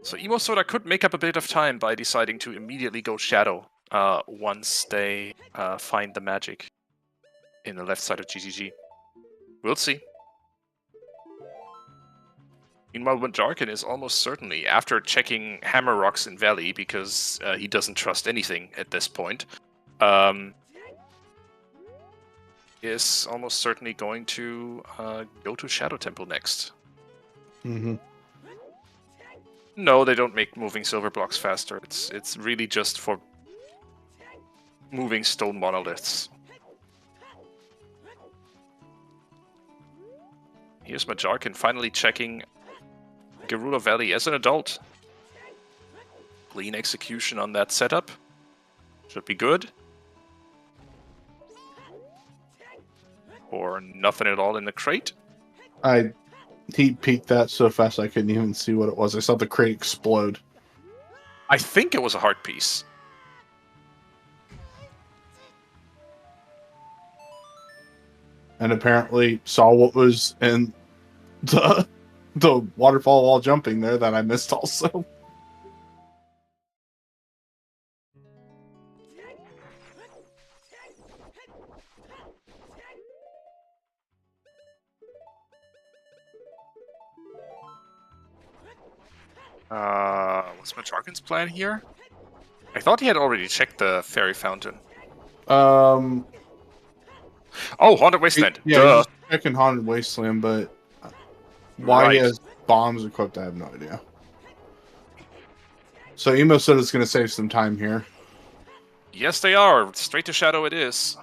So Emo Soda could make up a bit of time by deciding to immediately go Shadow once they find the magic in the left side of GGG. We'll see. Meanwhile, Majarkin is almost certainly, after checking Hammer Rocks in Valley, because he doesn't trust anything at this point, is almost certainly going to go to Shadow Temple next. Mm-hmm. No, they don't make moving silver blocks faster. It's really just for moving stone monoliths. Here's Majarkin finally checking Gerudo Valley as an adult. Clean execution on that setup. Should be good. Or nothing at all in the crate. He peeked that so fast I couldn't even see what it was. I saw the crate explode. I think it was a heart piece. And apparently saw what was in the waterfall while jumping there that I missed also. What's Majarkin's plan here? I thought he had already checked the fairy fountain. Oh, Haunted Wasteland. Yeah, he's checking Haunted Wasteland, but why he has bombs equipped, I have no idea. So Emo said it's going to save some time here. Yes, they are. Straight to Shadow it is.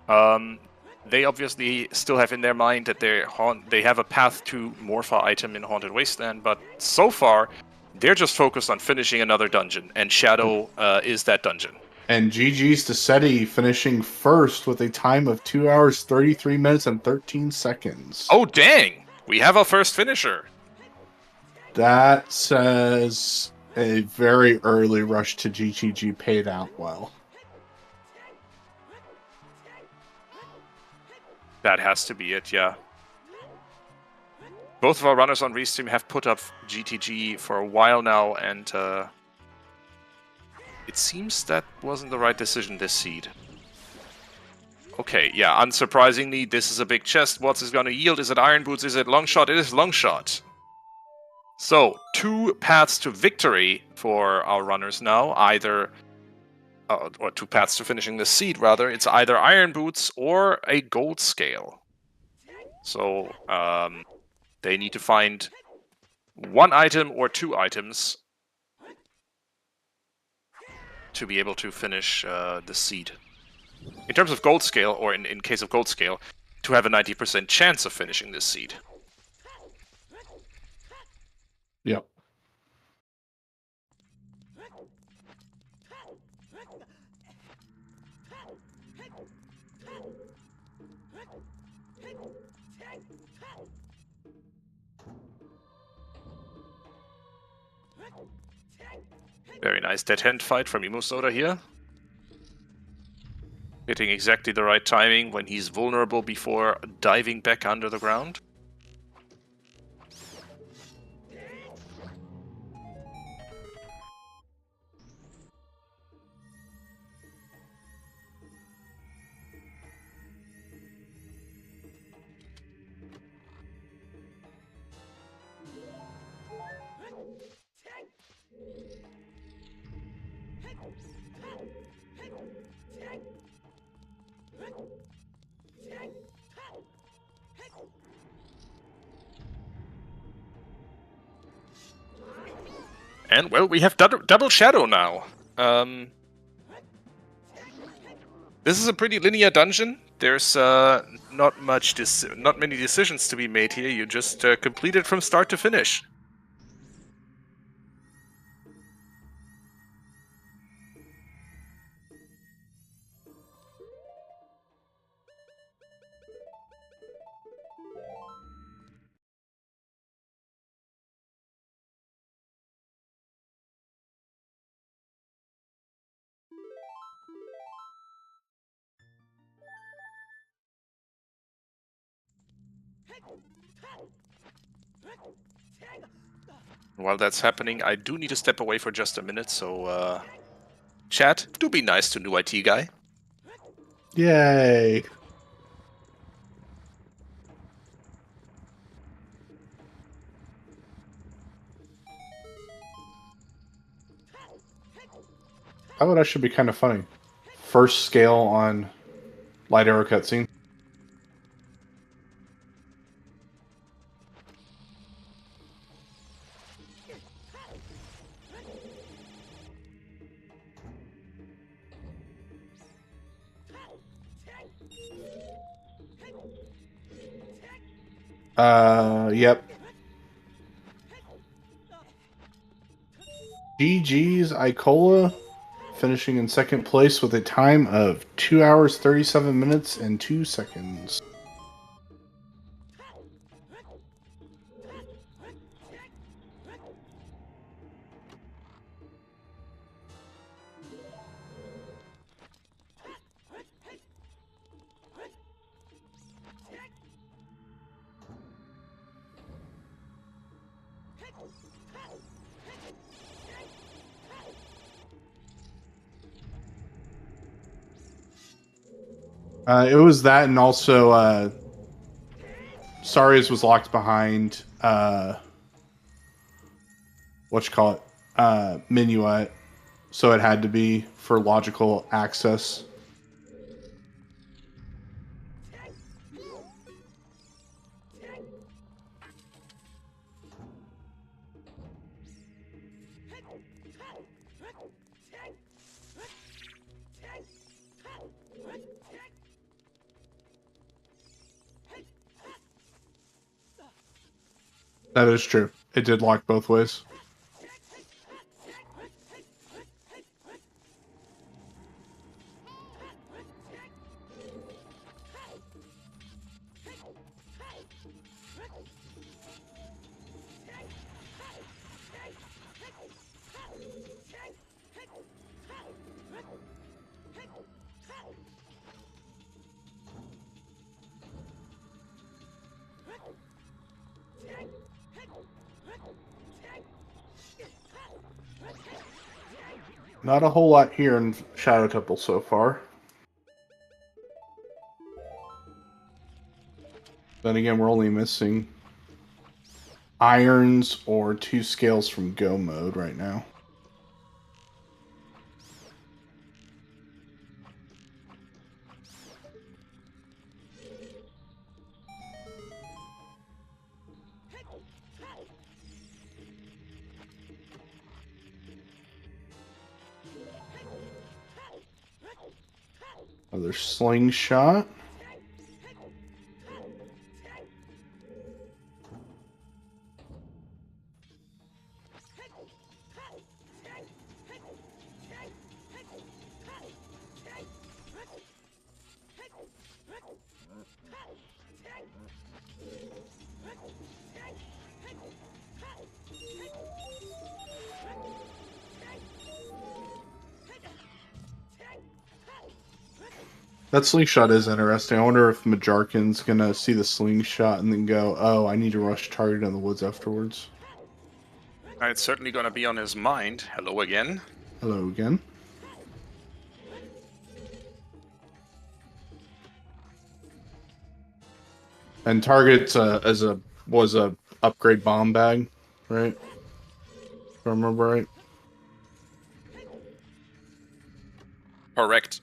They obviously still have in their mind that they have a path to Morpha item in Haunted Wasteland, but so far, they're just focused on finishing another dungeon, and Shadow is that dungeon. And GG's to SETI finishing first with a time of 2 hours, 33 minutes, and 13 seconds. Oh, dang! We have our first finisher. That says a very early rush to GGG paid out well. That has to be it, yeah. Both of our runners on Restream have put up GTG for a while now, and it seems that wasn't the right decision this seed. Okay, yeah, unsurprisingly, this is a big chest. What's it going to yield? Is it Iron Boots? Is it Long Shot? It is Long Shot. So, 2 paths to victory for our runners now. Either, or 2 paths to finishing the seed, rather. It's either Iron Boots or a Gold Scale. So, they need to find 1 item or 2 items to be able to finish the seed. In terms of Gold Scale, or in case of Gold Scale, to have a 90% chance of finishing this seed. Yep. Very nice dead hand fight from Emo Soda here. Hitting exactly the right timing when he's vulnerable before diving back under the ground. And, well, we have double Shadow now. This is a pretty linear dungeon. There's not many decisions to be made here. You just complete it from start to finish. While that's happening, I do need to step away for just a minute, so chat, do be nice to new IT guy. Yay. I thought that should be kind of funny. First scale on light arrow cutscene. Yep. GG's Icola finishing in second place with a time of 2 hours, 37 minutes, and 2 seconds. It was that, and also Sarius was locked behind Minuet, so it had to be for logical access. That is true. It did lock both ways. Not a whole lot here in Shadow Temple so far. Then again, we're only missing irons or 2 scales from Go mode right now. Another slingshot. That slingshot is interesting. I wonder if Majarkin's gonna see the slingshot and then go, oh, I need to rush target in the woods afterwards. It's certainly going to be on his mind. Hello again. Hello again. And target was a upgrade bomb bag, right? If I remember right. Correct.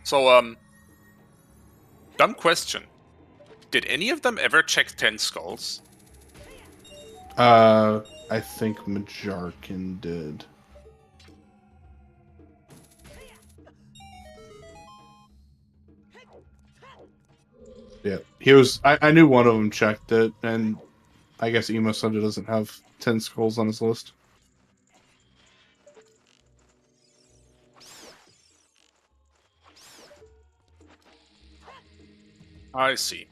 So, dumb question. Did any of them ever check 10 skulls? I think Majarkin did. Yeah, he was. I knew one of them checked it, and I guess Emo Sunday doesn't have 10 skulls on his list. I see.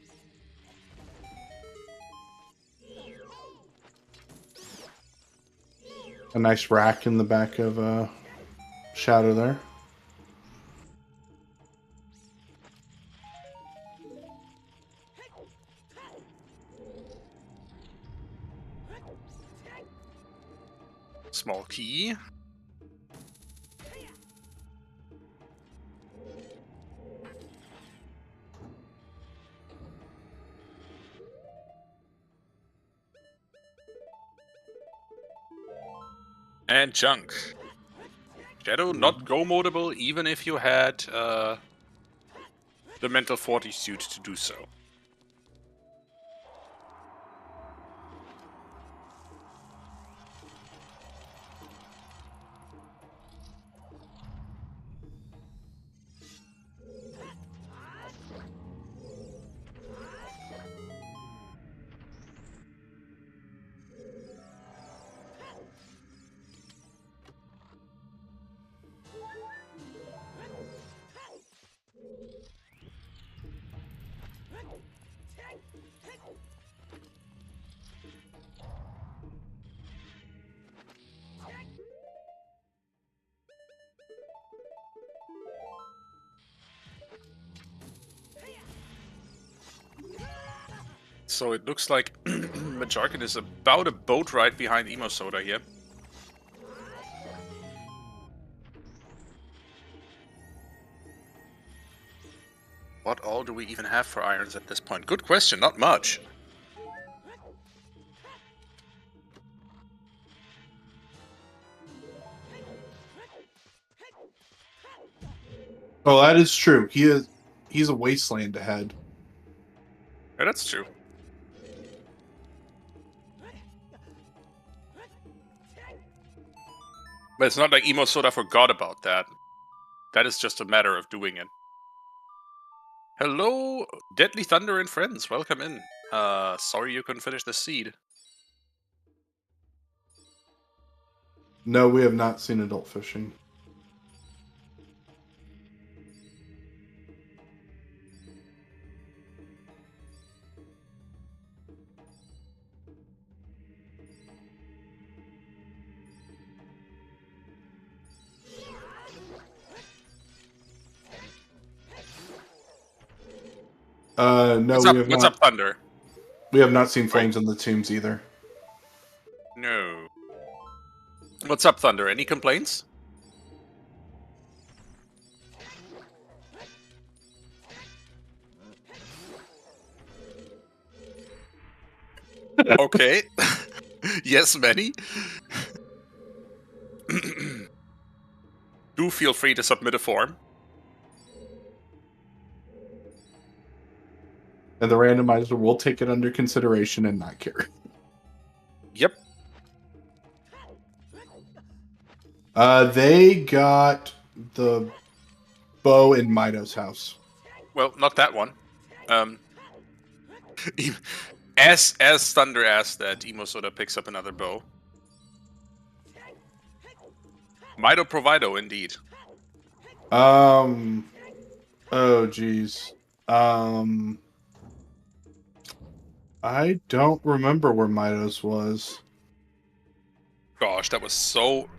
A nice rack in the back of Shadow there. Small key. And junk. Shadow not go modable even if you had the mental fortitude to do so. So it looks like Majarkin is about a boat ride behind Emo Soda here. What all do we even have for irons at this point? Good question, not much. Oh, that is true. He's a wasteland ahead. Yeah, that's true. But it's not like Emo Soda forgot about that. That is just a matter of doing it. Hello, Deadly Thunder and friends. Welcome in. Sorry you couldn't finish the seed. No, we have not seen adult fishing. No, What's up, Thunder? We have not seen flames in the tombs either. No. What's up, Thunder? Any complaints? Okay. Yes, many. Do feel free to submit a form. And the randomizer will take it under consideration and not care. Yep. They got the bow in Mido's house. Well, not that one. As Thunder asked that, Emo Soda picks up another bow. Mido Provido, indeed. Oh, geez. I don't remember where Midos was. Gosh, that was so...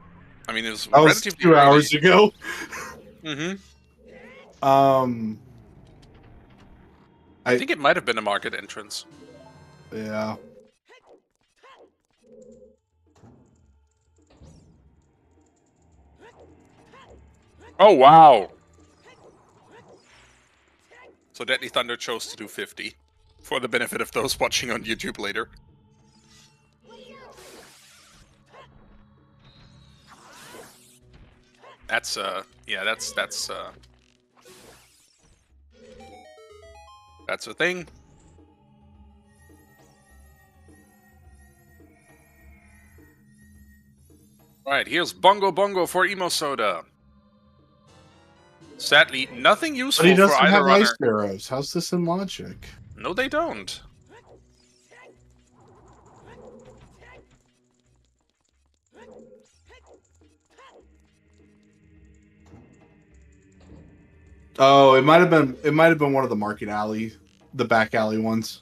I mean, it was That was relatively 2 hours early. ago. Mm-hmm. I think it might have been a market entrance. Yeah. Oh, wow! So Deadly Thunder chose to do 50. For the benefit of those watching on YouTube later. That's, yeah, that's a thing. Alright, here's Bongo Bongo for Emo Soda. Sadly, nothing useful But he for doesn't either have runner. ice arrows. How's this in logic? No, they don't. Oh, it might have been one of the market alley, the back alley ones.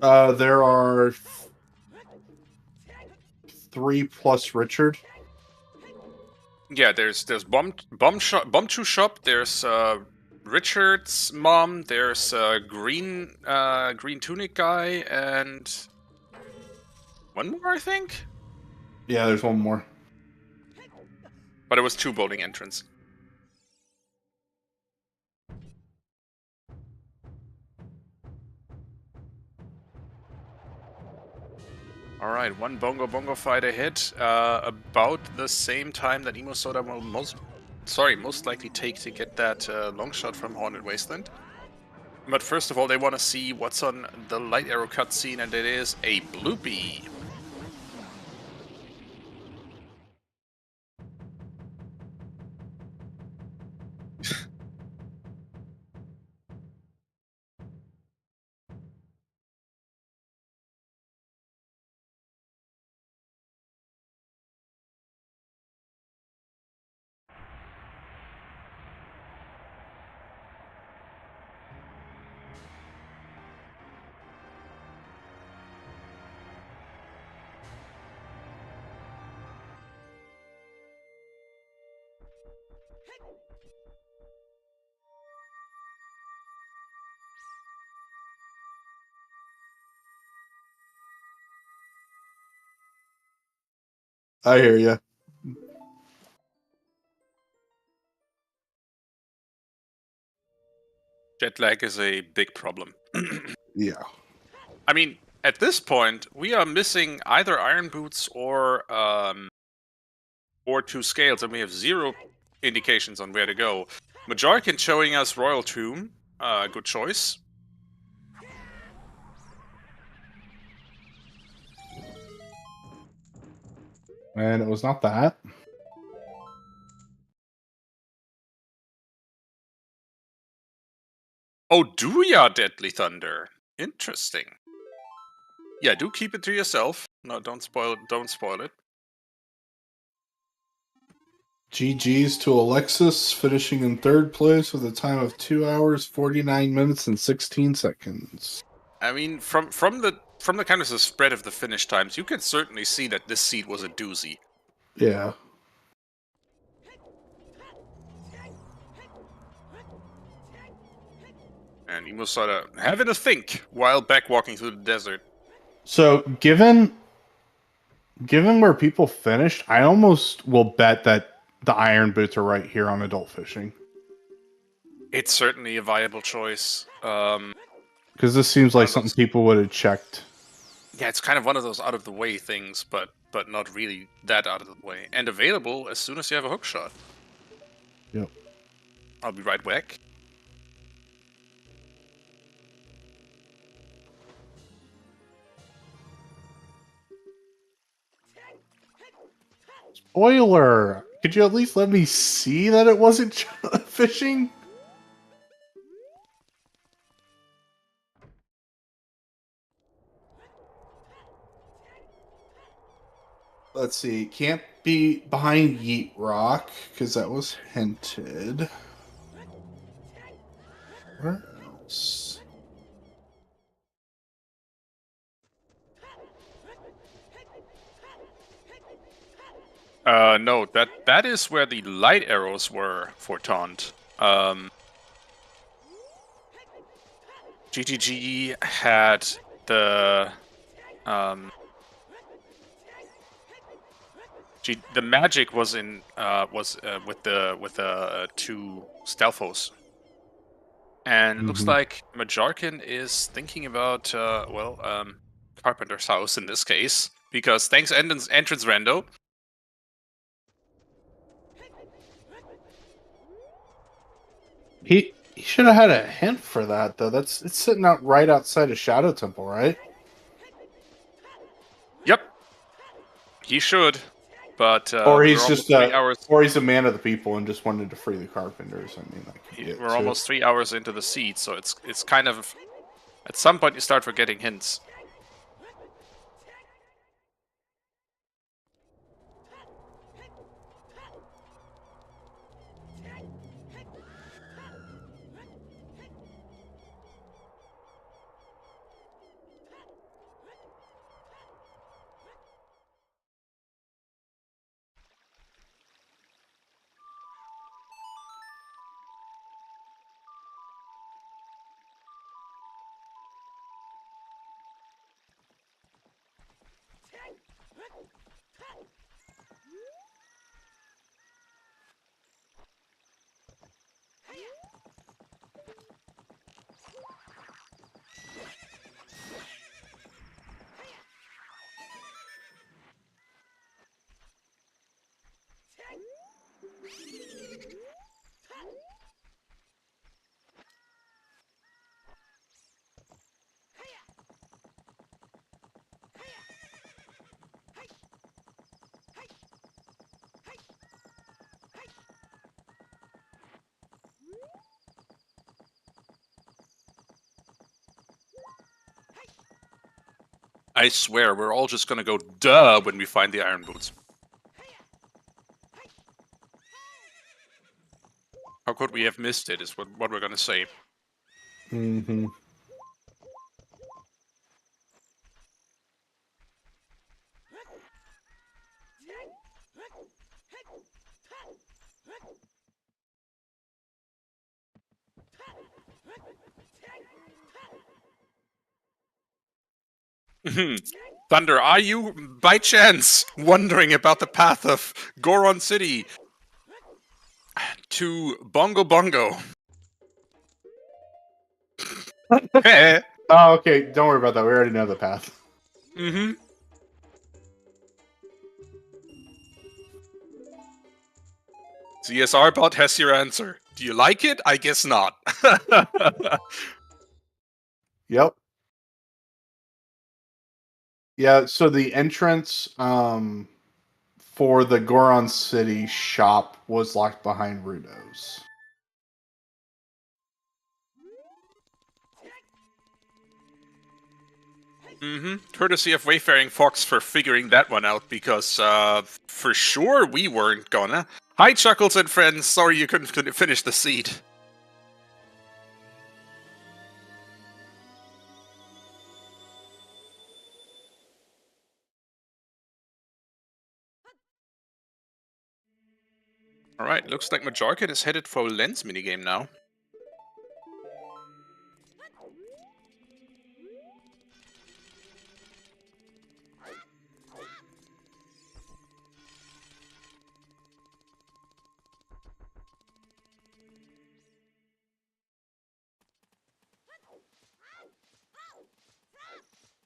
There are 3 plus Richard. Yeah, there's Bomb Chew Shop, there's Richard's mom, there's Green Tunic guy, and one more, I think? Yeah, there's one more. But it was 2 bowling entrants. Alright, 1 Bongo Bongo fighter hit, about the same time that Emo Soda will most likely take to get that long shot from Haunted Wasteland. But first of all, they want to see what's on the light arrow cutscene, and it is a bloopy. I hear you. Jet lag is a big problem. Yeah. I mean, at this point, we are missing either Iron Boots or 2 scales, and we have 0 indications on where to go. Majorcan showing us Royal Tomb. Good choice. And it was not that. Oh, do ya, Deadly Thunder? Interesting. Yeah, do keep it to yourself. No, don't spoil it. Don't spoil it. GG's to Alexis, finishing in 3rd place with a time of 2 hours, 49 minutes, and 16 seconds. I mean, from the kind of the spread of the finish times, you can certainly see that this seed was a doozy. Yeah. And he was sort of having a think while back walking through the desert. So, given where people finished, I almost will bet that the iron boots are right here on adult fishing. It's certainly a viable choice. Because this seems like something people would have checked. Yeah, it's kind of one of those out of the way things, but not really that out of the way. And available as soon as you have a hook shot. Yep. I'll be right back. Spoiler! Could you at least let me see that it wasn't fishing? Let's see. Can't be behind Yeet Rock, because that was hinted. Where else? No, that is where the light arrows were for taunt. GTG had the the magic was in with the 2 Stealthos. And it looks like Majorcan is thinking about Carpenter's house in this case, because thanks entrance rando. He should have had a hint for that, though. It's sitting out right outside of Shadow Temple, right? Yep, he should, but or he's just 3 hours. Or he's a man of the people and just wanted to free the carpenters. I mean, We're almost 3 hours into the seed, so it's kind of at some point you start forgetting hints. I swear, we're all just gonna go duh when we find the iron boots. How could we have missed it, is what we're gonna say. Mm-hmm. Thunder, are you, by chance, wondering about the path of Goron City to Bongo Bongo? Oh, okay. Don't worry about that. We already know the path. Mm-hmm. CSR bot has your answer. Do you like it? I guess not. Yep. Yeah, so the entrance for the Goron City shop was locked behind Rudos. Courtesy of Wayfaring Fox for figuring that one out, because for sure we weren't gonna. Hi, Chuckles and friends. Sorry you couldn't finish the seed. Alright, looks like Majorcan is headed for a lens minigame now.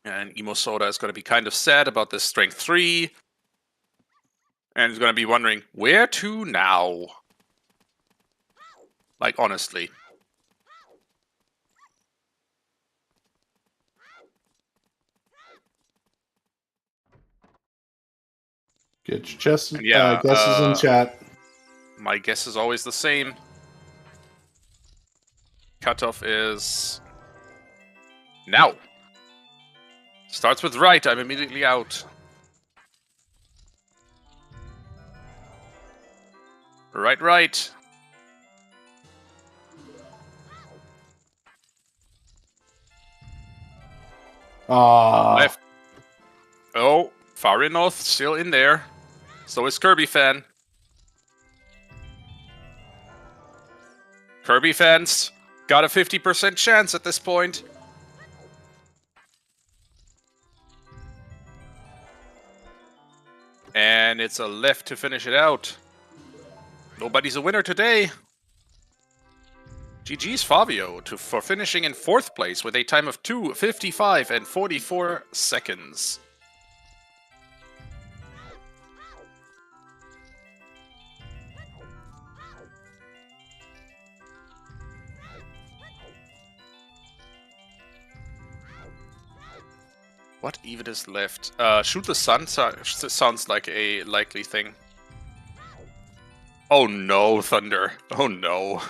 And Emo Soda is going to be kind of sad about this Strength 3. And he's going to be wondering, where to now? Like, honestly. Get your guesses And in chat. My guess is always the same. Cutoff is... now. Starts with right, I'm immediately out. Right. Left. Oh, far in north, still in there. So is Kirby fan. Kirby fans got a 50% chance at this point. And it's a left to finish it out. Nobody's a winner today. GG's Fabio for finishing in 4th place with a time of 2:55 and 44 seconds. What even is left? Shoot the sun sounds like a likely thing. Oh no, Thunder. Oh no.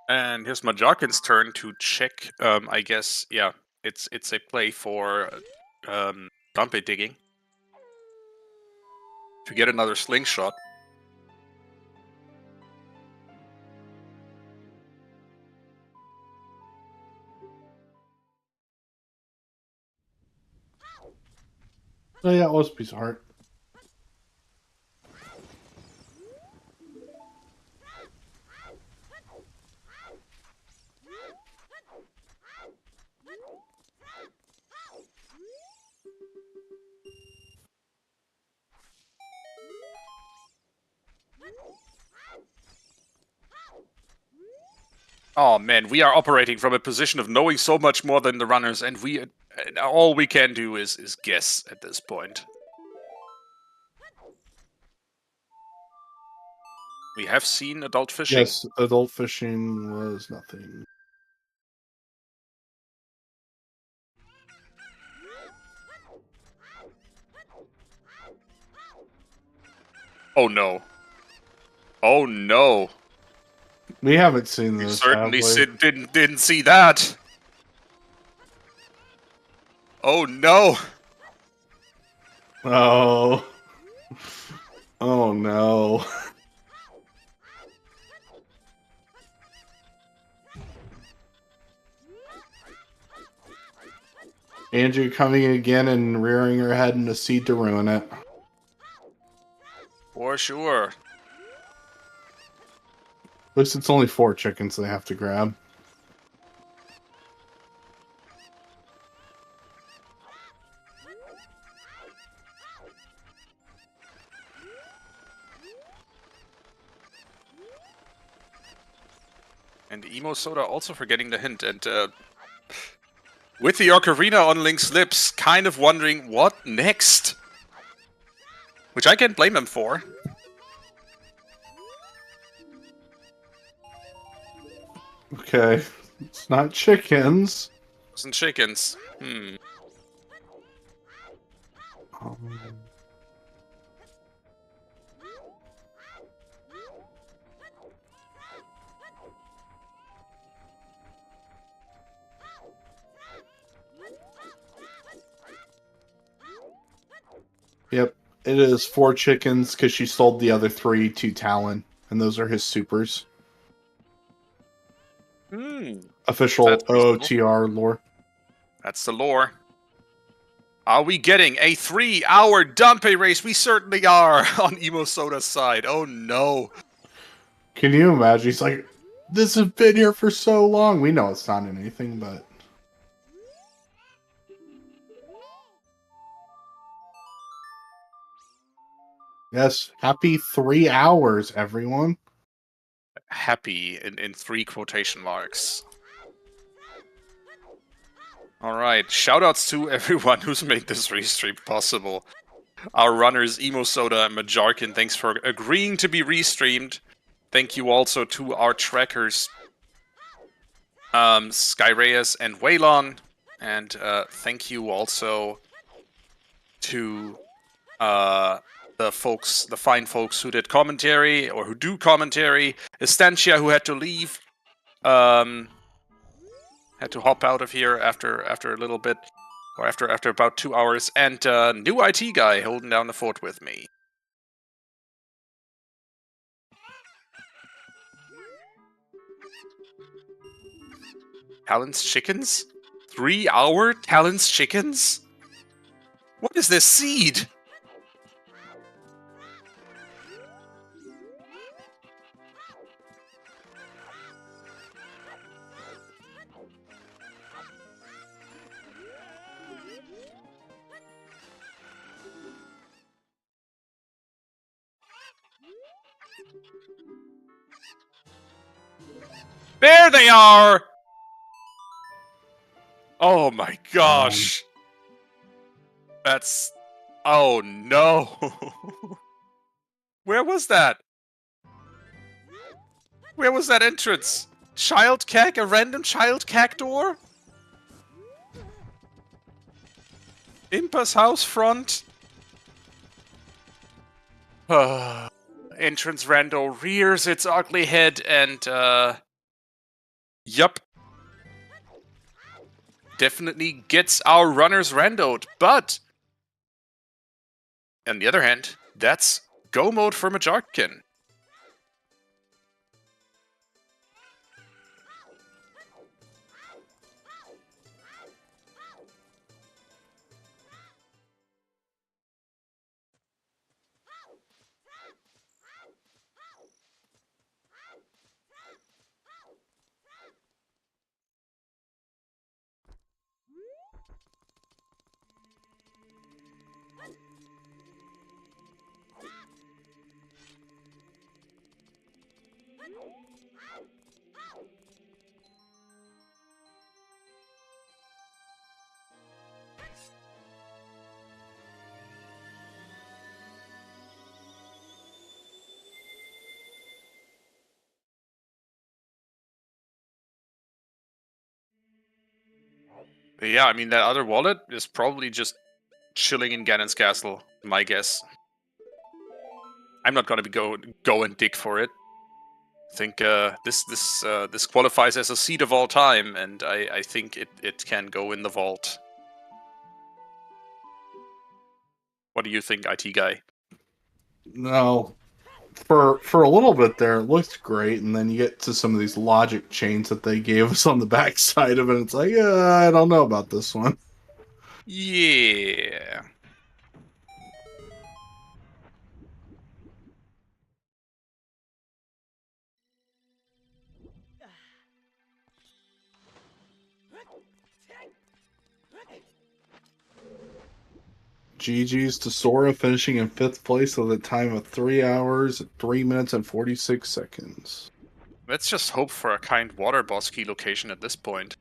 And here's Majakin's turn to check, I guess, yeah, it's a play for Dumpy digging. To get another slingshot. Oh yeah, it was a piece of heart. Oh man, we are operating from a position of knowing so much more than the runners, and all we can do is guess at this point. We have seen adult fishing. Yes, adult fishing was nothing. Oh no. Oh no. We haven't seen You this. certainly didn't see that. Oh no. Oh. Oh no. Andrew coming again and rearing her head in the seed to ruin it. For sure. At least it's only 4 chickens they have to grab. And Emo Soda also for getting the hint. And with the ocarina on Link's lips, kind of wondering what next? Which I can't blame him for. Okay, it's not chickens. Some chickens. Um, Yep, it is 4 chickens because she sold the other 3 to Talon, and those are his supers. Official That's reasonable. OOTR lore. That's the lore. Are we getting a 3-hour Dumpe race? We certainly are on Emo Soda's side. Oh no. Can you imagine? He's like, this has been here for so long. We know it's not in anything, but... Yes, happy 3 hours, everyone. Happy in 3 quotation marks. Alright, shoutouts to everyone who's made this restream possible. Our runners, Emo Soda and Majarkin, thanks for agreeing to be restreamed. Thank you also to our trackers, Skyreas and Waylon. And thank you also to the fine folks who did commentary, or who do commentary. Estancia, who had to leave. Had to hop out of here after a little bit, or after about 2 hours, and new IT guy holding down the fort with me. Talon's chickens? 3-hour Talon's chickens? What is this seed? There they are! Oh my gosh. That's... Oh no. Where was that? Where was that entrance? Child cack? A random child cack door? Impa's house front? Entrance rando rears its ugly head and, yup. Definitely gets our runners randoed, but... on the other hand, that's go mode for Majarkin. But yeah, I mean, that other wallet is probably just chilling in Ganon's castle, my guess. I'm not gonna be go and dig for it. I think this qualifies as a seed of all time, and I think it can go in the vault. What do you think, IT guy? No. For a little bit there, it looked great, and then you get to some of these logic chains that they gave us on the backside of it, and it's like, I don't know about this one. Yeah. GG's to Sora, finishing in 5th place with a time of 3 hours, 3 minutes, and 46 seconds. Let's just hope for a kind water boss key location at this point.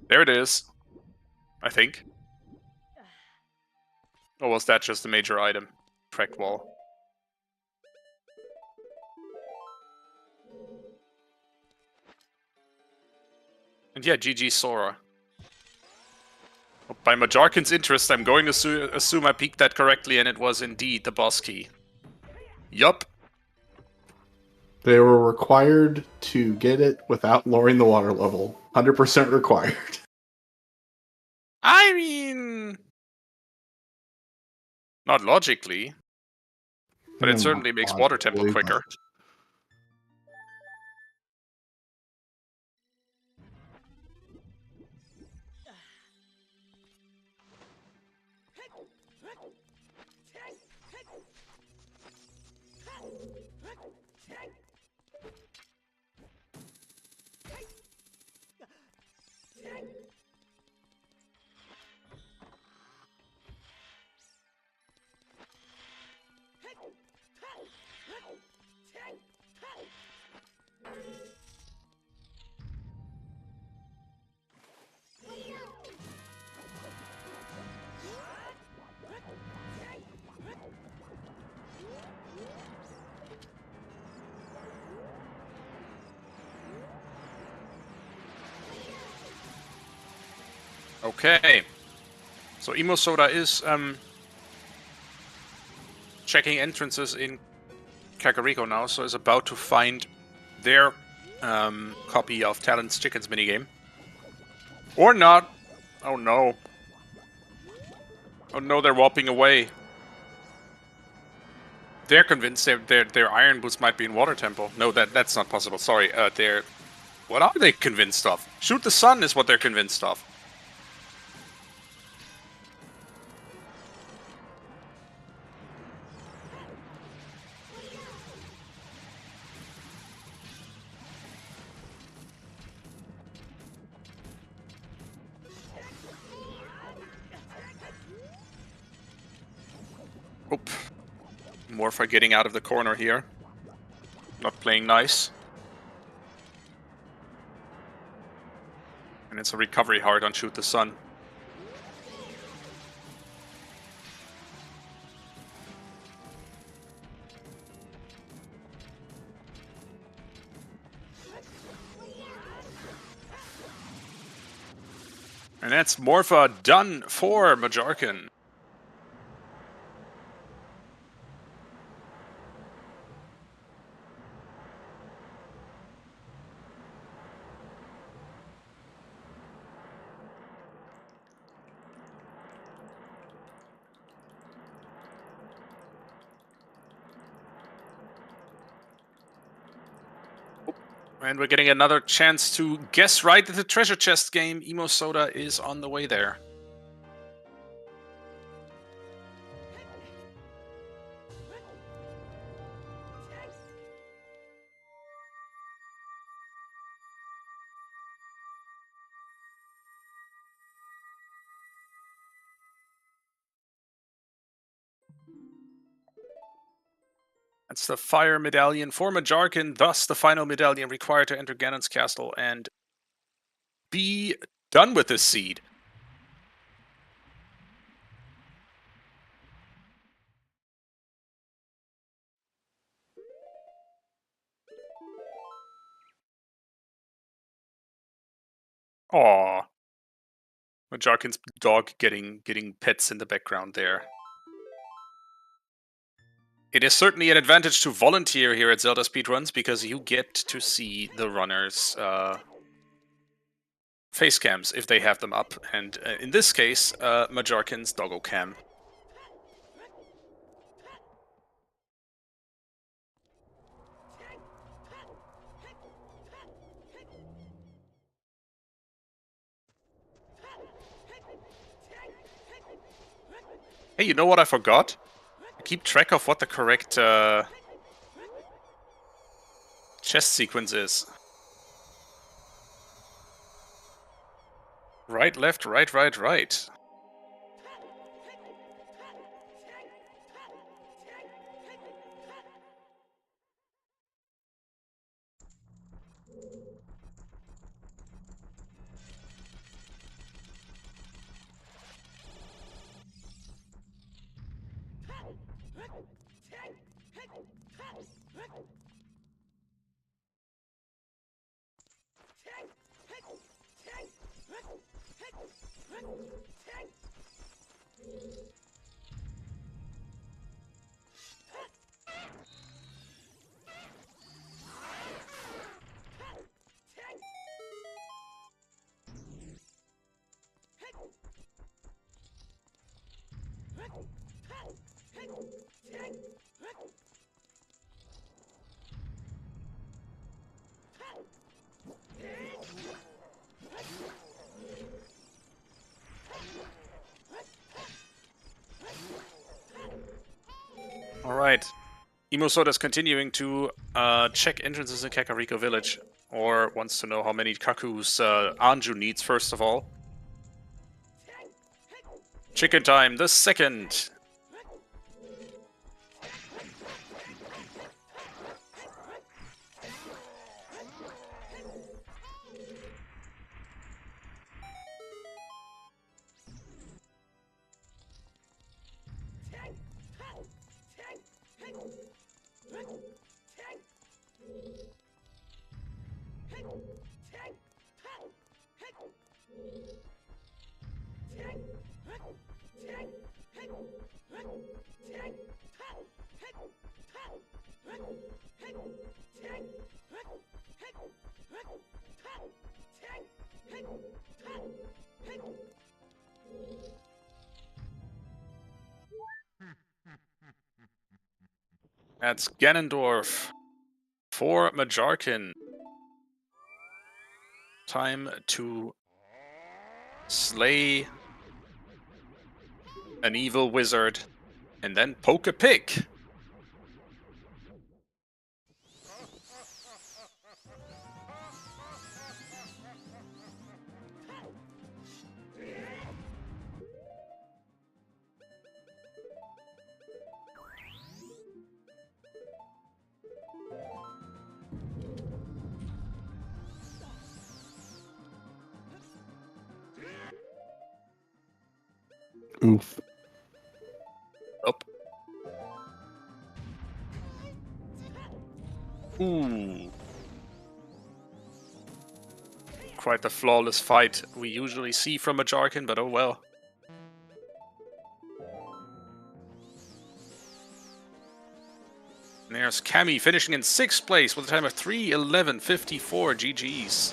There it is. I think. Or was that just a major item? Track wall. And yeah, GG Sora. By Majarkin's interest, I'm going to assume I peeked that correctly, and it was indeed the boss key. Yup. They were required to get it without lowering the water level. 100% required. I mean... not logically. But it certainly makes Water Temple quicker. Okay. So Emo Soda is checking entrances in Kakariko now, so is about to find their copy of Talon's Chickens minigame. Or not. Oh no. Oh no, they're warping away. They're convinced their Iron Boots might be in Water Temple. No, that's not possible. Sorry, they're... What are they convinced of? Shoot the sun is what they're convinced of. Oop. Morpha getting out of the corner here. Not playing nice. And it's a recovery hard on Shoot the Sun. And that's Morpha done for Majarkin. And we're getting another chance to guess right at the treasure chest game. Emo Soda is on the way there. That's the fire medallion for Majarkin, thus the final medallion required to enter Ganon's castle and be done with this seed. Aww. Majarkin's dog getting pets in the background there. It is certainly an advantage to volunteer here at Zelda Speedruns because you get to see the runners' face cams if they have them up, and in this case, Majarkin's doggo cam. Hey, you know what I forgot? Keep track of what the correct chest sequence is. Right, left, right, right, right. Alright. Emosoda's continuing to check entrances in Kakariko Village, or wants to know how many Kaku's Anju needs first of all. Chicken time, the second! That's Ganondorf for Majarkin. Time to slay an evil wizard and then poke a pig. Oof. Up. Ooh. Quite the flawless fight we usually see from Majarkin, but oh well. And there's Cammy finishing in 6th place with a time of 3:11:54. GG's.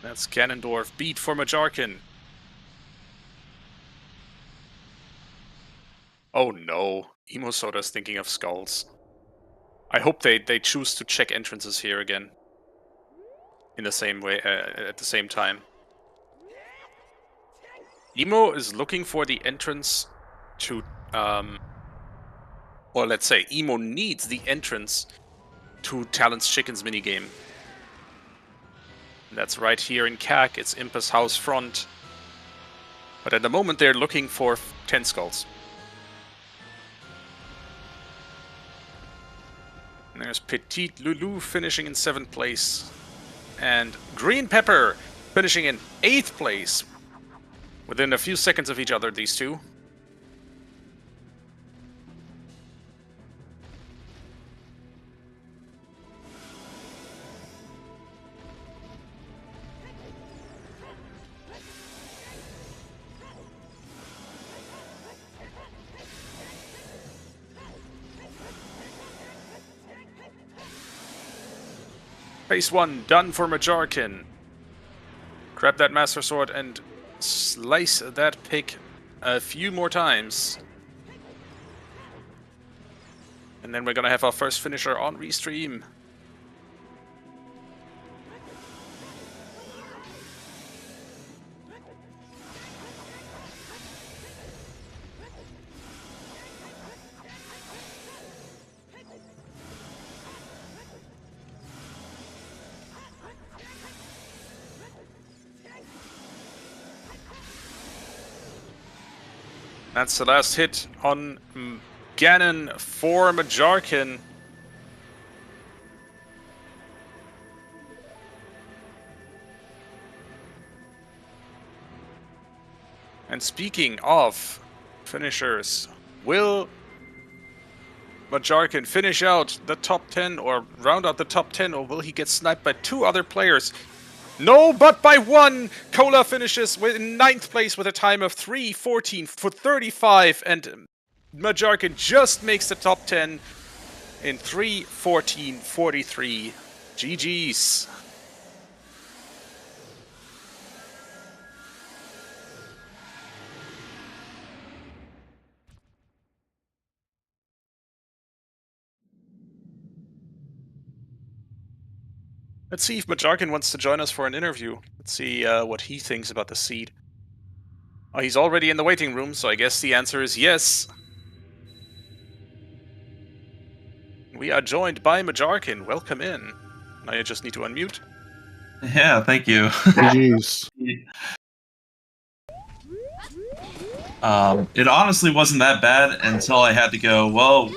That's Ganondorf beat for Majarkin. Oh no, Emosoda's thinking of skulls. I hope they choose to check entrances here again. In the same way, at the same time. Emo is looking for the entrance to, or let's say, Emo needs the entrance to Talon's Chicken's minigame. That's right here in CAC, it's Impa's house front. But at the moment they're looking for 10 skulls. And there's Petite Lulu finishing in 7th place. And Green Pepper finishing in 8th place. Within a few seconds of each other, these two. Phase 1 done for Majarkin. Grab that Master Sword and slice that pig a few more times. And then we're gonna have our first finisher on restream. That's the last hit on Ganon for Majarkin. And speaking of finishers, will Majarkin finish out the top 10 or round out the top 10, or will he get sniped by 2 other players? No, but by 1! Cola finishes in 9th place with a time of 3:14 for 35, and Majarkin just makes the top 10 in 3:14:43. GG's. Let's see if Majarkin wants to join us for an interview. Let's see what he thinks about the seed. Oh, he's already in the waiting room, so I guess the answer is yes. We are joined by Majarkin. Welcome in. Now you just need to unmute. Yeah, thank you. Jeez. It honestly wasn't that bad until I had to go, well,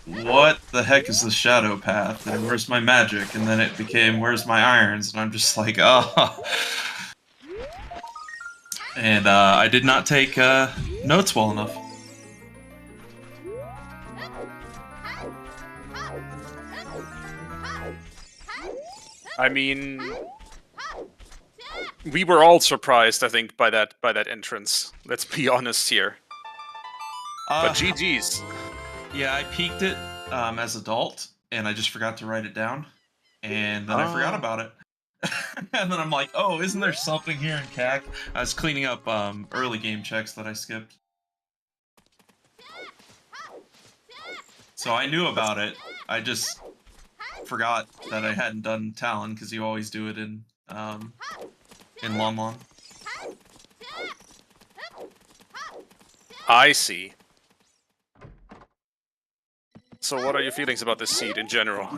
what the heck is the shadow path? And where's my magic? And then it became, where's my irons? And I'm just like, oh. And I did not take notes well enough. I mean, we were all surprised, I think, by that entrance. Let's be honest here. But GG's. Yeah, I peeked it as adult, and I just forgot to write it down. And then I forgot about it. And then I'm like, oh, isn't there something here in CAC? I was cleaning up early game checks that I skipped. So I knew about it. I just forgot that I hadn't done Talon, because you always do it in Lon Lon. I see. So what are your feelings about this seed in general?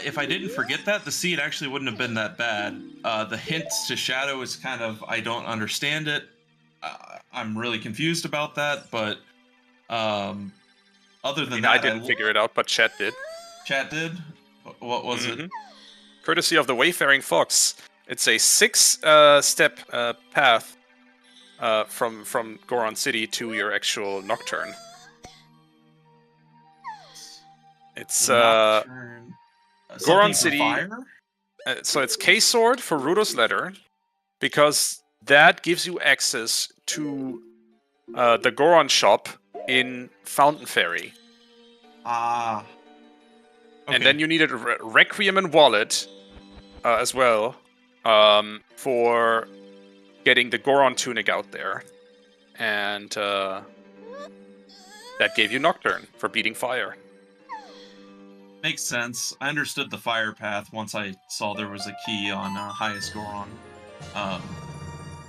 If I didn't forget that, the seed actually wouldn't have been that bad. The hint to Shadow is kind of, I don't understand it. I'm really confused about that, but other than that... I didn't figure it out, but chat did. Chat did? What was it? Courtesy of the Wayfaring Fox. It's a 6 step path from Goron City to your actual Nocturne. It's Nocturne. Goron City. Fire? So it's K-Sword for Rudo's Letter, because that gives you access to the Goron shop in Fountain Ferry. Ah. Okay. And then you needed a Requiem and Wallet as well for getting the Goron tunic out there. And that gave you Nocturne for beating fire. Makes sense. I understood the fire path once I saw there was a key on highest Goron.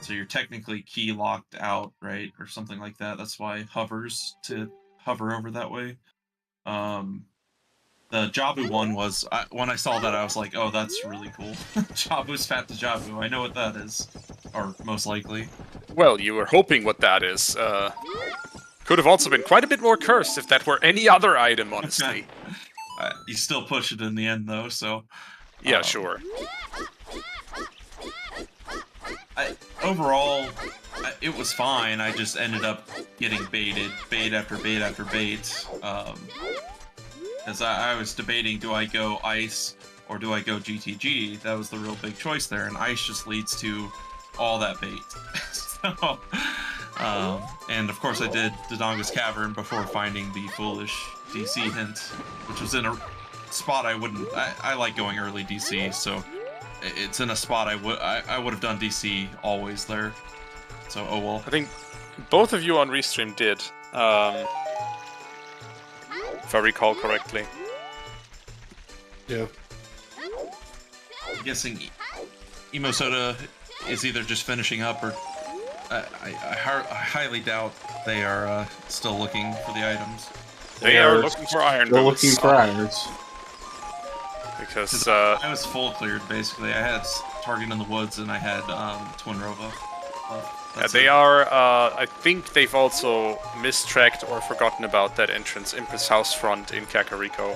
So you're technically key locked out, right? Or something like that. That's why hovers to hover over that way. The Jabu one was, when I saw that, I was like, oh, that's really cool. Jabu's Fat to Jabu, I know what that is. Or most likely. Well, you were hoping what that is. Could have also been quite a bit more cursed if that were any other item, honestly. You still push it in the end, though, so... Yeah, sure. Overall, it was fine. I just ended up getting baited. Bait after bait after bait. Because I was debating, do I go Ice or do I go GTG? That was the real big choice there, and Ice just leads to all that bait. So, and of course I did Dodonga's Cavern before finding the foolish DC hint, which was in a spot I wouldn't... I like going early DC, so it's in a spot I would have done DC always there. So, oh well. I think both of you on Restream did. If I recall correctly. Yeah. I'm guessing Emo Soda is either just finishing up or... I highly doubt they are still looking for the items. They are looking for iron They're boots. looking for irons. Because I was full cleared, basically. I had Target in the Woods and I had Twin Rova. They are, I think they've also mistracked or forgotten about that entrance, Impress House Front in Kakariko.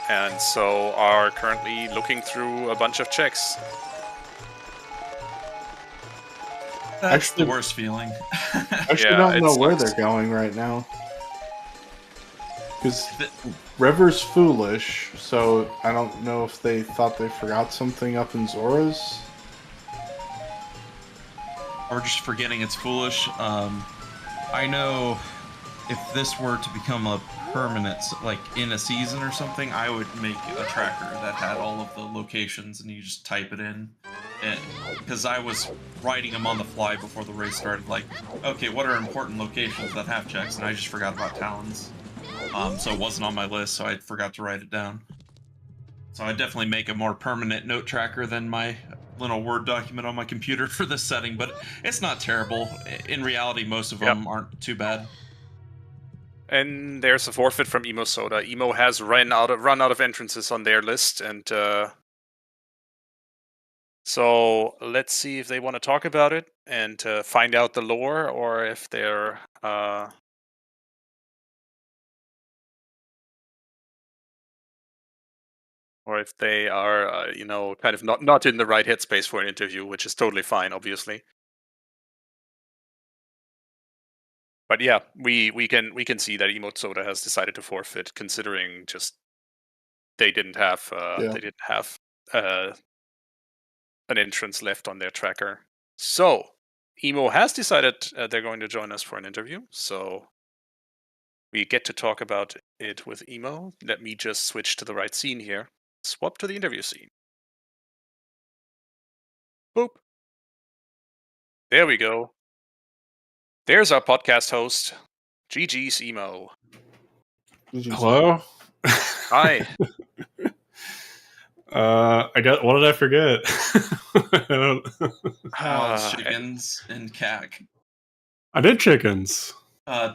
And so are currently looking through a bunch of checks. That's the worst feeling. I actually don't know where they're going right now. Because River's foolish, so I don't know if they thought they forgot something up in Zora's. Or just forgetting it's foolish. I know if this were to become a permanent, like in a season or something, I would make a tracker that had all of the locations and you just type it in. Because I was writing them on the fly before the race started, like, okay, what are important locations that have checks? And I just forgot about Talons. So it wasn't on my list, so I forgot to write it down. So I'd definitely make a more permanent note tracker than my little Word document on my computer for this setting, but it's not terrible. In reality, most of them aren't too bad. And there's a forfeit from Emo Soda. Emo has run out of entrances on their list, and so let's see if they want to talk about it and find out the lore, or if they're or if they are, kind of not in the right headspace for an interview, which is totally fine, obviously. But yeah, we can see that Emo Soda has decided to forfeit, considering just they didn't have an entrance left on their tracker. So Emo has decided they're going to join us for an interview. So we get to talk about it with Emo. Let me just switch to the right scene here. Swap to the interview scene. Boop. There we go. There's our podcast host, GG's Emo. Hello? Hi. What did I forget? I don't... Chickens and cack. I did chickens.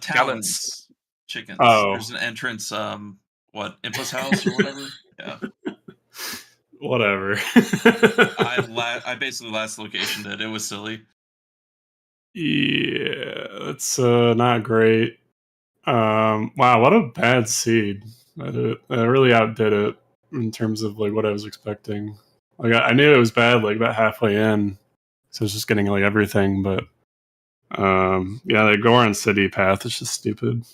Talons. Chickens. Oh. There's an entrance, Impa's house or whatever? Yeah. Whatever. I basically last locationed it. It was silly. Yeah, that's not great. Wow, what a bad seed. I really outdid it in terms of like what I was expecting. Like I knew it was bad like about halfway in, so I was just getting like everything. But yeah, the Goron City path is just stupid.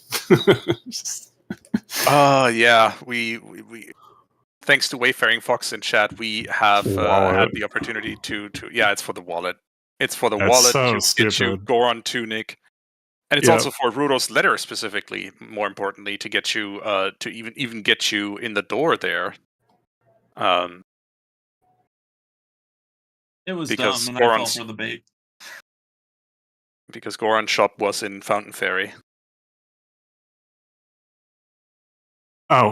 Yeah, we thanks to Wayfaring Fox in chat, we have had the opportunity to it's for the wallet. It's for the wallet so to stupid. get you Goron Tunic. And it's also for Rudo's letter specifically, more importantly, to get you to even get you in the door there. It was because dumb, and I fell for the bait. Because Goron's shop was in Fountain Ferry. Oh.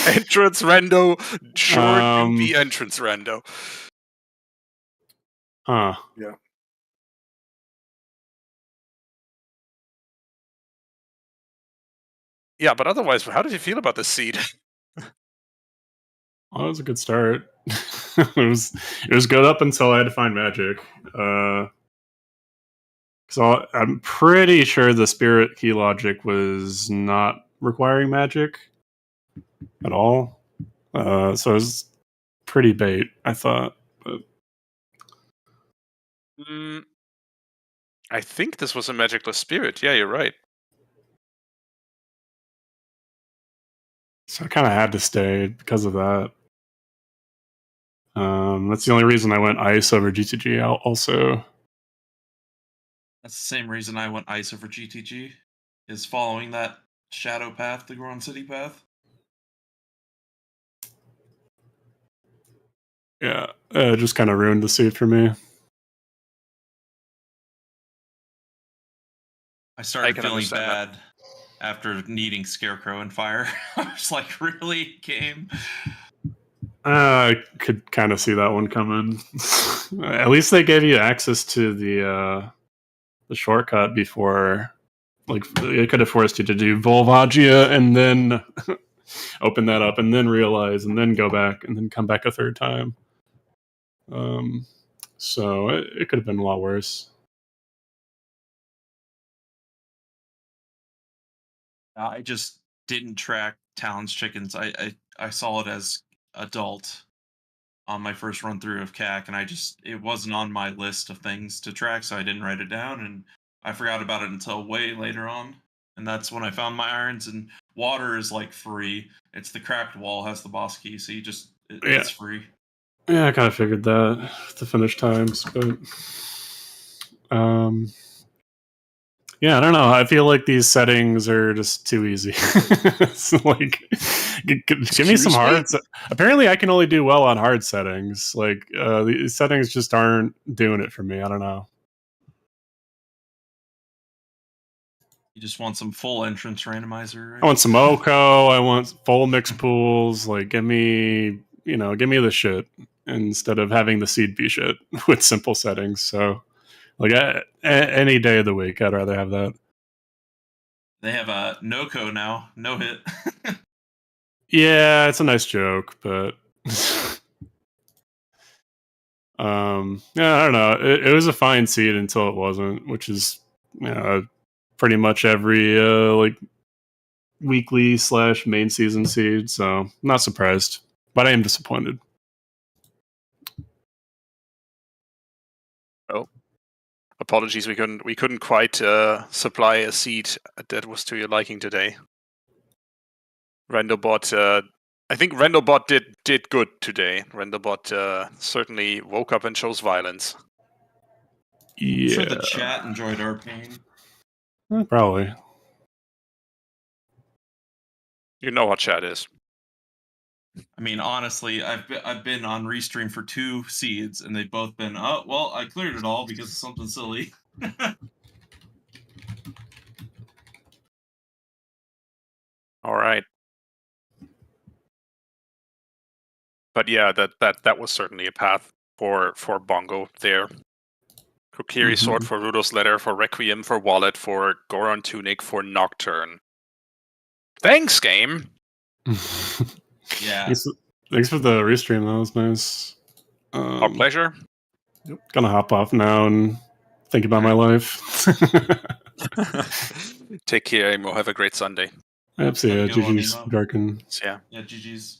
Entrance rando, sure do be entrance rando. Huh. Yeah. Yeah, but otherwise, how did you feel about this seed? Well, it was a good start. it was good up until I had to find magic. So I'm pretty sure the spirit key logic was not requiring magic at all. So it was pretty bait, I thought. But... I think this was a magicless spirit. Yeah, you're right. So I kind of had to stay because of that. That's the only reason I went ice over GTG also. That's the same reason I went ice over GTG, is following that shadow path, the Goron City path. Yeah, it just kind of ruined the seed for me. I started feeling bad after needing Scarecrow and Fire. I was like, really, game? I could kind of see that one coming. At least they gave you access to the shortcut before. Like, it could have forced you to do Volvagia and then open that up and then realize and then go back and then come back a third time. So it could have been a lot worse. I just didn't track Talon's chickens. I saw it as adult on my first run through of CAC, and it wasn't on my list of things to track, so I didn't write it down, and I forgot about it until way later on. And that's when I found my irons, and water is like free. It's the cracked wall has the boss key, so it's free. Yeah, I kind of figured that to finish times, but yeah, I don't know. I feel like these settings are just too easy. It's like, give me some hard. Apparently, I can only do well on hard settings. Like these settings just aren't doing it for me. I don't know. You just want some full entrance randomizer. Right? I want some OCO. I want full mix pools. Like, give me the shit instead of having the seed be shit with simple settings. So, like, any day of the week, I'd rather have that. They have a no-co now, no hit. Yeah, it's a nice joke, but yeah, I don't know. It was a fine seed until it wasn't, which is pretty much every like weekly / main season seed. So not surprised, but I am disappointed. Oh, apologies, we couldn't quite supply a seed that was to your liking today. Randobot, I think Randobot did good today. Randobot certainly woke up and chose violence. Yeah, I'm sure the chat enjoyed our pain. Probably. You know what chat is. I mean, honestly, I've been on Restream for 2 seeds, and they've both been, oh, well, I cleared it all because of something silly. All right. But yeah, that was certainly a path for Bongo there. Kokiri Sword for Rudo's Letter, for Requiem, for Wallet, for Goron Tunic, for Nocturne. Thanks, game! Yeah. Thanks for the restream. That was nice. Our pleasure. Gonna hop off now and think about my life. Take care, Emo. Have a great Sunday. Yep, see ya. GG's, Darkin. Yeah. Yeah, GG's.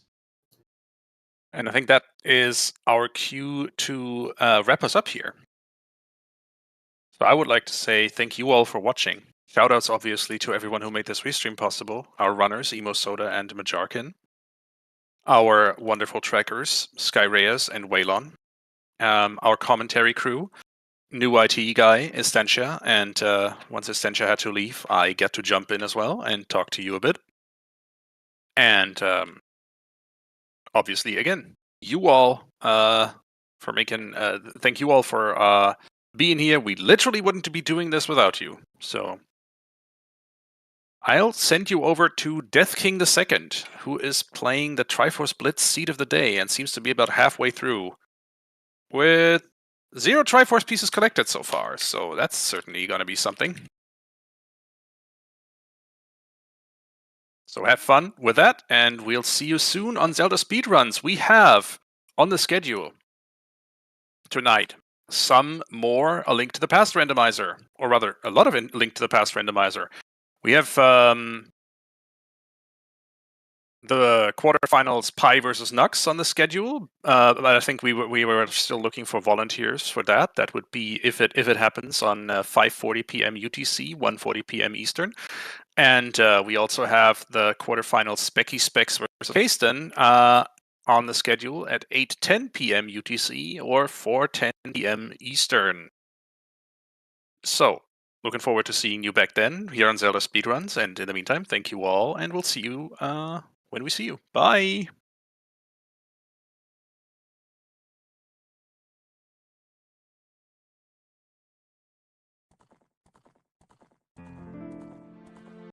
And I think that is our cue to wrap us up here. So I would like to say thank you all for watching. Shoutouts, obviously, to everyone who made this restream possible. Our runners, Emo Soda and Majarkin. Our wonderful trackers, Sky Reyes and Waylon. Our commentary crew, new IT guy, Estancia. And once Estancia had to leave, I get to jump in as well and talk to you a bit. And obviously, again, you all for making... thank you all for... being here. We literally wouldn't be doing this without you. So I'll send you over to Death King II, who is playing the Triforce Blitz seed of the day and seems to be about halfway through with 0 Triforce pieces collected so far. So that's certainly going to be something. So have fun with that, and we'll see you soon on Zelda Speedruns. We have on the schedule tonight some more A Link to the Past randomizer, or rather, a lot of A Link to the Past randomizer. We have the quarterfinals Pi versus Nux on the schedule, but I think we were still looking for volunteers for that. That would be if it happens on 5:40 p.m. UTC, 1:40 p.m. Eastern, and we also have the quarterfinals Specky Specs versus Hasten on the schedule at 8:10 p.m. UTC or 4:10 p.m. Eastern. So, looking forward to seeing you back then here on Zelda Speedruns. And in the meantime, thank you all, and we'll see you when we see you. Bye!